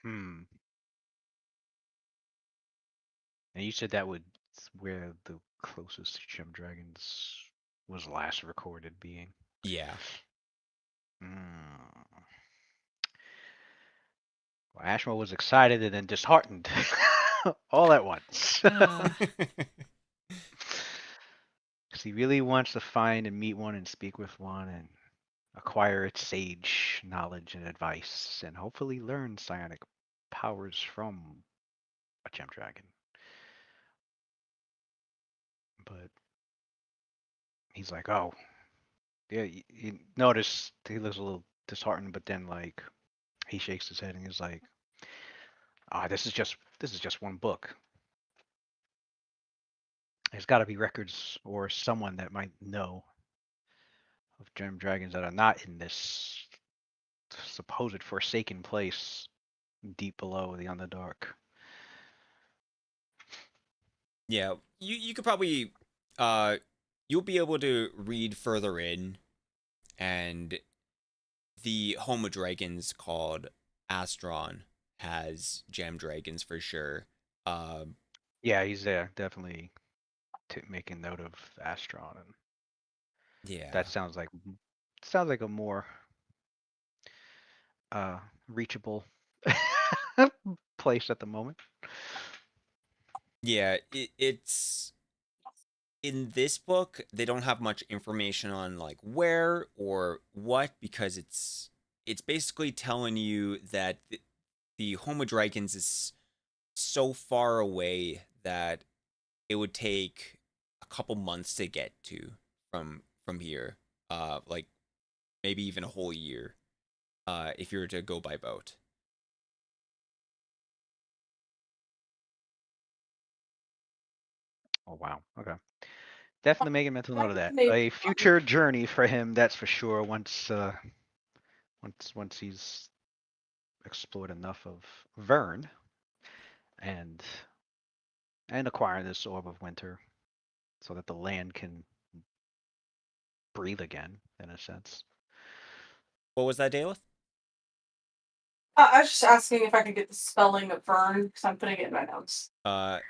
Hmm. And you said that would where the closest gem dragons was last recorded being. Yeah. Hmm. Well, Ashmo was excited and then disheartened all at once. Uh, Because he really wants to find and meet one and speak with one and acquire its sage knowledge and advice and hopefully learn psionic powers from a gem dragon. But he's like, oh, yeah, you notice he looks a little disheartened, but then like he shakes his head and he's like, ah, this is just one book. There's got to be records or someone that might know of gem dragons that are not in this supposed forsaken place deep below the Underdark. Yeah, you could probably you'll be able to read further in, and the home of dragons called Astron has gem dragons for sure. Um, Yeah, he's there, definitely making note of Astron, and yeah, that sounds like a more reachable place at the moment. yeah. It's in this book they don't have much information on like where or what, because it's basically telling you that the home of dragons is so far away that it would take a couple months to get to from here. Like maybe even a whole year. If you were to go by boat. Oh wow. Okay. Definitely make a mental note of that. Maybe. A future journey for him, that's for sure. Once he's explored enough of Vern and acquiring this orb of winter, so that the land can breathe again, in a sense. What was that, Daleth? I was just asking if I could get the spelling of Vern because I'm putting it in my notes. Virn.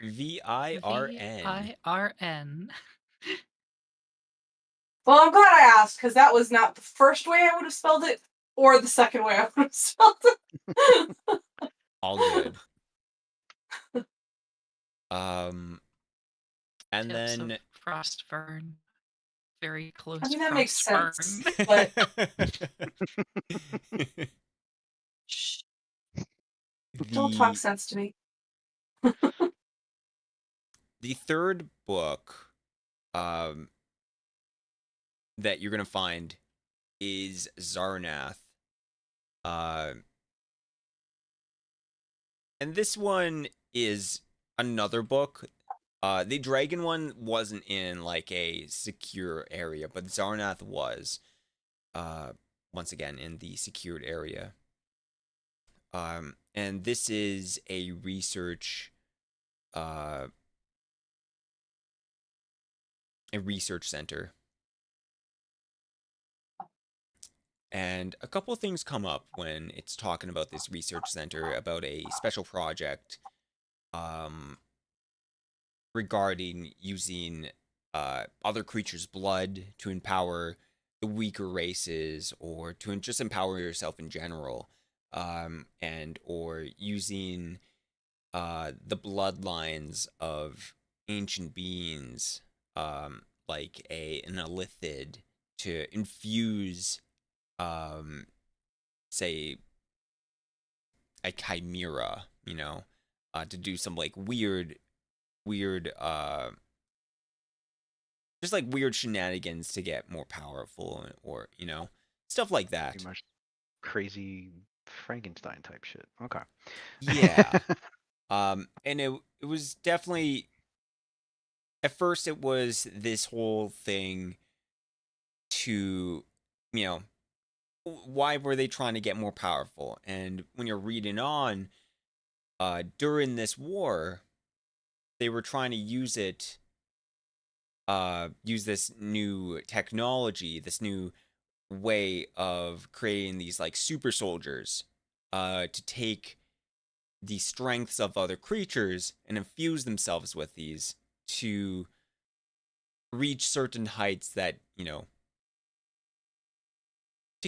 Virn. Well, I'm glad I asked because that was not the first way I would have spelled it or the second way I would have spelled it. All good. And Tips of then Frost Fern. Very close I mean, to that makes Frost sense. Fern. But shh, don't talk the sense to me. the third book um that you're gonna find is Zarnath. Uh, and this one is another book. The dragon one wasn't in like a secure area, but Zarnath was. Once again in the secured area. And this is uh, a research center. And a couple of things come up when it's talking about this research center about a special project regarding using other creatures' blood to empower the weaker races, or to just empower yourself in general, and or using the bloodlines of ancient beings, like an elithid, to infuse, say, a chimera, to do some like weird, just like weird shenanigans to get more powerful, or stuff like that. Pretty much crazy Frankenstein type shit. Okay. Yeah. And it was definitely, at first it was this whole thing to, why were they trying to get more powerful? And when you're reading on, during this war, they were trying to use this new technology, this new way of creating these like super soldiers, to take the strengths of other creatures and infuse themselves with these to reach certain heights that, to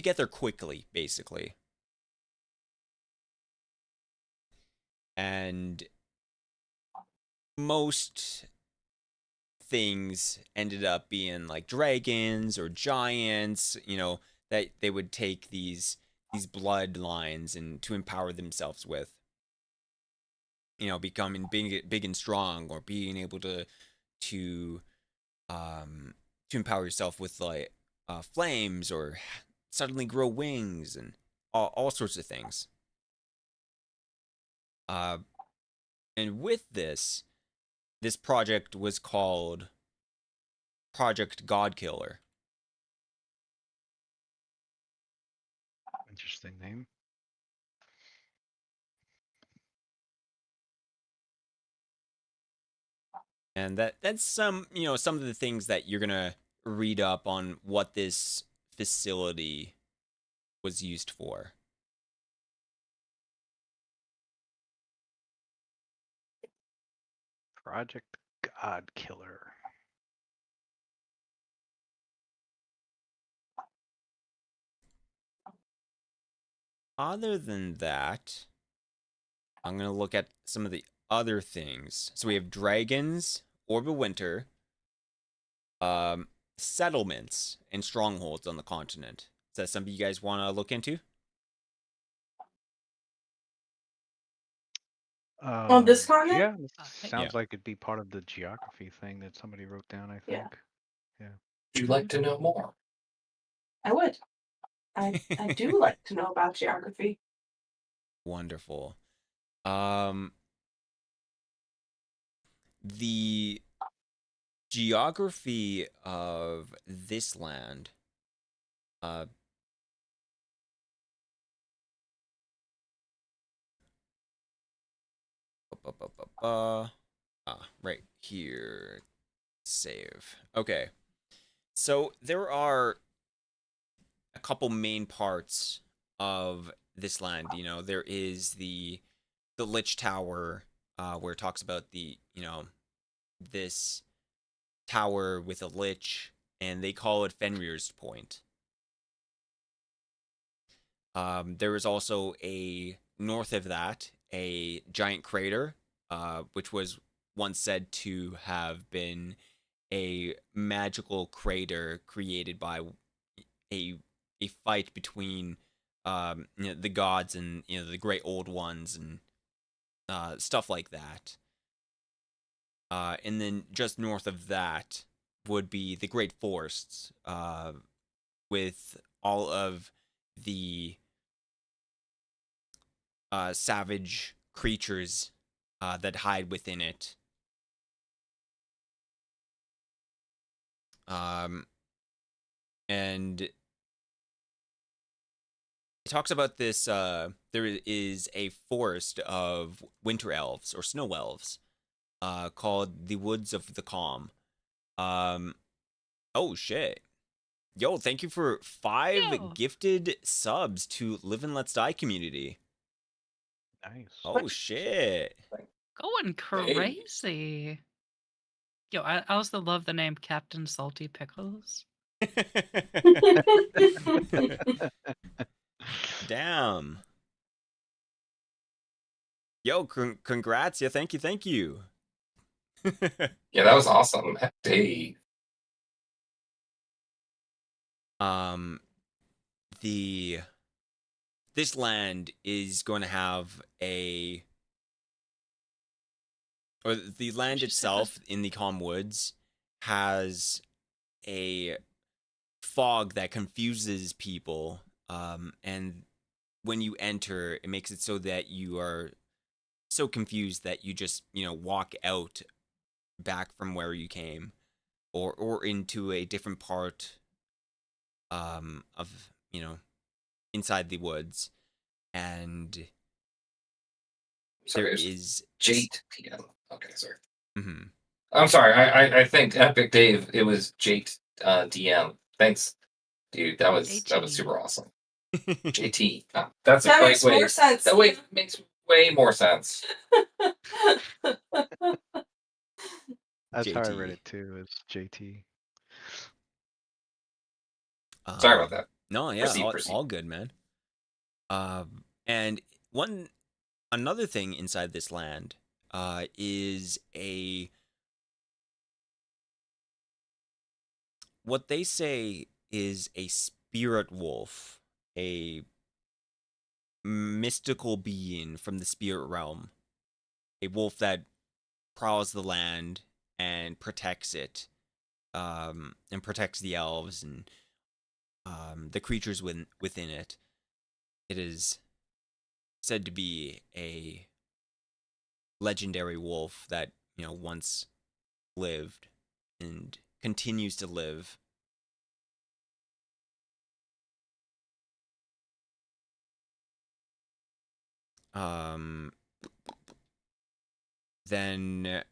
get there quickly, basically. And most things ended up being like dragons or giants, that they would take these bloodlines and to empower themselves with, becoming big and strong, or being able to empower yourself with like flames, or suddenly grow wings, and all sorts of things. And with this project was called Project Godkiller. Interesting name. And that's some of the things that you're gonna read up on what this facility was used for. Project God Killer. Other than that, I'm gonna look at some of the other things. So we have dragons, Orb of Winter, settlements, and strongholds on the continent. Is that something you guys want to look into? On this continent? Yeah, this Yeah. sounds like it'd be part of the geography thing that somebody wrote down, I Yeah. think. Yeah. Would you like to know more? I would. I do like to know about geography. Wonderful. The geography of this land, right here. Save. Okay. So there are a couple main parts of this land. There is the Lich Tower, where it talks about the, this tower with a lich, and they call it Fenrir's Point. There is also north of that, a giant crater, which was once said to have been a magical crater created by a fight between, the gods and the great old ones, and stuff like that. And then just north of that would be the Great Forests, with all of the savage creatures that hide within it. And it talks about this. There is a forest of winter elves, or snow elves, called the Woods of the Calm. Oh shit. Yo, thank you for 5 Yo. gifted subs to Live and Let's Die community. Nice. Oh shit. Going crazy. Yo, I also love the name Captain Salty Pickles. Damn. Yo, congrats. Yeah, thank you. Yeah, that was awesome. Dave. This land is going to have the land itself in the Calm Woods has a fog that confuses people, and when you enter, it makes it so that you are so confused that you just walk out back from where you came, or into a different part of inside the woods, and Sorry, there it was is Jate PM. Okay, sorry. Mm-hmm. I'm sorry. I think Epic Dave. It was Jate DM. Thanks, dude. That was super awesome. JT. That's a That great makes way. more sense. That way makes way more sense. That's how I read JT. it too. It's JT. Sorry about that. No, yeah, Proceed. all good, man. And another thing inside this land is what they say is a spirit wolf, a mystical being from the spirit realm, a wolf that prowls the land and protects it, and protects the elves and the creatures within it. It is said to be a legendary wolf that once lived and continues to live. Then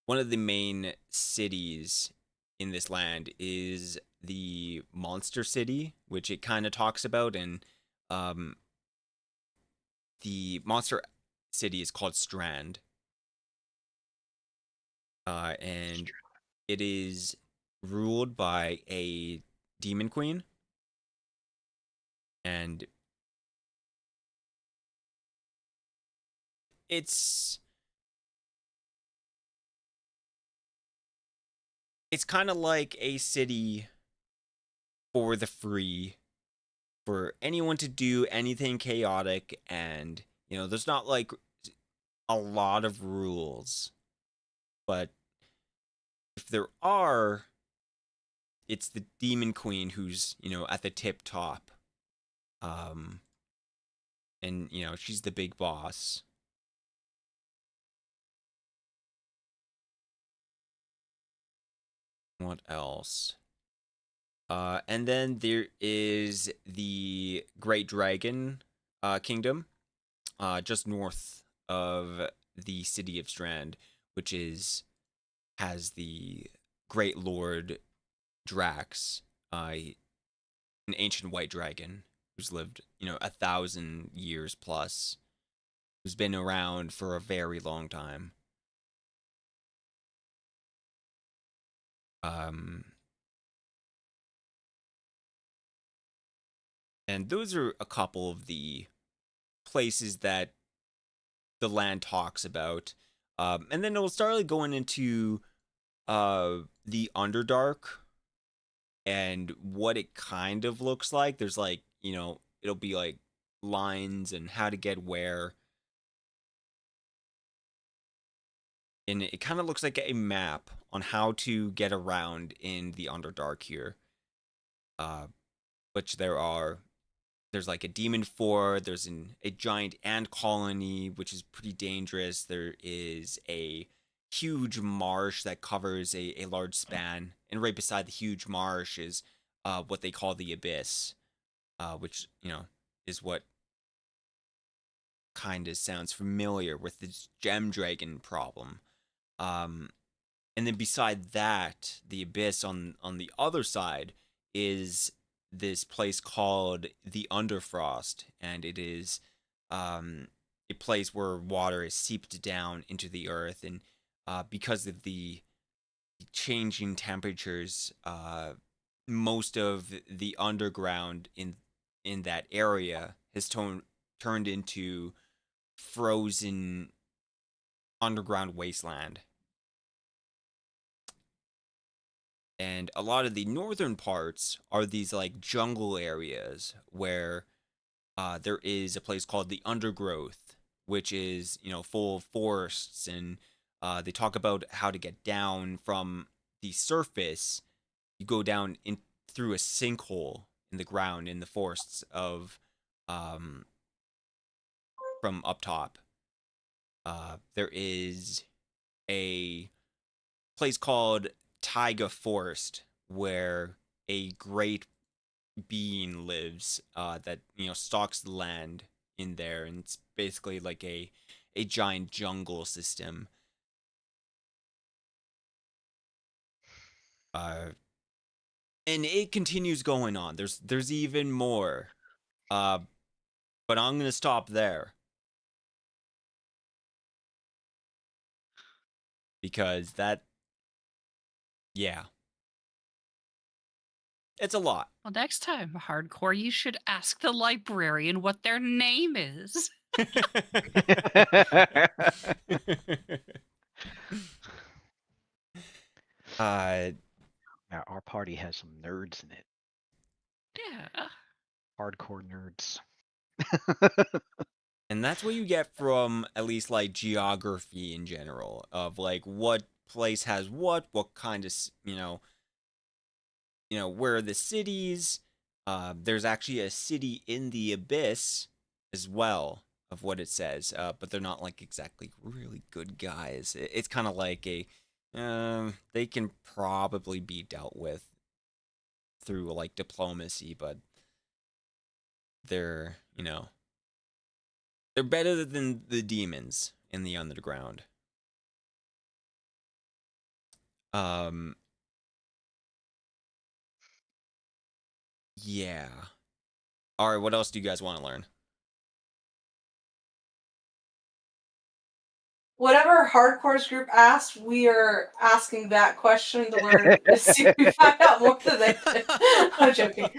one of the main cities in this land is the monster city, which it kind of talks about, and the monster city is called Strand, and it is ruled by a demon queen, and it's kind of like a city for the free, for anyone to do anything chaotic, and there's not like a lot of rules, but if there are, it's the demon queen who's at the tip top, and she's the big boss. What else? And then there is the Great Dragon Kingdom, just north of the city of Strand, which has the Great Lord Drax, an ancient white dragon who's lived 1,000 years plus, who's been around for a very long time. And those are a couple of the places that the land talks about. And then it'll start going into the Underdark and what it kind of looks like. There's it'll be like lines and how to get where. And it kind of looks like a map on how to get around in the Underdark here. Which there's like a demon fort, there's a giant ant colony, which is pretty dangerous. There is a huge marsh that covers a large span, and right beside the huge marsh is what they call the abyss, which is what kind of sounds familiar with this gem dragon problem. And then beside that, the abyss on the other side is this place called the Underfrost, and it is a place where water is seeped down into the earth, and because of the changing temperatures, most of the underground in that area has turned into frozen underground wasteland. And a lot of the northern parts are these like jungle areas where there is a place called the Undergrowth, which is, full of forests, and they talk about how to get down from the surface. You go down in through a sinkhole in the ground in the forests of um, from up top. There is a place called Taiga Forest where a great being lives that stalks the land in there, and it's basically like a giant jungle system. And it continues going on. There's even more. But I'm gonna stop there because yeah, it's a lot. Well, next time, hardcore, you should ask the librarian what their name is. Now, our party has some nerds in it. Yeah. Hardcore nerds. And that's what you get from at least like geography in general, of like what place has what kind of where are the cities. There's actually a city in the abyss as well, of what it says, but they're not like exactly really good guys. It's kind of like they can probably be dealt with through like diplomacy, but they're they're better than the demons in the underground. Yeah. All right, what else do you guys want to learn? Whatever hardcore's group asked, we are asking that question to learn to see if we find out more than they did. I'm joking.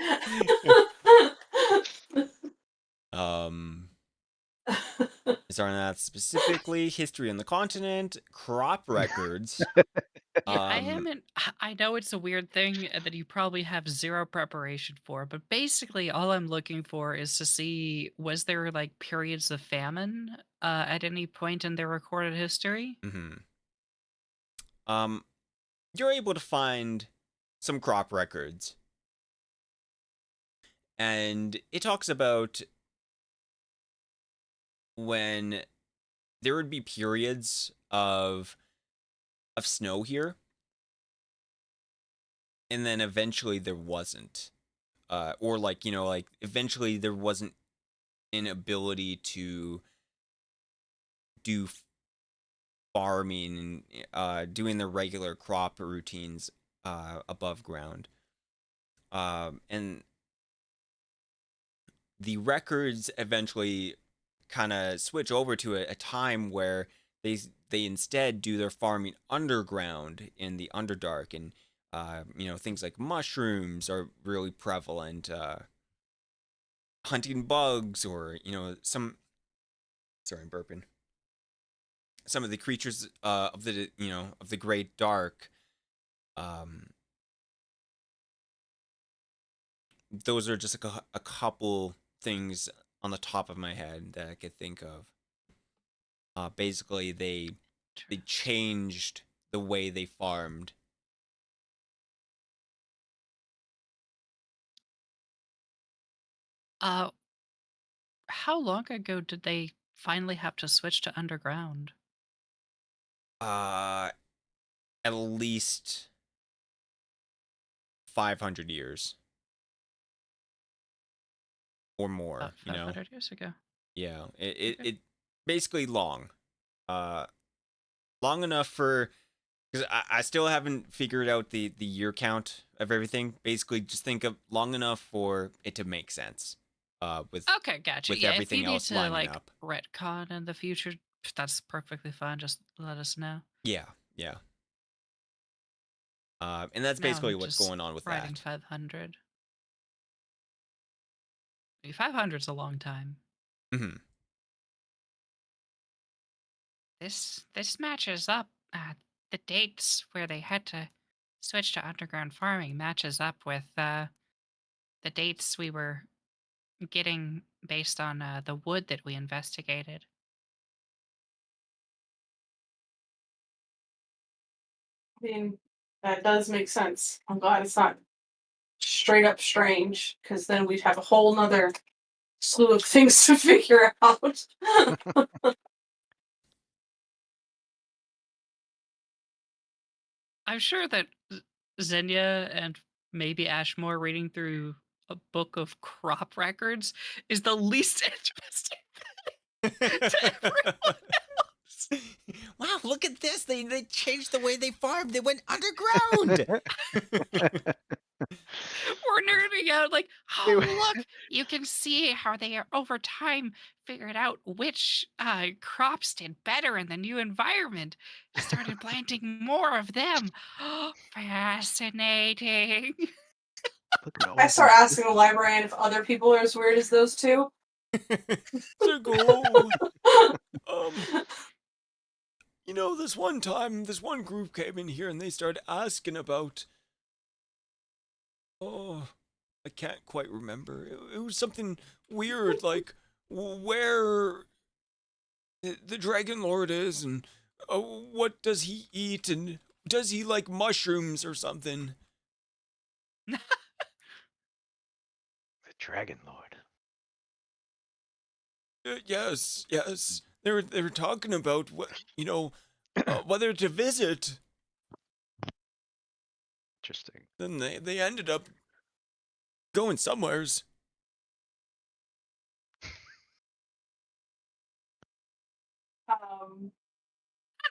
Is there that specifically history on the continent, crop records? Yeah, I know it's a weird thing that you probably have zero preparation for, but basically all I'm looking for is to see, was there like periods of famine at any point in their recorded history? You're able to find some crop records, and it talks about when there would be periods of snow here, and then eventually there wasn't, or like like eventually there wasn't an ability to do farming and doing the regular crop routines above ground, and the records eventually kind of switch over to a time where they instead do their farming underground in the underdark, and things like mushrooms are really prevalent, hunting bugs, or sorry, I'm burping, some of the creatures of the great dark. Those are just like a couple things on the top of my head that I could think of. Basically, they changed the way they farmed. How long ago did they finally have to switch to underground? At least 500 years or more. About 500 years ago. Yeah, it basically long enough for Because I still haven't figured out the year count of everything. Basically, just think of long enough for it to make sense. With Okay, gotcha. with Yeah, if everything you need else to lining like up. retcon in the future, that's perfectly fine. Just let us know. Yeah. And that's Now basically I'm what's just going on with writing that. 500. 500's a long time. Hmm. This matches up. The dates where they had to switch to underground farming matches up with the dates we were getting based on the wood that we investigated. I mean, that does make sense. I'm glad it's not straight up strange, because then we'd have a whole nother slew of things to figure out. I'm sure that Xenia and maybe Ashmore reading through a book of crop records is the least interesting to everyone else. Wow, look at this. They changed the way they farmed. They went underground. We're nerding out like, oh, look, you can see how they are over time figured out which crops did better in the new environment. Started planting more of them. Fascinating. Look at all I start these asking the librarian if other people are as weird as those two. So this one time, this one group came in here and they started asking about. Oh, I can't quite remember. It was something weird, like where the Dragon Lord is, and what does he eat, and does he like mushrooms or something? The Dragon Lord. Yes. They were talking about what whether to visit. Interesting. Then they ended up going somewheres.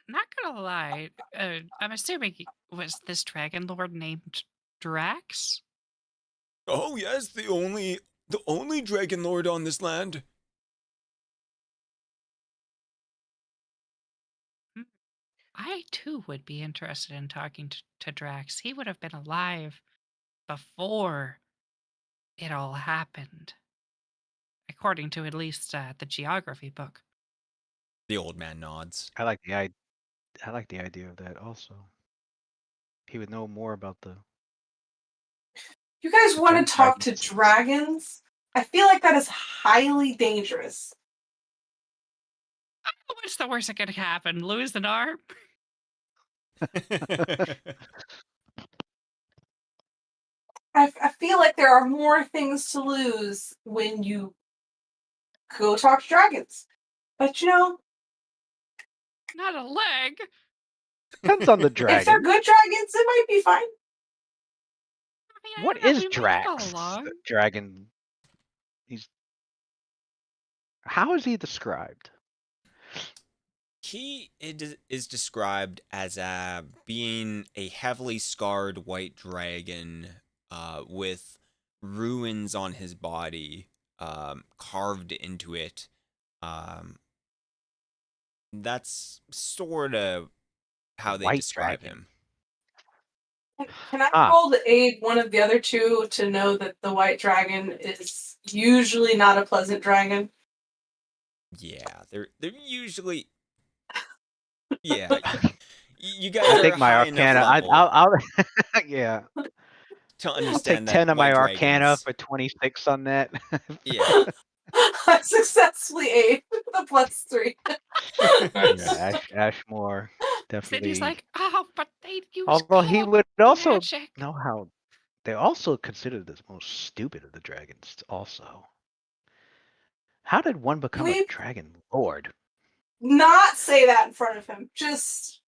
Not gonna lie, I'm assuming was this Dragon Lord named Drax? Oh yes, the only Dragon Lord on this land. I too would be interested in talking to Drax. He would have been alive before it all happened, according to at least the geography book. The old man nods. I like the idea of that also. He would know more about the. You guys The want to talk to dragons. dragons? I feel like that is highly dangerous. What's the worst that could happen? Lose an arm? I feel like there are more things to lose when you go talk to dragons. But Not a leg. Depends on the if they're dragon. good dragons, it might be fine. I mean, I What don't know, is we might get Drax? along. The dragon. How is he described? He is described as being a heavily scarred white dragon with ruins on his body carved into it. That's sort of how they White describe dragon. him. Can I roll to aid one of the other two to know that the white dragon is usually not a pleasant dragon? Yeah, they're usually. Yeah, you guys I are think my high enough Arcana. level I'll yeah. to I'll take understand 10 that of my white Arcana dragons. for 26 on that. Yeah. I successfully aid with a +3. Yeah, Ashmore Cindy's definitely. like, oh, but they use Although he cold would also magic. know how. They also considered the most stupid of the dragons. Also, how did one become a We dragon lord? not say that in front of him. Just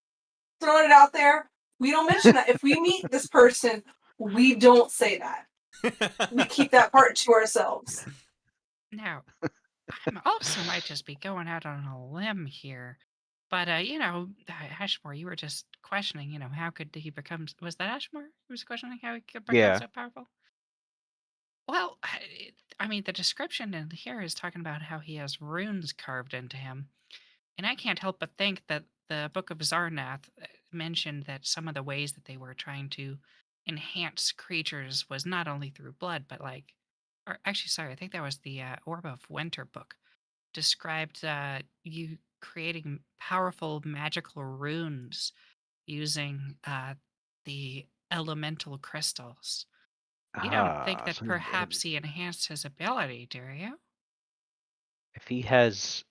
throwing it out there. We don't mention that. If we meet this person, we don't say that. We keep that part to ourselves. Now, I also might just be going out on a limb here, But Ashmore, you were just questioning, how could he become? Was that Ashmore? Who was questioning how he could become Yeah. so powerful? Well, I mean, the description in here is talking about how he has runes carved into him. And I can't help but think that the Book of Zarnath mentioned that some of the ways that they were trying to enhance creatures was not only through blood, but or actually, sorry, I think that was the Orb of Winter book, described you creating powerful magical runes using the elemental crystals. You don't think that So perhaps he enhanced his ability, do you? if he has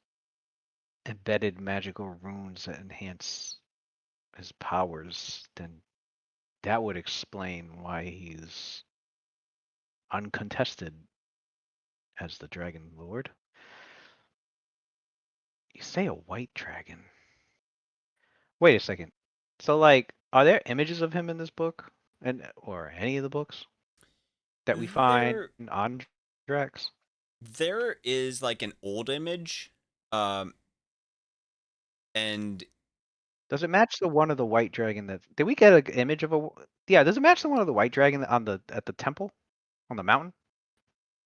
embedded magical runes that enhance his powers, then that would explain why he's uncontested as the Dragon Lord. You say a white dragon. Wait a second. So, like, are there images of him in this book, or any of the books that we find There, on Drax? there is like an old image, um, and Does it match the one of the white dragon that? Did we get an image of a? Yeah, does it match the one of the white dragon on the at the temple on the mountain?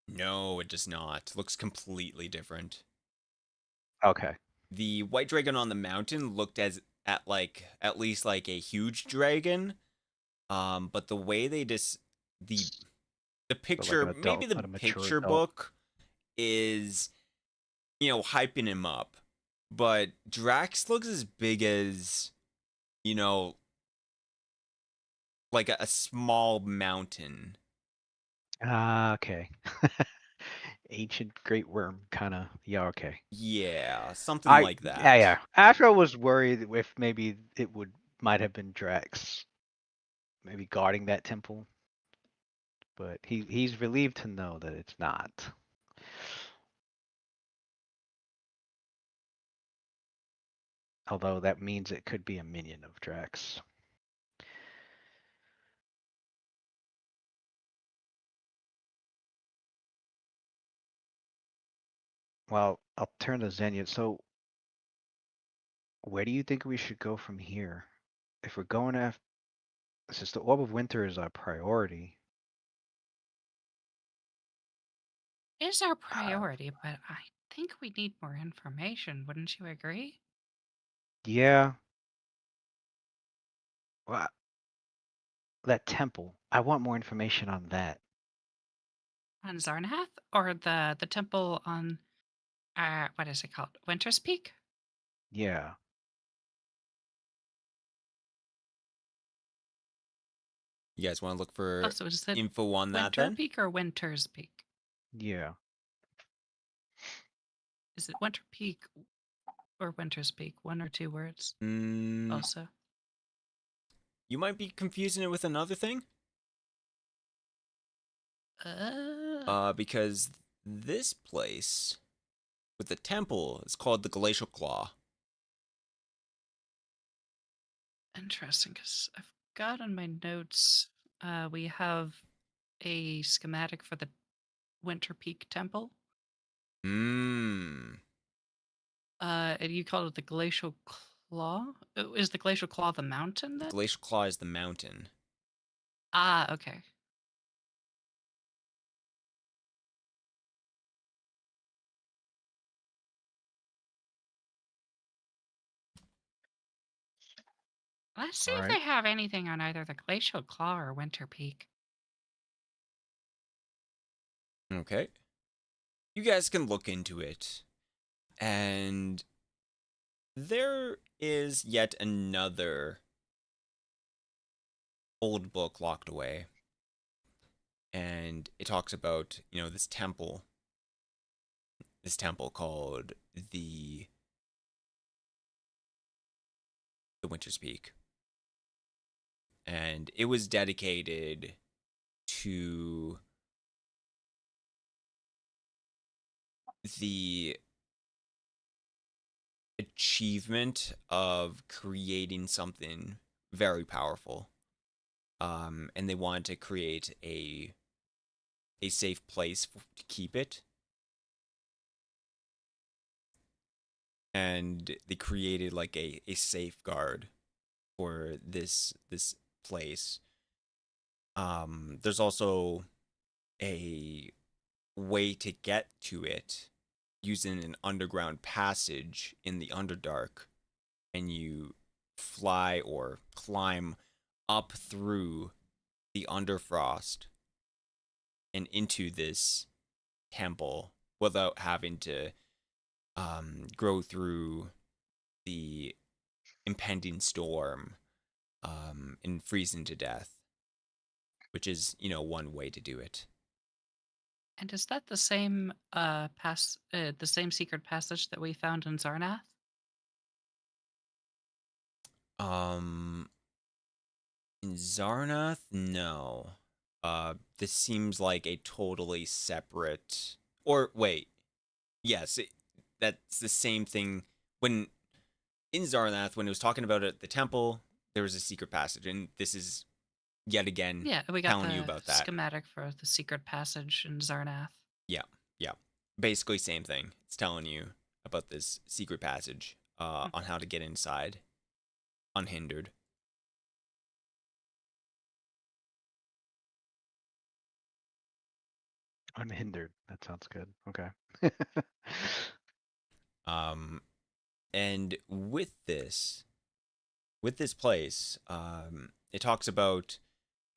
no, it does not. It looks completely different. Okay. The white dragon on the mountain looked at least like a huge dragon. But the way they the the So like picture, an maybe adult, the a mature picture adult. book is, hyping him up. But Drax looks as big as, you know, like a small mountain. Ah, okay. Ancient great worm, kind of. Yeah, okay. Yeah, something I like yeah that. yeah. After I was worried if maybe it might have been Drax, maybe guarding that temple, but he's relieved to know that it's not. Although that means it could be a minion of Drax. Well, I'll turn to Xenia. So, where do you think we should go from here? If we're going after, since the Orb of Winter is our priority, Is our uh, priority, but I think we need more information. Wouldn't you agree? yeah, well, that temple. I want more information on that. On Zarnath? Or the temple on, what is it called? Winter's Peak? Yeah. You guys want to look Oh, for so is it info on that Winter then? Peak or Winter's Peak? Yeah. Is it Winter Peak or Winter's Peak? One or two words Mm, also. you might be confusing it with another thing. Because this place with the temple is called the Glacial Claw. Interesting, because I've got on my notes, we have a schematic for the Winter Peak Temple. Mmm. And you called it the Glacial Claw? Is the Glacial Claw the mountain The then? Glacial Claw is the mountain. Ah, okay. Let's see All if right. they have anything on either the Glacial Claw or Winter Peak. Okay. You guys can look into it. And there is yet another old book locked away. And it talks about, this temple. This temple called the Winter's Peak. And it was dedicated to the achievement of creating something very powerful. And they wanted to create a safe place to keep it. and they created like a safeguard for this place. There's also a way to get to it using an underground passage in the Underdark, and you fly or climb up through the Underfrost and into this temple without having to go through the impending storm and freezing to death, which is, one way to do it. And is that the same the same secret passage that we found in Zarnath? Um, in Zarnath, no. This seems like a totally separate. Or wait, yes, that's the same thing. When in Zarnath, when it was talking about it at the temple, there was a secret passage, and this is yet again Yeah, we got telling you the about that. schematic for the secret passage in Zarnath. Yeah, yeah. Basically, same thing. It's telling you about this secret passage on how to get inside unhindered. Unhindered. That sounds good. Okay. And with this place, it talks about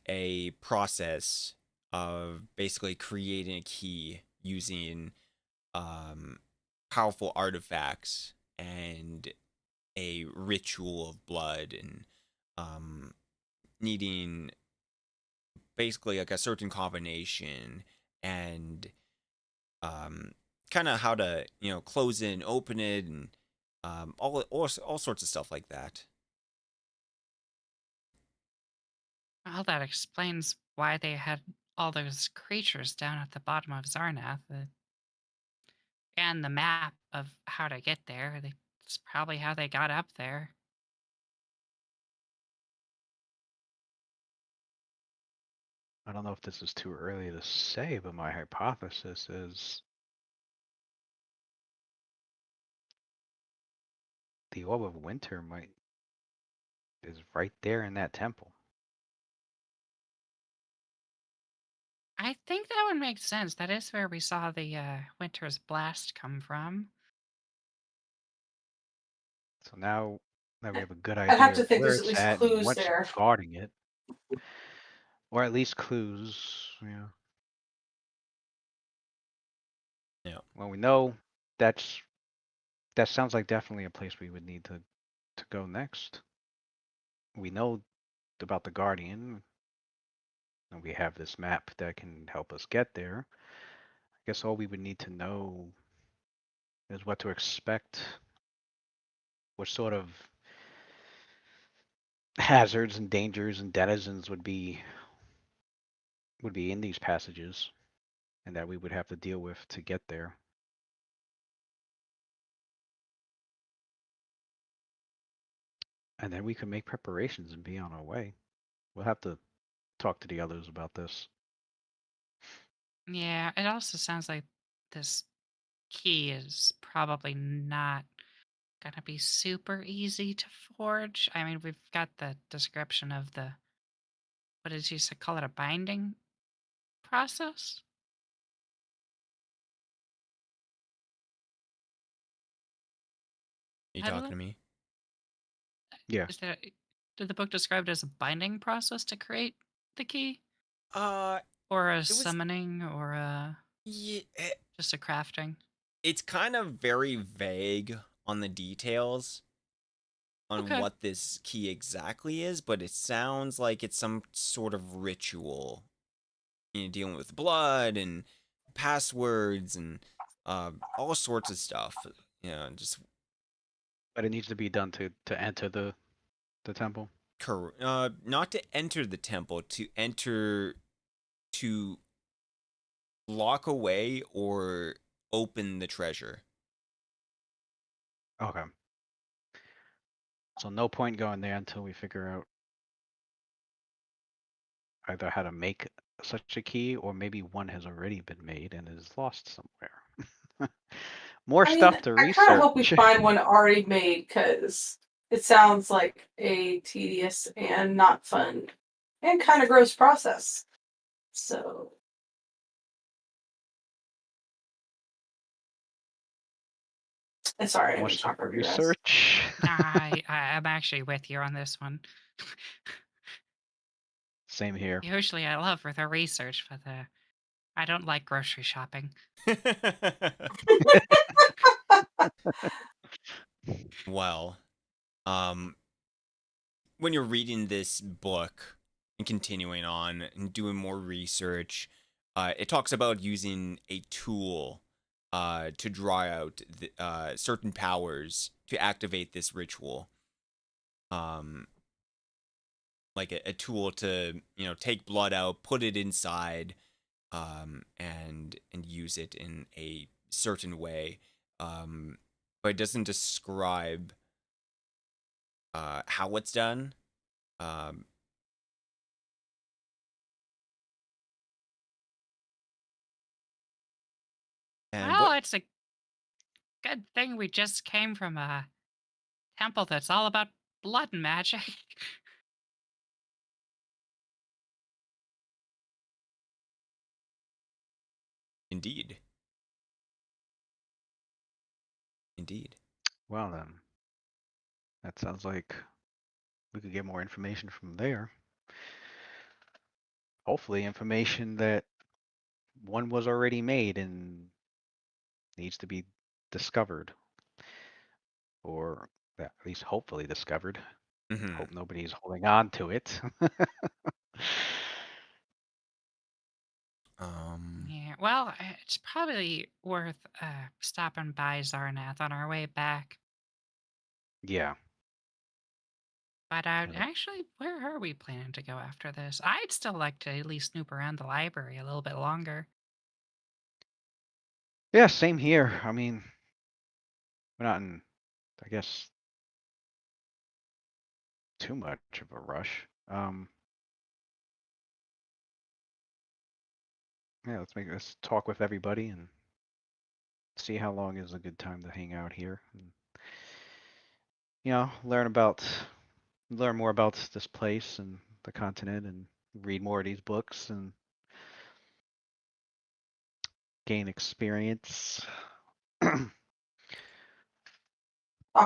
a process of basically creating a key using powerful artifacts and a ritual of blood, and needing basically like a certain combination, and kind of how to close it and open it, and all sorts of stuff like that. Well, that explains why they had all those creatures down at the bottom of Zarnath, and the map of how to get there. That's probably how they got up there. I don't know if this is too early to say, but my hypothesis is the Orb of Winter is right there in that temple. I think that would make sense. That is where we saw the Winter's Blast come from. So now that we have a good I'd have idea to of think where there's at it's least at and clues what's there. guarding it, or at least clues. Yeah. Well, we know that sounds like definitely a place we would need to go next. We know about the Guardian, and we have this map that can help us get there. I guess all we would need to know is what to expect, what sort of hazards and dangers and denizens would be in these passages, and that we would have to deal with to get there. And then we can make preparations and be on our way. We'll have to talk to the others about this. Yeah, it also sounds like this key is probably not gonna be super easy to forge. I mean, we've got the description of what did you call it, a binding process? You talking Hydalann? to me? Yeah. Is that did the book describe it as a binding process to create the key, Uh, or a it was summoning, or yeah, just a crafting? it's kind of very vague on the details on Okay. what this key exactly is, but it sounds like it's some sort of ritual, dealing with blood and passwords and all sorts of stuff. Just But it needs to be done to enter the temple. not to enter the temple, to lock away or open the treasure. Okay. So no point going there until we figure out either how to make such a key, or maybe one has already been made and is lost somewhere. More I mean, stuff to I kind of hope we research. find one already made because it sounds like a tedious and not fun and kind of gross process. So, sorry, I More didn't stuff talk to over you guys. research. I'm actually with you on this one. Same here. Usually I love for the research, but I don't like grocery shopping. Well, when you're reading this book and continuing on and doing more research, it talks about using a tool to draw out certain powers to activate this ritual. Like a tool to take blood out, put it inside, and use it in a certain way. But it doesn't describe how it's done. Um, and Well, what it's a good thing we just came from a temple that's all about blood magic. indeed, indeed. Well then, that sounds like we could get more information from there. Hopefully, information that one was already made and needs to be discovered, or at least hopefully discovered. Mm-hmm. Hope nobody's holding on to it. Yeah, well, it's probably worth stopping by Zarnath on our way back. Yeah. But Yeah, that- actually, where are we planning to go after this? I'd still like to at least snoop around the library a little bit longer. yeah, same here. I mean, we're not in, I guess, too much of a rush. Yeah, let's talk with everybody and see how long is a good time to hang out here. And, learn more about this place and the continent and read more of these books and gain experience. Talk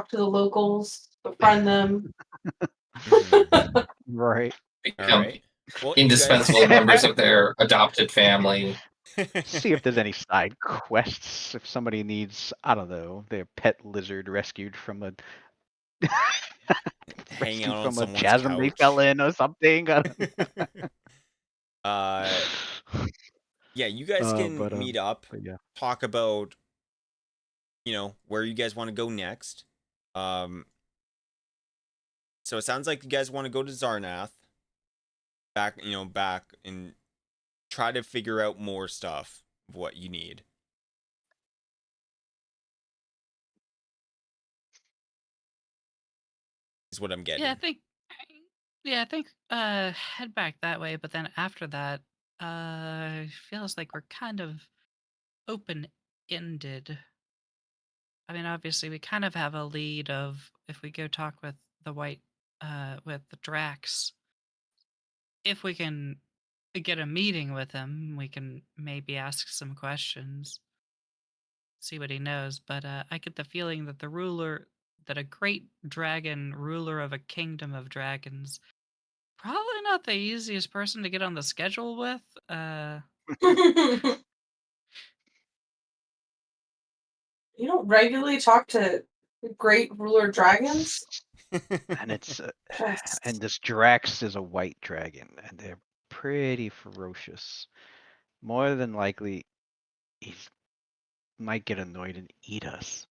to the locals, befriend them. Mm-hmm. Right. All Become right. Well, you guys. indispensable members of their adopted family. See if there's any side quests. If somebody needs, I don't know, their pet lizard rescued from a Hang out on a someone's chasm they fell couch. in or something. uh, yeah, you guys can But meet up, yeah. talk about where you guys want to go next. So it sounds like you guys want to go to Zarnath, back and try to figure out more stuff of what you need. Is what I'm getting. Yeah, I think head back that way, but then after that, feels like we're kind of open ended. I mean, obviously we kind of have a lead of if we go talk with the with the Drax, if we can get a meeting with him, we can maybe ask some questions, see what he knows. But I get the feeling that that a great dragon, ruler of a kingdom of dragons, probably not the easiest person to get on the schedule with. You don't regularly talk to great ruler dragons? And it's Yes. and this Drax is a white dragon, and they're pretty ferocious. More than likely, he might get annoyed and eat us.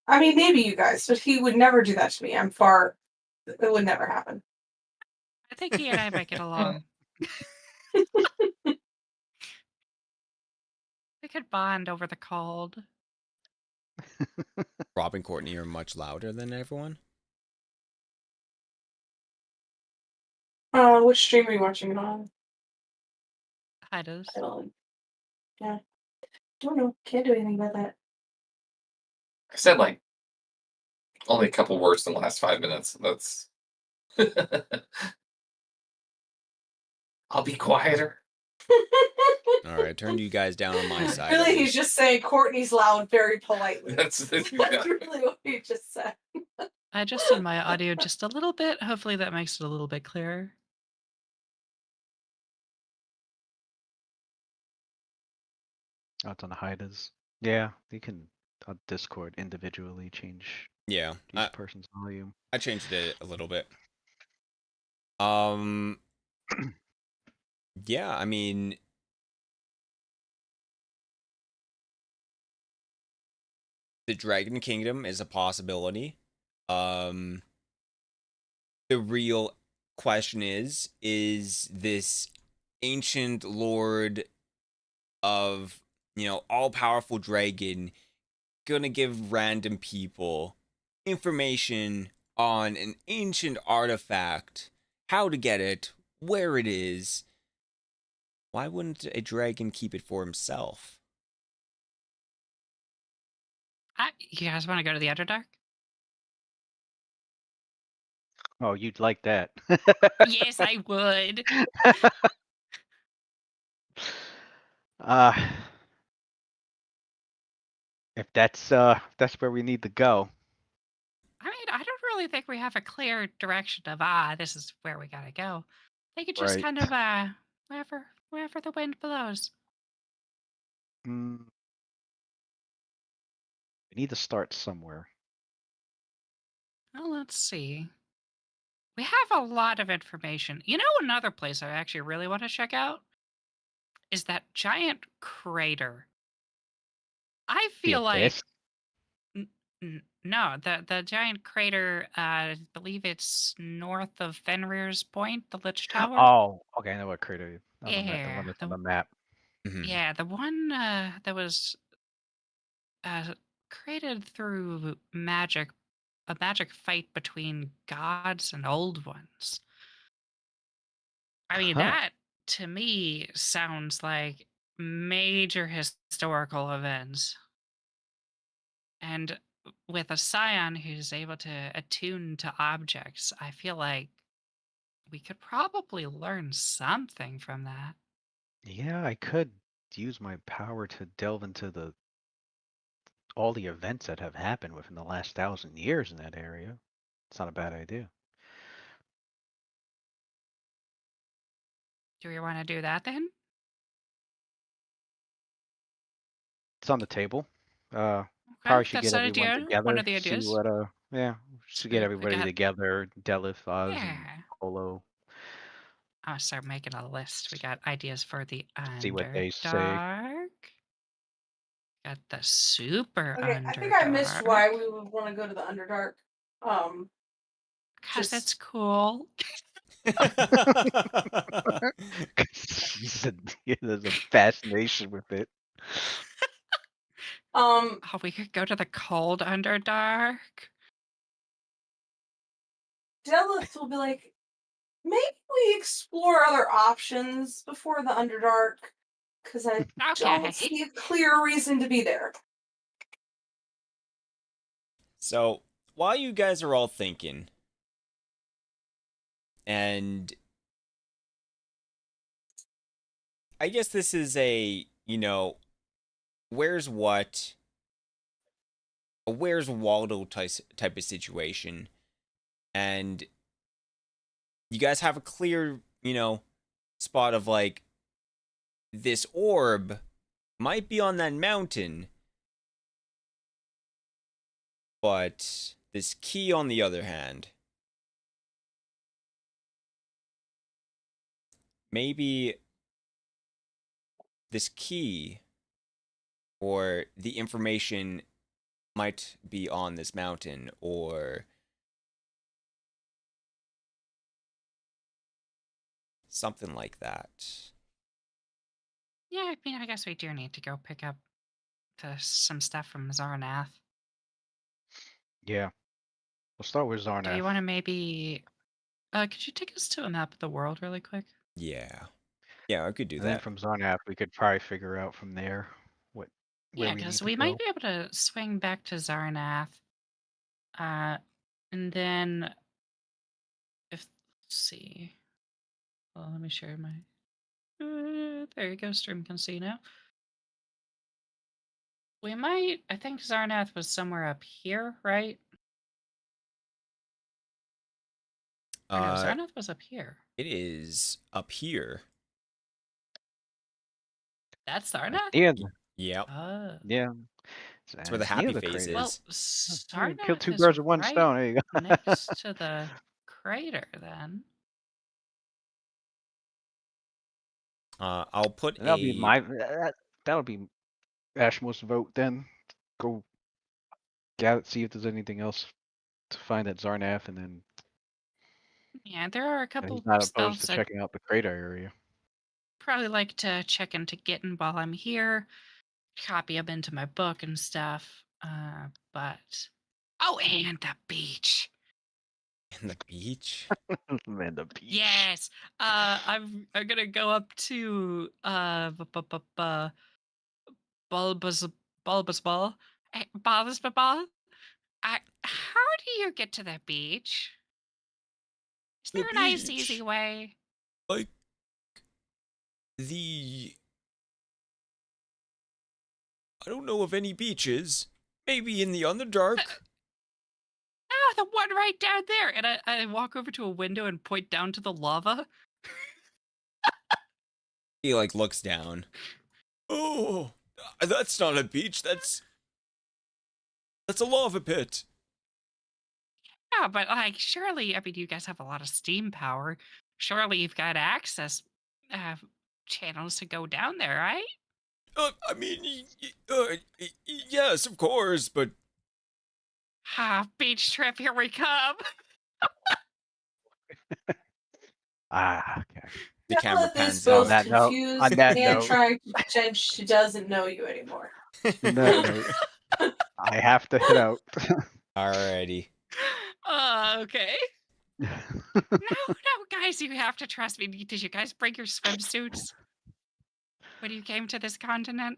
I mean, maybe you guys, but he would never do that to me. I'm far. It would never happen. I think he and I might get along. We could bond over the cold. Rob and Courtney are much louder than everyone. Which stream are you watching it on? Hydalann. Hydalann. Yeah. Don't know. Can't do anything about that. I said like only a couple words in the last 5 minutes. That's. I'll be quieter. All right, I turned you guys down on my side. at Really, he's least. just saying Courtney's loud very politely. That's That's really what he just said. I adjusted my audio just a little bit. Hopefully that makes it a little bit clearer. Oh, it's on the Hydalann. Yeah, you can on Discord individually change Yeah, each person's volume. I changed it a little bit. Yeah, I mean, the Dragon Kingdom is a possibility. The real question is this ancient lord of, all-powerful dragon gonna give random people information on an ancient artifact, how to get it, where it is? Why wouldn't a dragon keep it for himself? You guys want to go to the Underdark? Oh, you'd like that. Yes, I would. uh, if that's where we need to go. I mean, I don't really think we have a clear direction of this is where we gotta go. They could just Right. kind of wherever the wind blows. We need to start somewhere. Well, let's see. We have a lot of information. You know, another place I actually really want to check out is that giant crater. I The feel abyss? like no, the giant crater. I believe it's north of Fenrir's Point, the Lich Tower. Oh, okay. I know what crater. The one Yeah, that's on the map. yeah, the one that was created through magic, a magic fight between gods and old ones. I mean, Huh. that to me sounds like major historical events. And with a scion who's able to attune to objects, I feel like we could probably learn something from that. Yeah, I could use my power to delve into all the events that have happened within the last 1,000 years in that area. It's not a bad idea. Do we want to do that then? It's on the table. Okay, Probably should that's get an everyone idea. One together. of the See ideas. what yeah, should get So we everybody got, together. Delith, Oz, and yeah. Polo. I'll start making a list. We got ideas for the See what they say. Underdark. Got the super Okay, I think I missed why Underdark. we would want to go to the Underdark. Because Just it's cool. There's a fascination with it. Oh, we could go to the cold Underdark. Delith will be like, maybe we explore other options before the Underdark, because I Okay. don't see a clear reason to be there. So, while you guys are all thinking, and I guess this is a, where's what, a where's Waldo type of situation, and you guys have a clear, spot of like, this orb might be on that mountain, but this key, on the other hand, maybe this key or the information might be on this mountain, or something like that. Yeah, I mean, I guess we do need to go pick up some stuff from Zarnath. Yeah. We'll start with Zarnath. Do you want to maybe... could you take us to a map of the world really quick? Yeah. Yeah, I could do And then that. from Zarnath, we could probably figure out from there where Yeah, we need because to we go. might be able to swing back to Zarnath. And then let's see. Well, let me share my. There you go, stream can see now. We might. I think Zarnath was somewhere up here, right? Or no, Zarnath was up here. It is up here. That's Zarnath? Yeah, Yep. yeah. That's where the It's near happy the face crater. Well, is. Kill Zarnath two is birds with one right stone. There you go. next to the crater, then. I'll put That'll be a. that'll be Ashmore's vote then. Go see if there's anything else to find at Zarnath, and then Yeah, there are a couple he's not opposed spells to I'd checking out the crater area. probably like to check into getting while I'm here, copy them into my book and stuff. But oh, and the beach. In the beach? Man, the beach. Yes. I'm gonna go up to bulbous bulbous ball. Bulbous ball. How do you get to the beach? Is The there a nice, beach. easy way? Like the. I don't know of any beaches. Maybe in the Underdark. Oh, the one right down there. And I walk over to a window and point down to the lava. He like looks down. Oh, that's not a beach. That's a lava pit. Yeah, but like, surely, I mean, you guys have a lot of steam power. Surely you've got access channels to go down there, right? I mean, yes, of course, but Beach trip, here we come. Okay. the camera Lilith is pans On both out. that note, confused on that and note, trying to pretend she doesn't know you anymore. on that note, I have to head out. Alrighty. Okay. No, guys, you have to trust me. Did you guys bring your swimsuits when you came to this continent?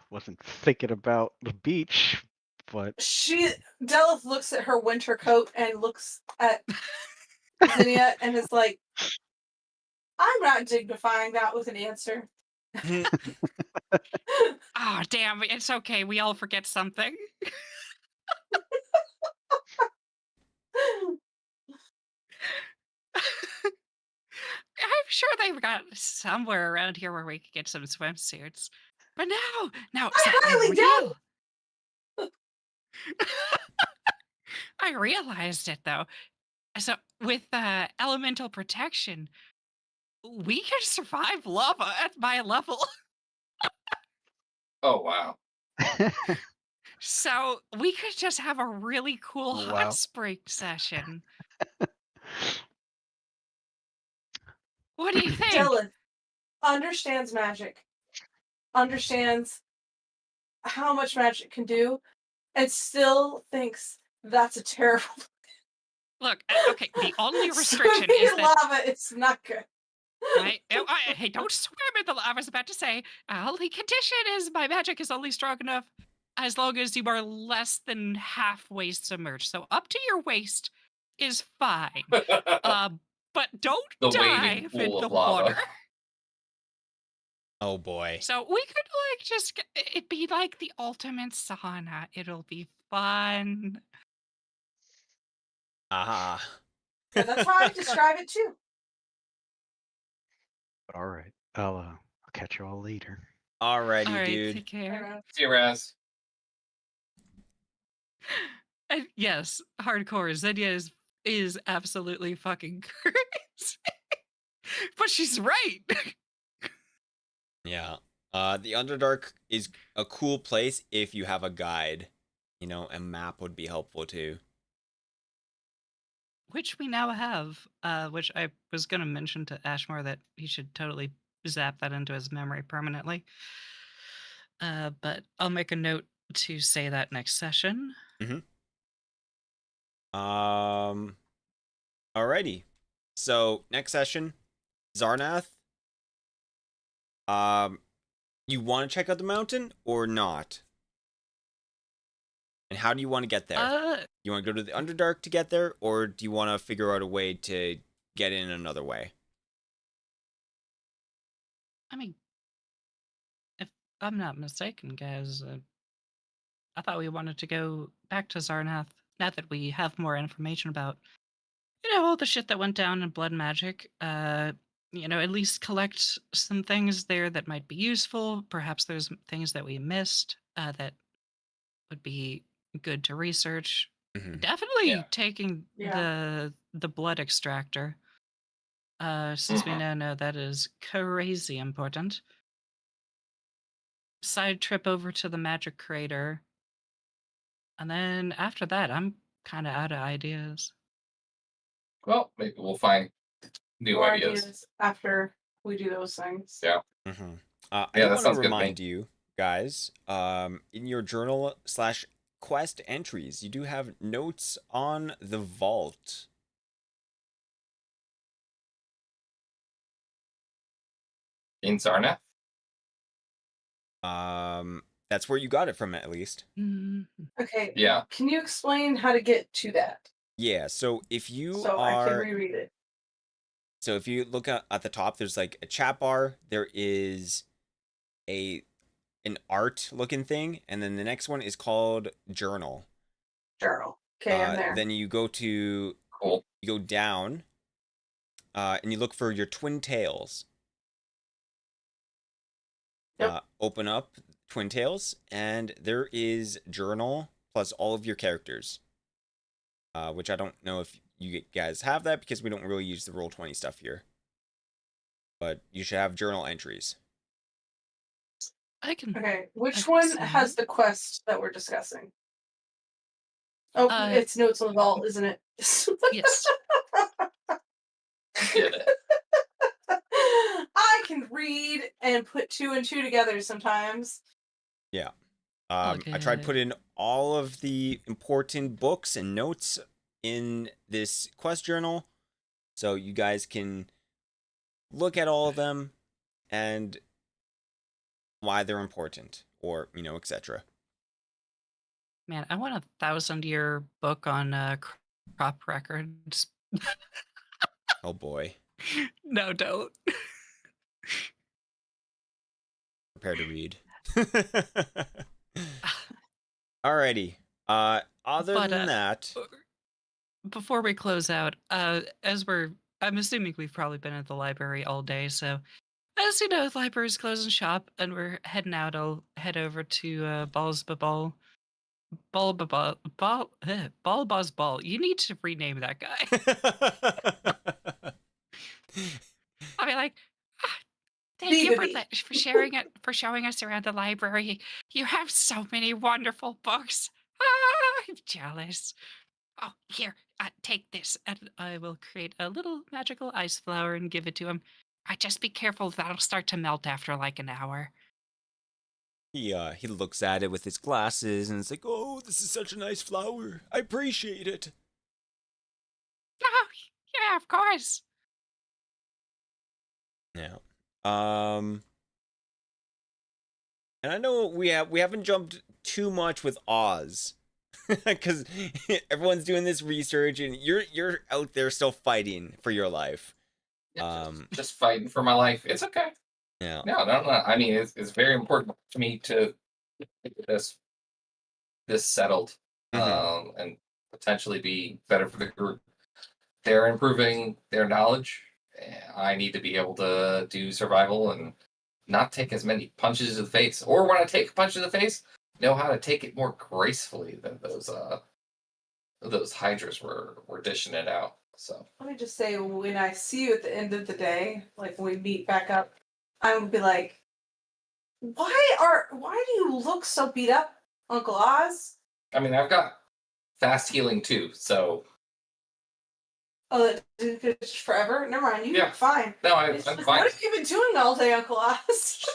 Wasn't thinking about the beach, but Delith looks at her winter coat and looks at Zinnia and is like, I'm not dignifying that with an answer. Oh, damn, it's okay. We all forget something. I'm sure they've got somewhere around here where we could get some swimsuits. But no, I highly doubt. I realized it though. So with elemental protection, we can survive lava at my level. Oh wow. So we could just have a really cool Oh, hot wow. spring session. What do you think? Dylan understands magic, understands how much magic can do, and still thinks that's a terrible. Look, okay, the only restriction is in that lava. It's not good. hey, don't swim in the lava. I was about to say, only condition is my magic is only strong enough as long as you are less than halfway submerged. So up to your waist is fine. But don't The wading dive in pool the of lava. water. Oh boy. So we could like just it'd be like the ultimate sauna. It'll be fun. Aha. And that's how I describe it too. all right. I'll catch you all later. Alrighty, All right, dude. take care. See you, Raz. And yes, hardcore. Zenya is absolutely fucking crazy. But she's right. Yeah. The Underdark is a cool place if you have a guide. You know, a map would be helpful too. Which we now have, which I was going to mention to Ashmore that he should totally zap that into his memory permanently. But I'll make a note to say that next session. Alrighty. So next session, Zarnath. You want to check out the mountain or not? And how do you want to get there? You want to go to the Underdark to get there, or do you want to figure out a way to get in another way? I mean, if I'm not mistaken, guys, I thought we wanted to go back to Zarnath now that we have more information about, all the shit that went down in Blood Magic. At least collect some things there that might be useful. Perhaps there's things that we missed that would be good to research. Mhm. Definitely taking Yeah. the blood extractor. Since we now know that is crazy important. Side trip over to the magic crater. And then after that, I'm kind of out of ideas. Well, maybe we'll find new More ideas. after we do those things. Yeah. Mm-hmm. I Yeah, do that want to sounds good to me. remind you guys, in your journal/quest entries, you do have notes on the vault. In Zarnath? That's where you got it from, at least. Okay. Yeah. Can you explain how to get to that? Yeah. So if you So I can are, reread it. so if you look at the top, there's like a chat bar. There is an art looking thing, and then the next one is called journal. Journal. Okay, I'm there. Then you go to Cool. you go down, and you look for your twin tails. Yep. Open up twin tails, and there is journal plus all of your characters. Which I don't know if you guys have that because we don't really use the Roll20 stuff here. But you should have journal entries. I can. Okay, which can one see has the quest that we're discussing? Oh, it's notes on the vault, isn't it? Yes. Get it. I can read and put 2 and 2 together sometimes. Yeah. I tried putting all of the important books and notes in this quest journal, so you guys can look at all of them and why they're important, or etc. Man, I want a 1,000-year book on crop records. Oh boy. No, don't. Prepare to read. Alrighty. Other than that, Before we close out, I'm assuming we've probably been at the library all day, so as you know, the library's closing shop and we're heading out. I'll head over to Ball's Ball. Ball. You need to rename that guy. I mean, like, thank you for sharing it, for showing us around the library. You have so many wonderful books. I'm jealous. Oh, here, take this, and I will create a little magical ice flower and give it to him. Just be careful; that'll start to melt after like an hour. He looks at it with his glasses and it's like, "Oh, this is such a nice flower. I appreciate it." Oh, yeah, of course. Yeah. And I know we haven't jumped too much with Oz, because everyone's doing this research and you're out there still fighting for your life. Just fighting for my life. It's okay. Yeah. No. I mean, it's very important to me to get this settled, and potentially be better for the group. They're improving their knowledge. I need to be able to do survival and not take as many punches to the face. Or when I take a punch to the face, know how to take it more gracefully than those hydras were dishing it out. So let me just say, when I see you at the end of the day, like when we meet back up, I would be like, why do you look so beat up, Uncle Oz? I mean, I've got fast healing too, so. Oh, that didn't finish forever? Never mind, you look fine. No, I'm It's just, fine. What have you been doing all day, Uncle Oz?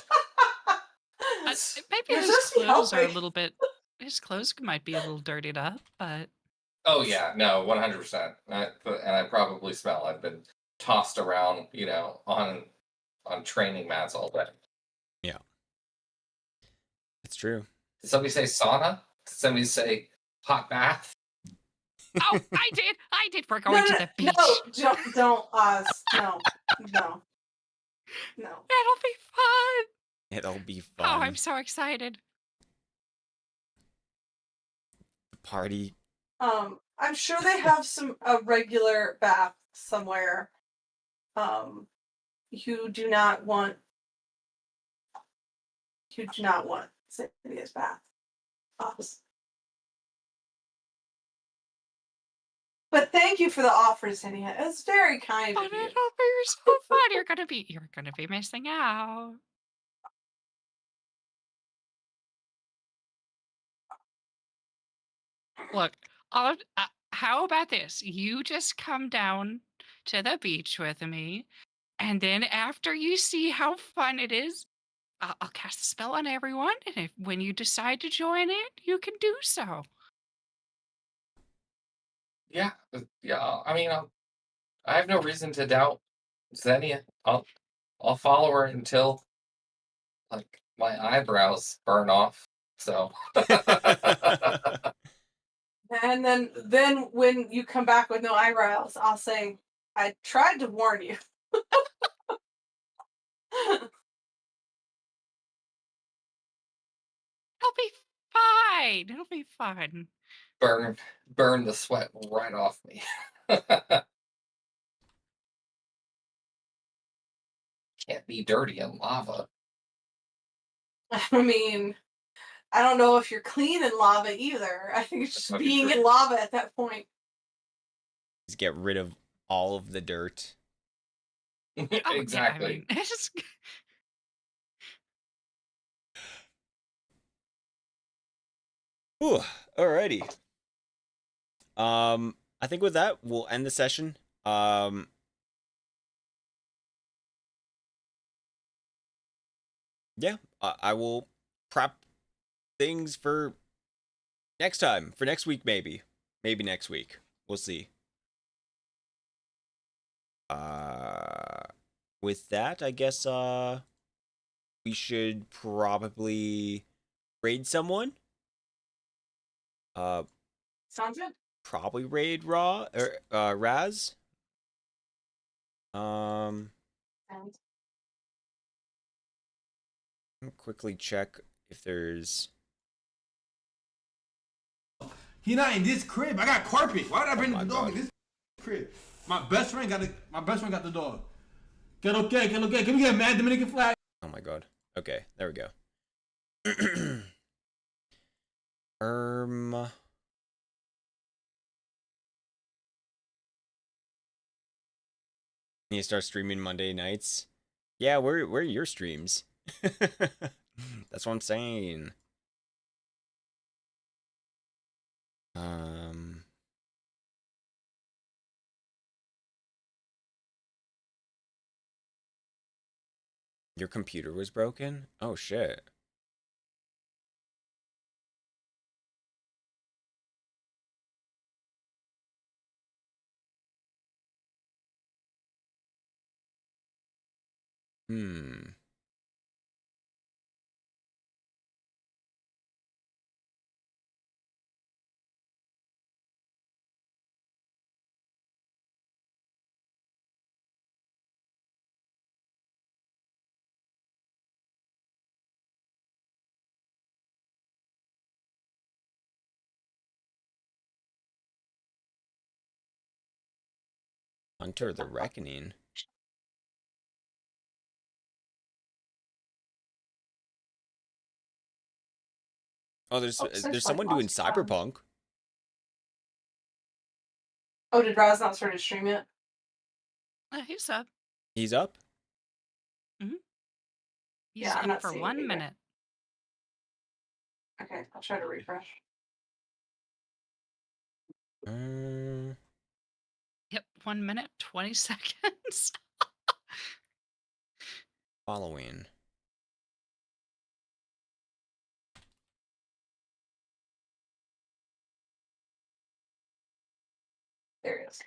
Maybe You're his supposed to be clothes are a helping. little bit. His clothes might be a little dirtied up, but Oh yeah, no, 100%. And I probably smell. I've been tossed around, on training mats all day. It's true. Did somebody say sauna? Did somebody say hot bath? Oh, I did. I did. We're going to the beach. No, don't, Oz. No. No. It'll be fun. It'll be Oh, fun. I'm so excited. The party. I'm sure they have a regular bath somewhere. You do not want Cynthia's bath. Oz. But thank you for the offer, Zinnia. It's very kind But of you. it'll be so fun. You're gonna be missing out. Look, how about this? You just come down to the beach with me, and then after you see how fun it is, I'll cast a spell on everyone, and when you decide to join it, you can do so. Yeah, yeah. I mean, I have no reason to doubt Xenia. I'll follow her until like my eyebrows burn off. So And then when you come back with no eyebrows, I'll say, I tried to warn you. It'll be fine. It'll be fun. burn the sweat right off me. Can't be dirty in lava. I mean, I don't know if you're clean in lava either. I think it's just That'd be being true. in lava at that point. Just get rid of all of the dirt. Oh, yeah, I Exactly. mean, it's just Ooh, alrighty. I think with that we'll end the session. Yeah, I will prep things for next time, for next week maybe next week. We'll see. With that, I guess we should probably raid someone. Sounds good. Probably raid Raz. Sounds I'll quickly check if there's. He not in this crib. I got carpet. Why would I bring Oh the my dog God. in this crib? My best friend got the dog. Get okay. Can we get a mad Dominican flag? Oh my God. Okay, there we go. Need to start streaming Monday nights. Yeah, where are your streams? That's what I'm saying. Your computer was broken? Oh shit. Hunter the Reckoning. Oh, there's someone doing Cyberpunk. Oh, did Raz not start his stream yet? he's up. He's up? He's Yeah, I'm up not for seeing it 1 either. minute. Okay, I'll try to refresh. Yep, 1 minute, 20 seconds. Following. There it is.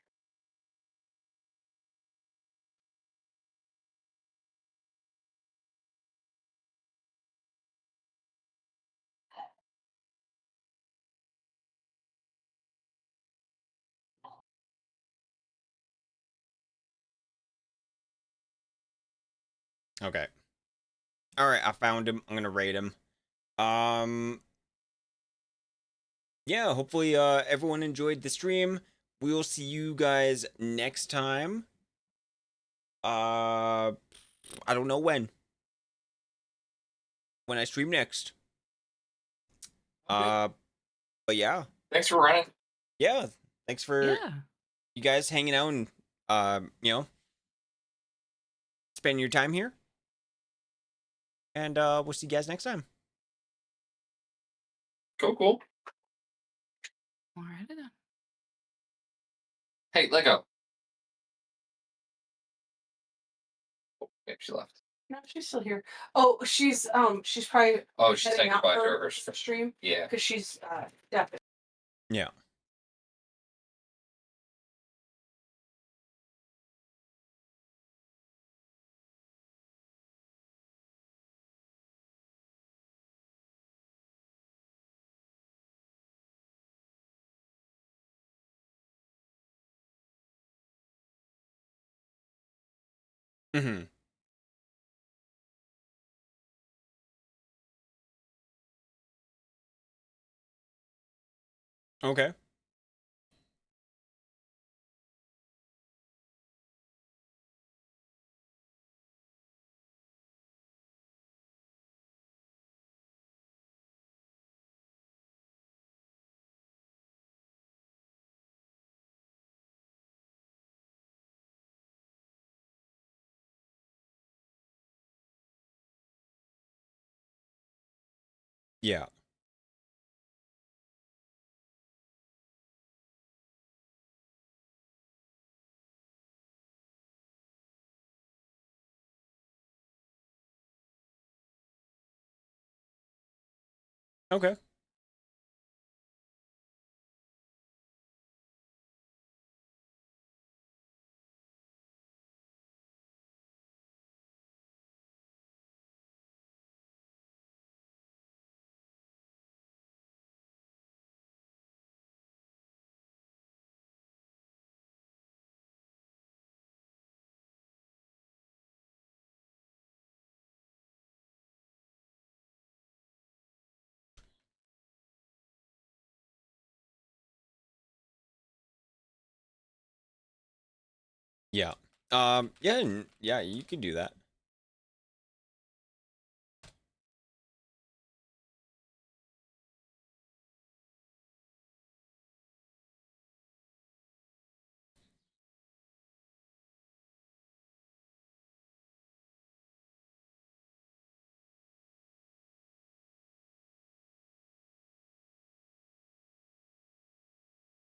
Okay. All right, I found him. I'm gonna raid him. Yeah, hopefully everyone enjoyed the stream. We will see you guys next time. I don't know when I stream next. Okay. But yeah. Thanks for running. Yeah, thanks for Yeah. you guys hanging out and you know, spending your time here. And we'll see you guys next time. Cool. Alrighty then. Hey, Lego. Oh, yeah, she left. No, she's still here. Oh, she's probably Oh, she's heading saying out goodbye to for her. the stream Yeah. because she's deaf. Yeah. Mm-hmm. Okay. Yeah. Okay. Yeah. Yeah, yeah, you can do that.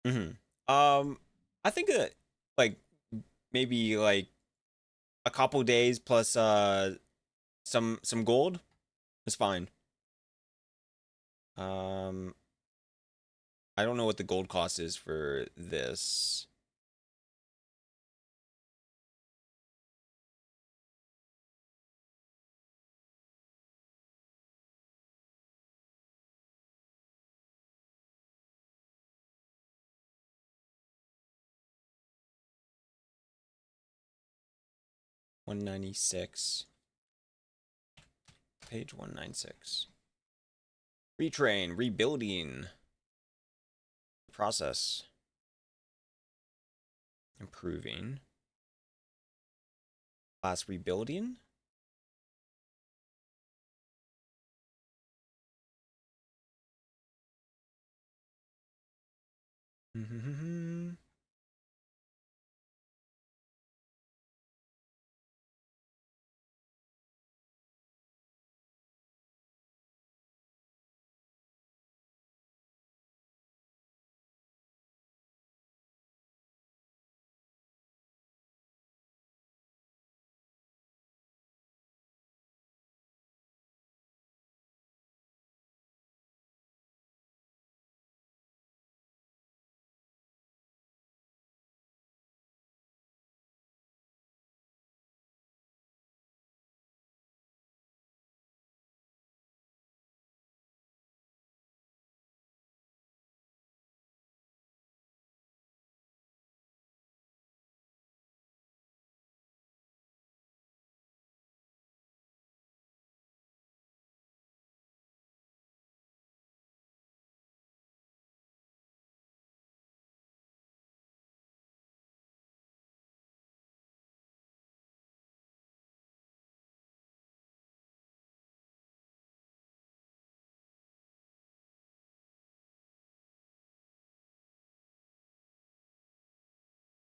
Mm-hmm. I think that like maybe like a couple days plus some gold is fine. Um I don't know what the gold cost is for this. $196. Page 196. Retrain, rebuilding. Process. Improving. Class rebuilding.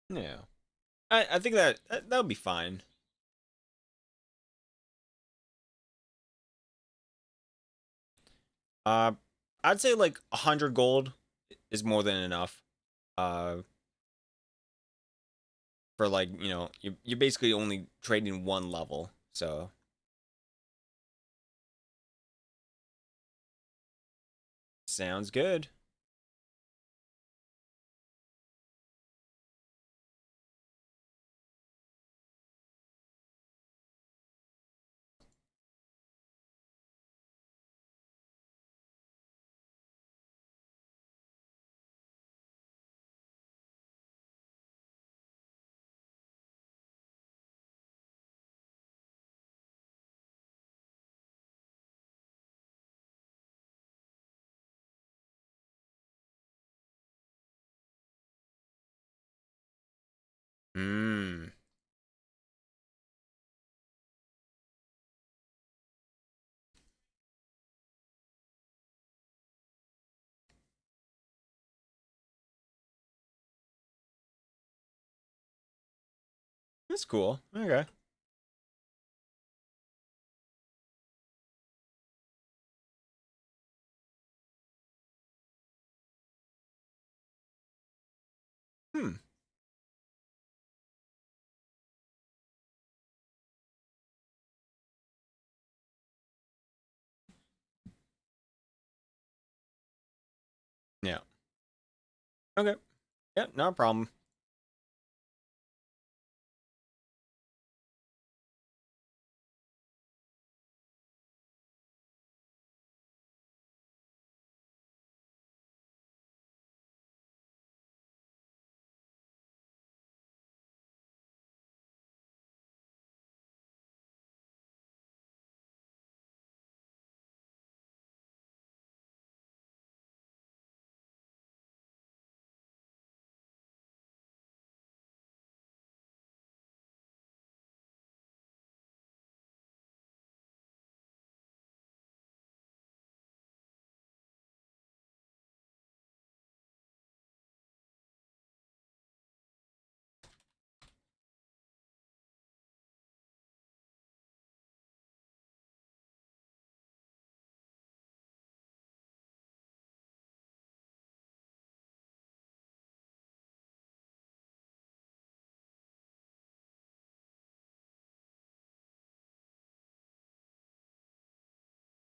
Yeah. I think that would be fine. Uh, I'd say like 100 gold is more than enough. Uh, for like, you know, you're basically only trading one level, so sounds good. Hmm. That's cool. Okay. Hmm. Yeah. Okay. Yeah, no problem.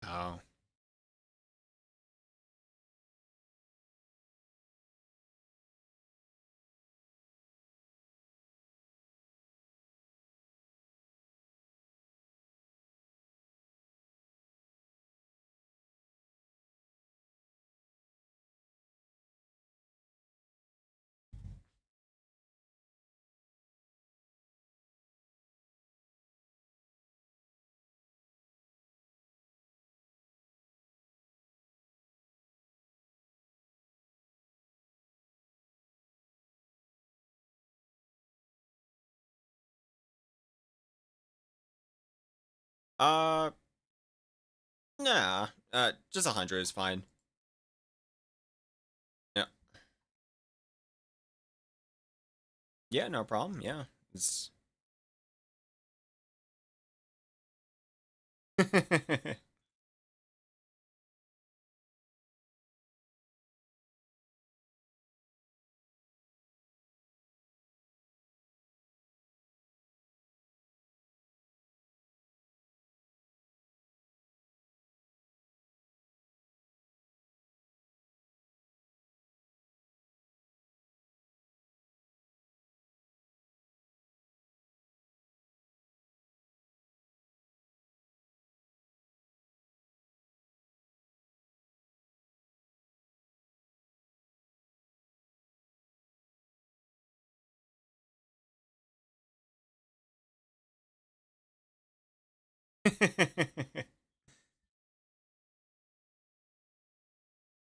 Oh. Uh, nah. Just 100 is fine. Yeah. Yeah, no problem. Yeah. It's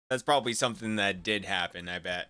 That's probably something that did happen, I bet.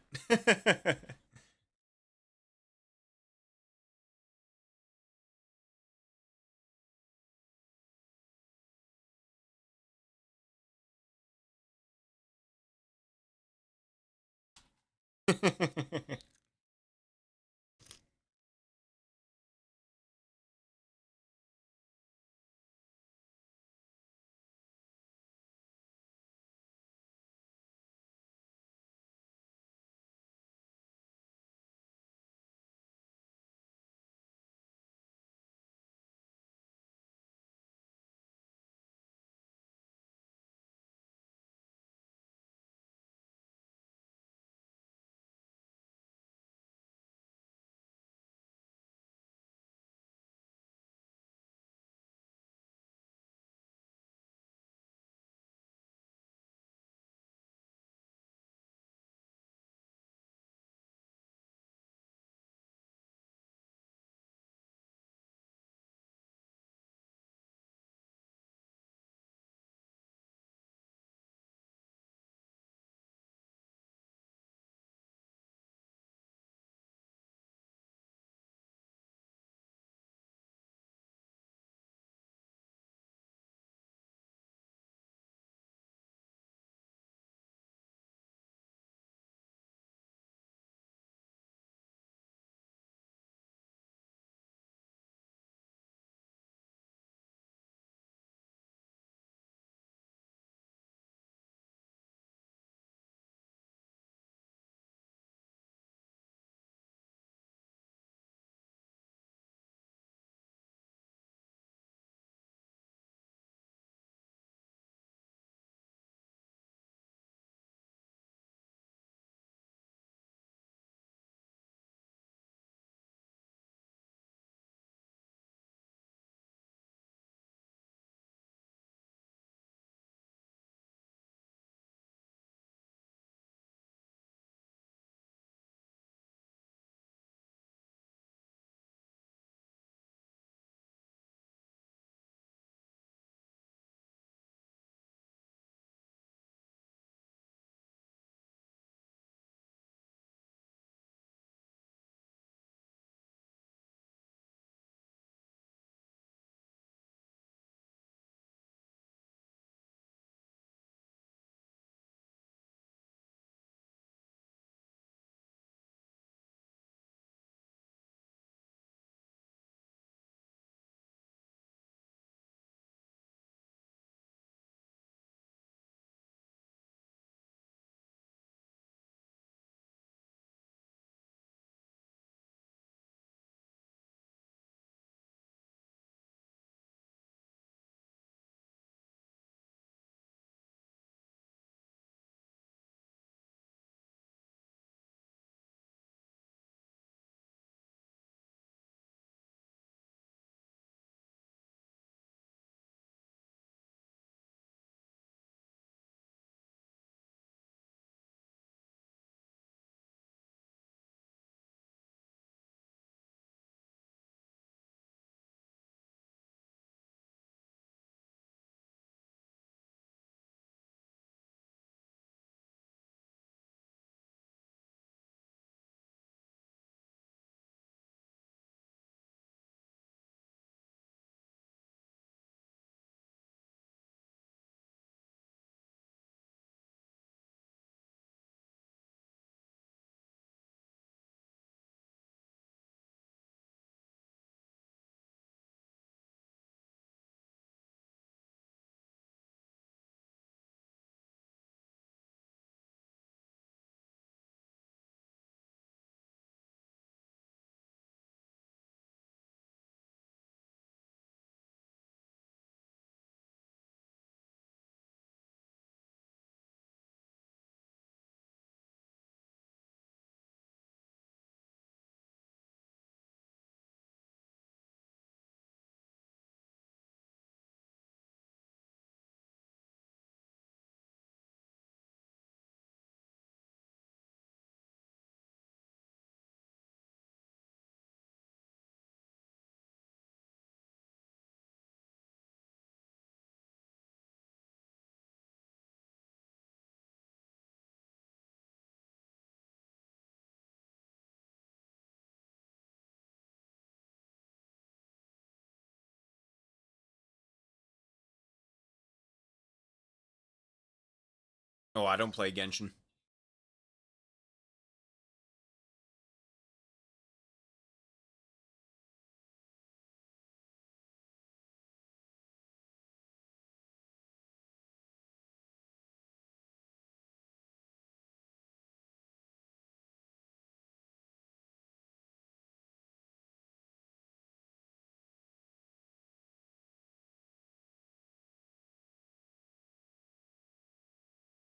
Oh, I don't play Genshin.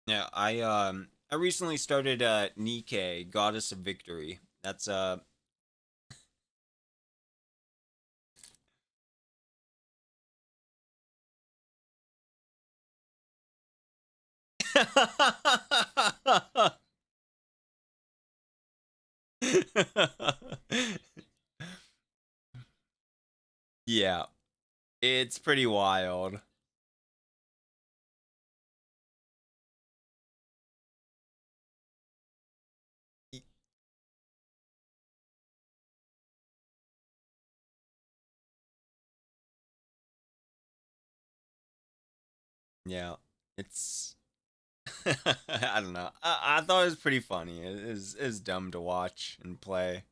Yeah, I recently started Nike, Goddess of Victory. That's Yeah, it's pretty wild. Yeah, it's I don't know. I thought it was pretty funny. It's dumb to watch and play.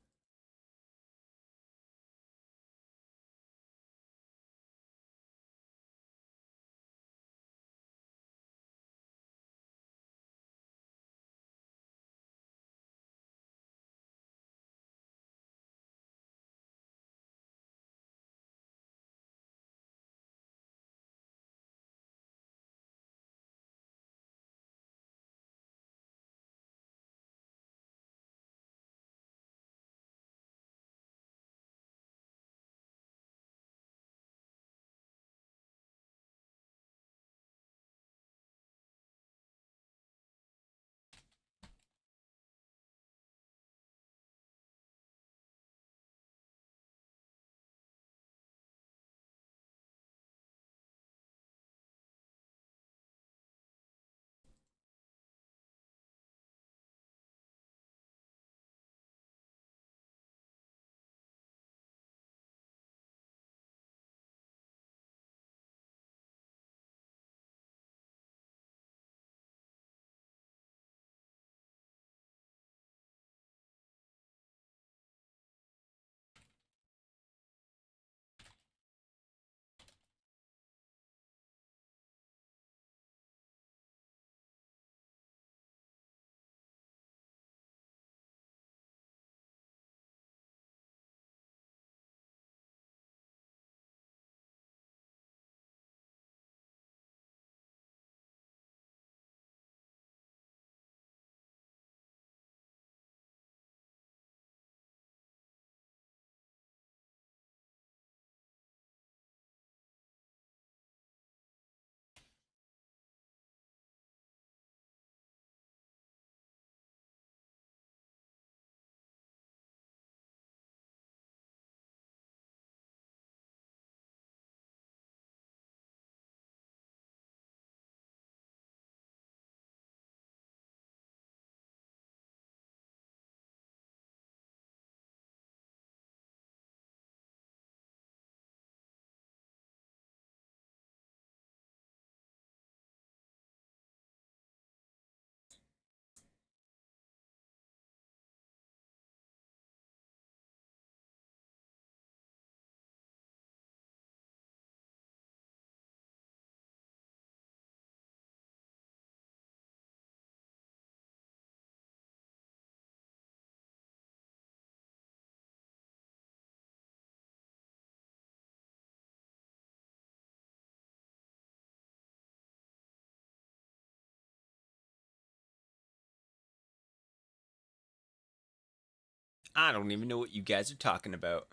I don't even know what you guys are talking about.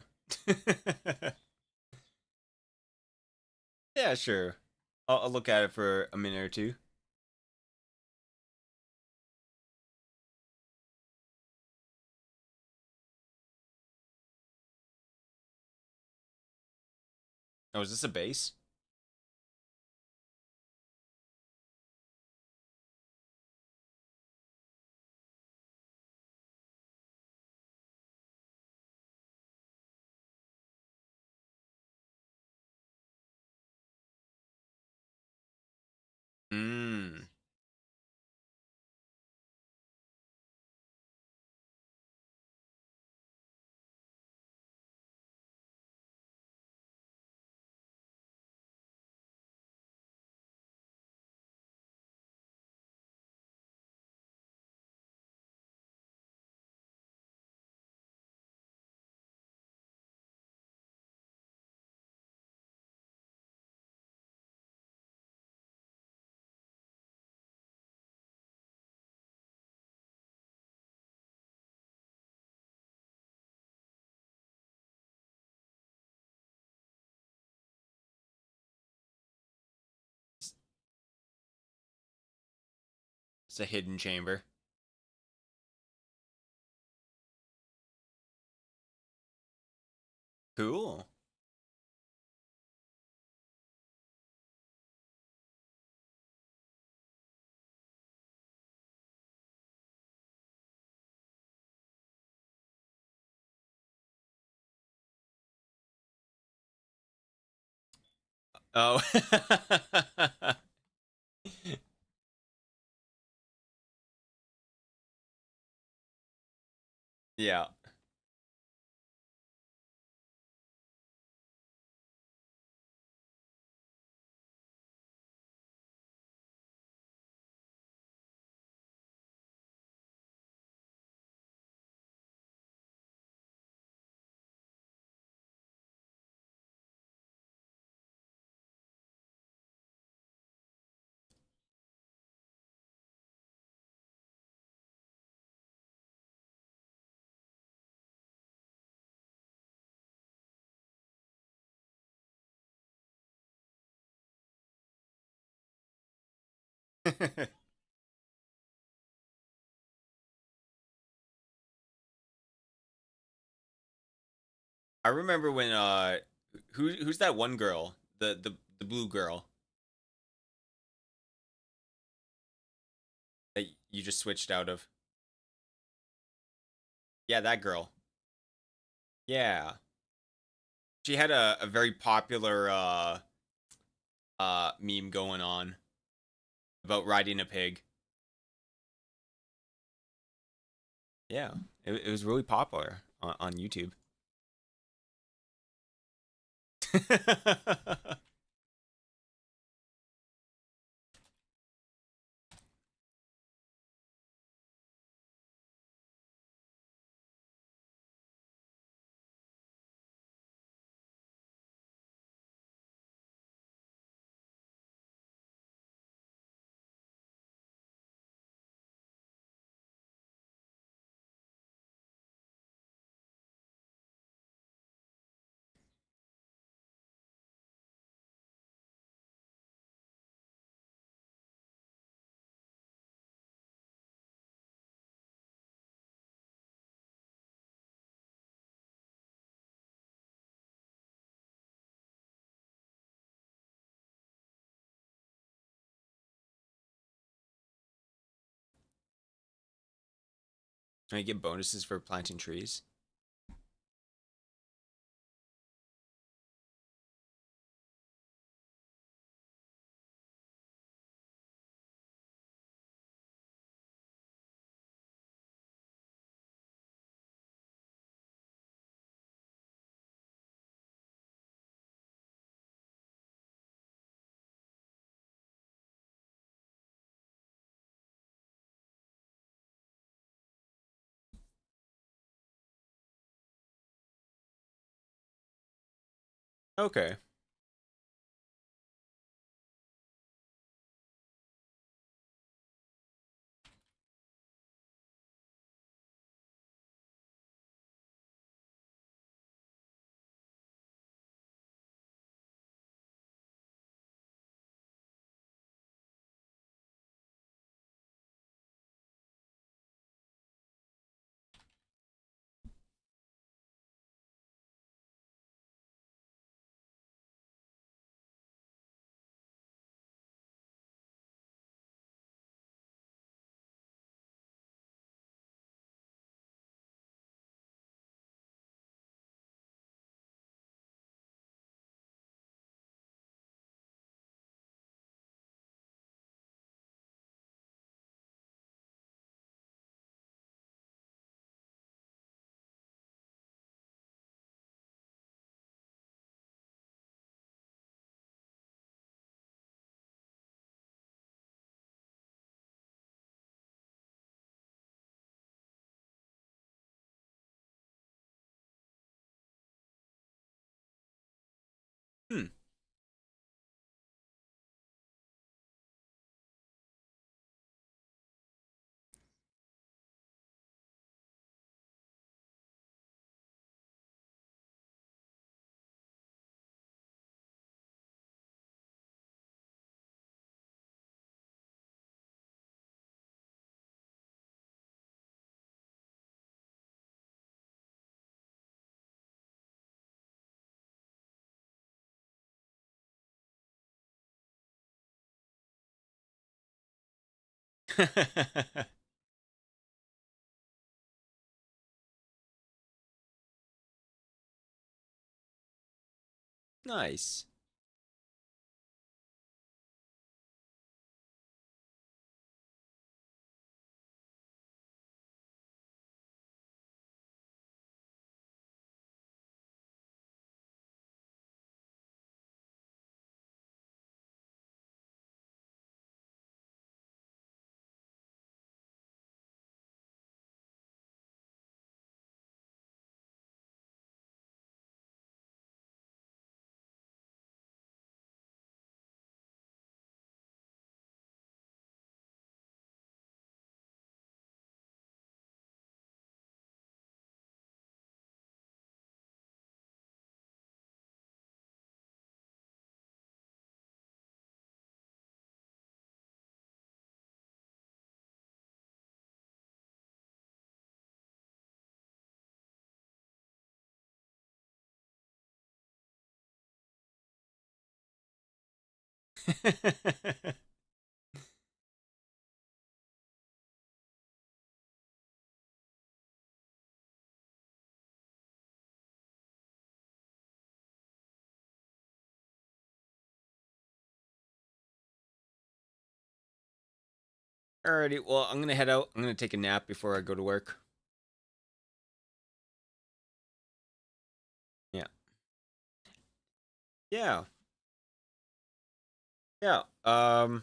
Yeah, sure. I'll look at it for a minute or two. Oh, is this a base? Mmm. It's a hidden chamber. Cool. Oh. Yeah. I remember when who's that one girl? The blue girl that you just switched out of. Yeah, that girl. Yeah. She had a very popular meme going on about riding a pig. Yeah. It was really popular on YouTube. Can I get bonuses for planting trees? Okay. Nice. Alrighty, well, I'm gonna head out. I'm gonna take a nap before I go to work. Yeah. Yeah. Yeah. I'll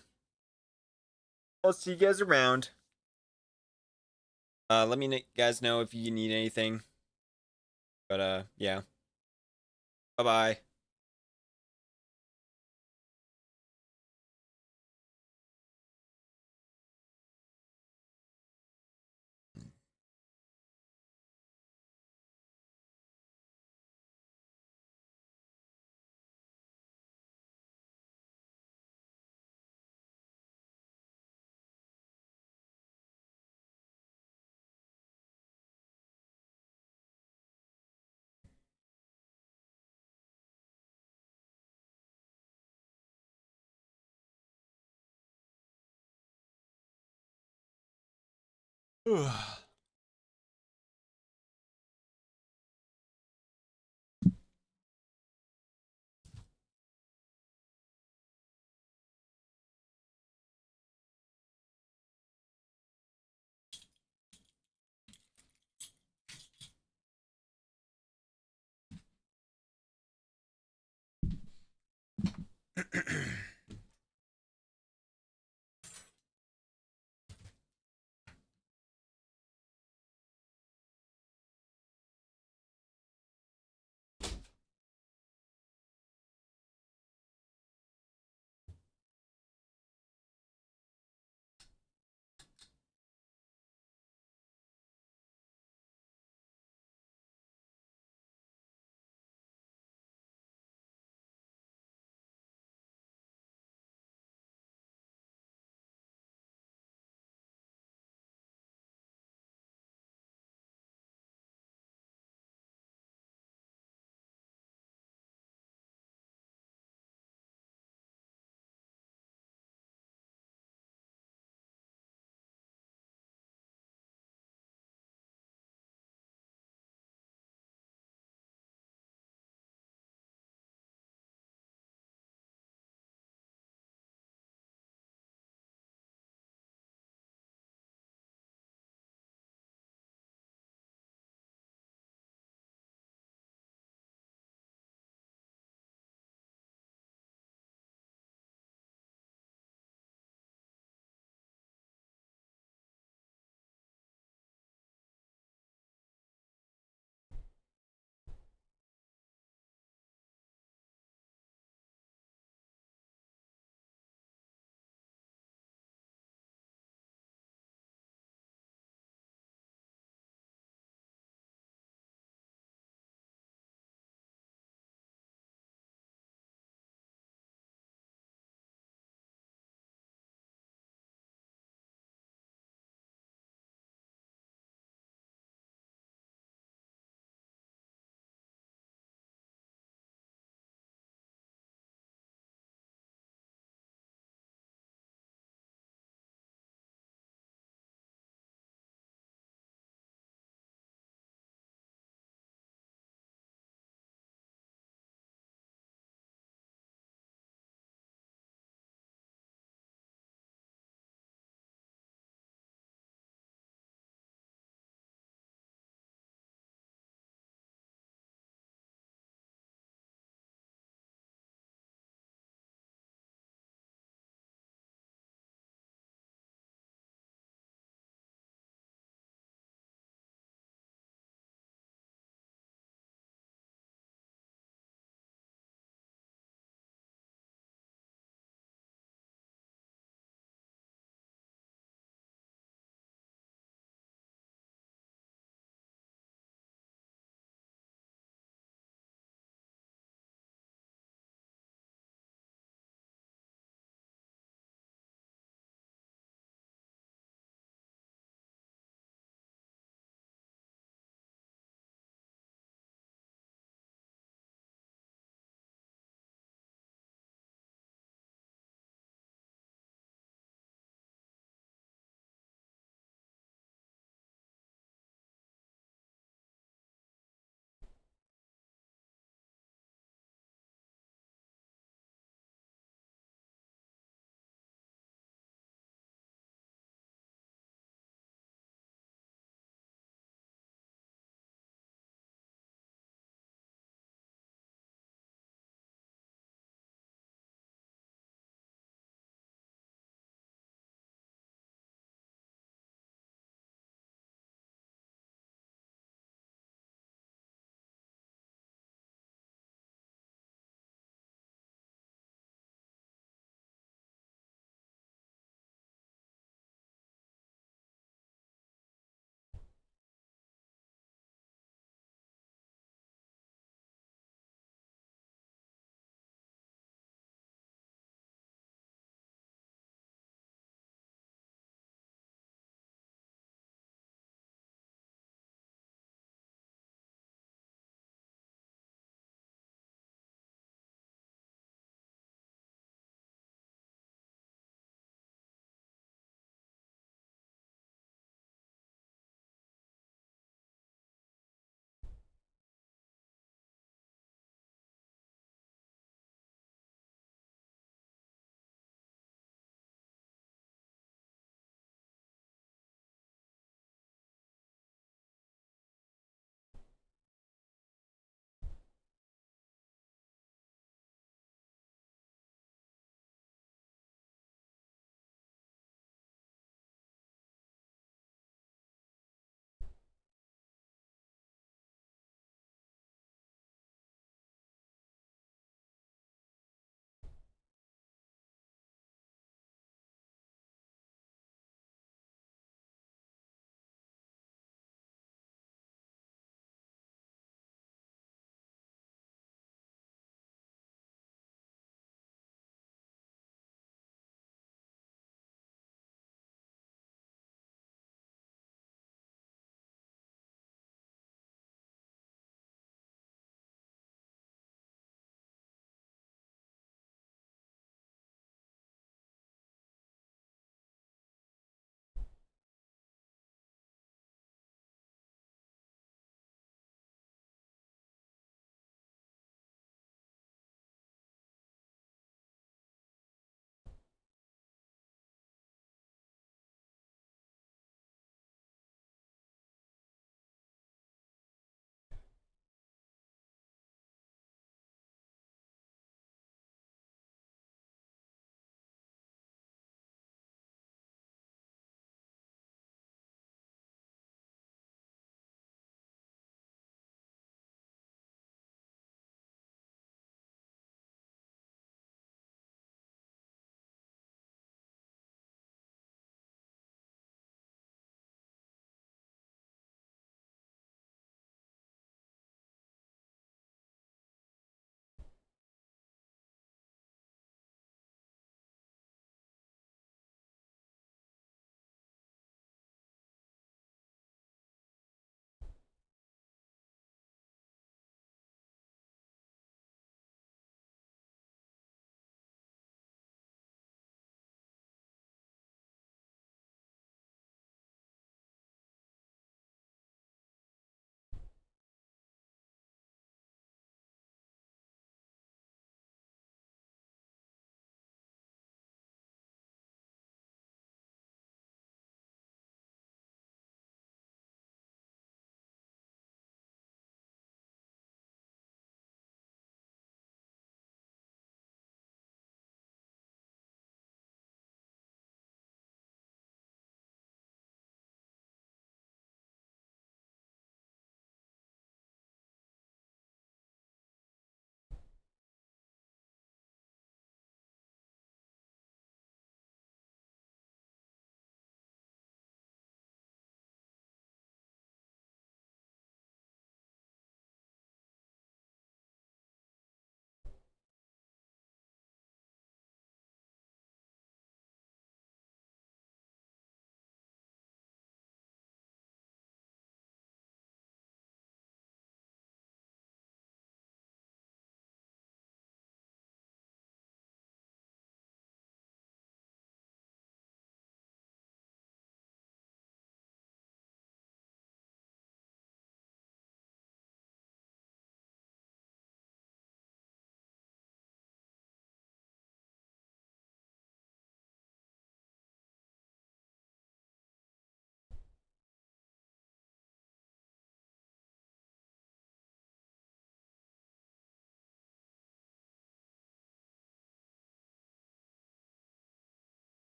see you guys around. Let me guys know if you need anything. But yeah. Bye-bye.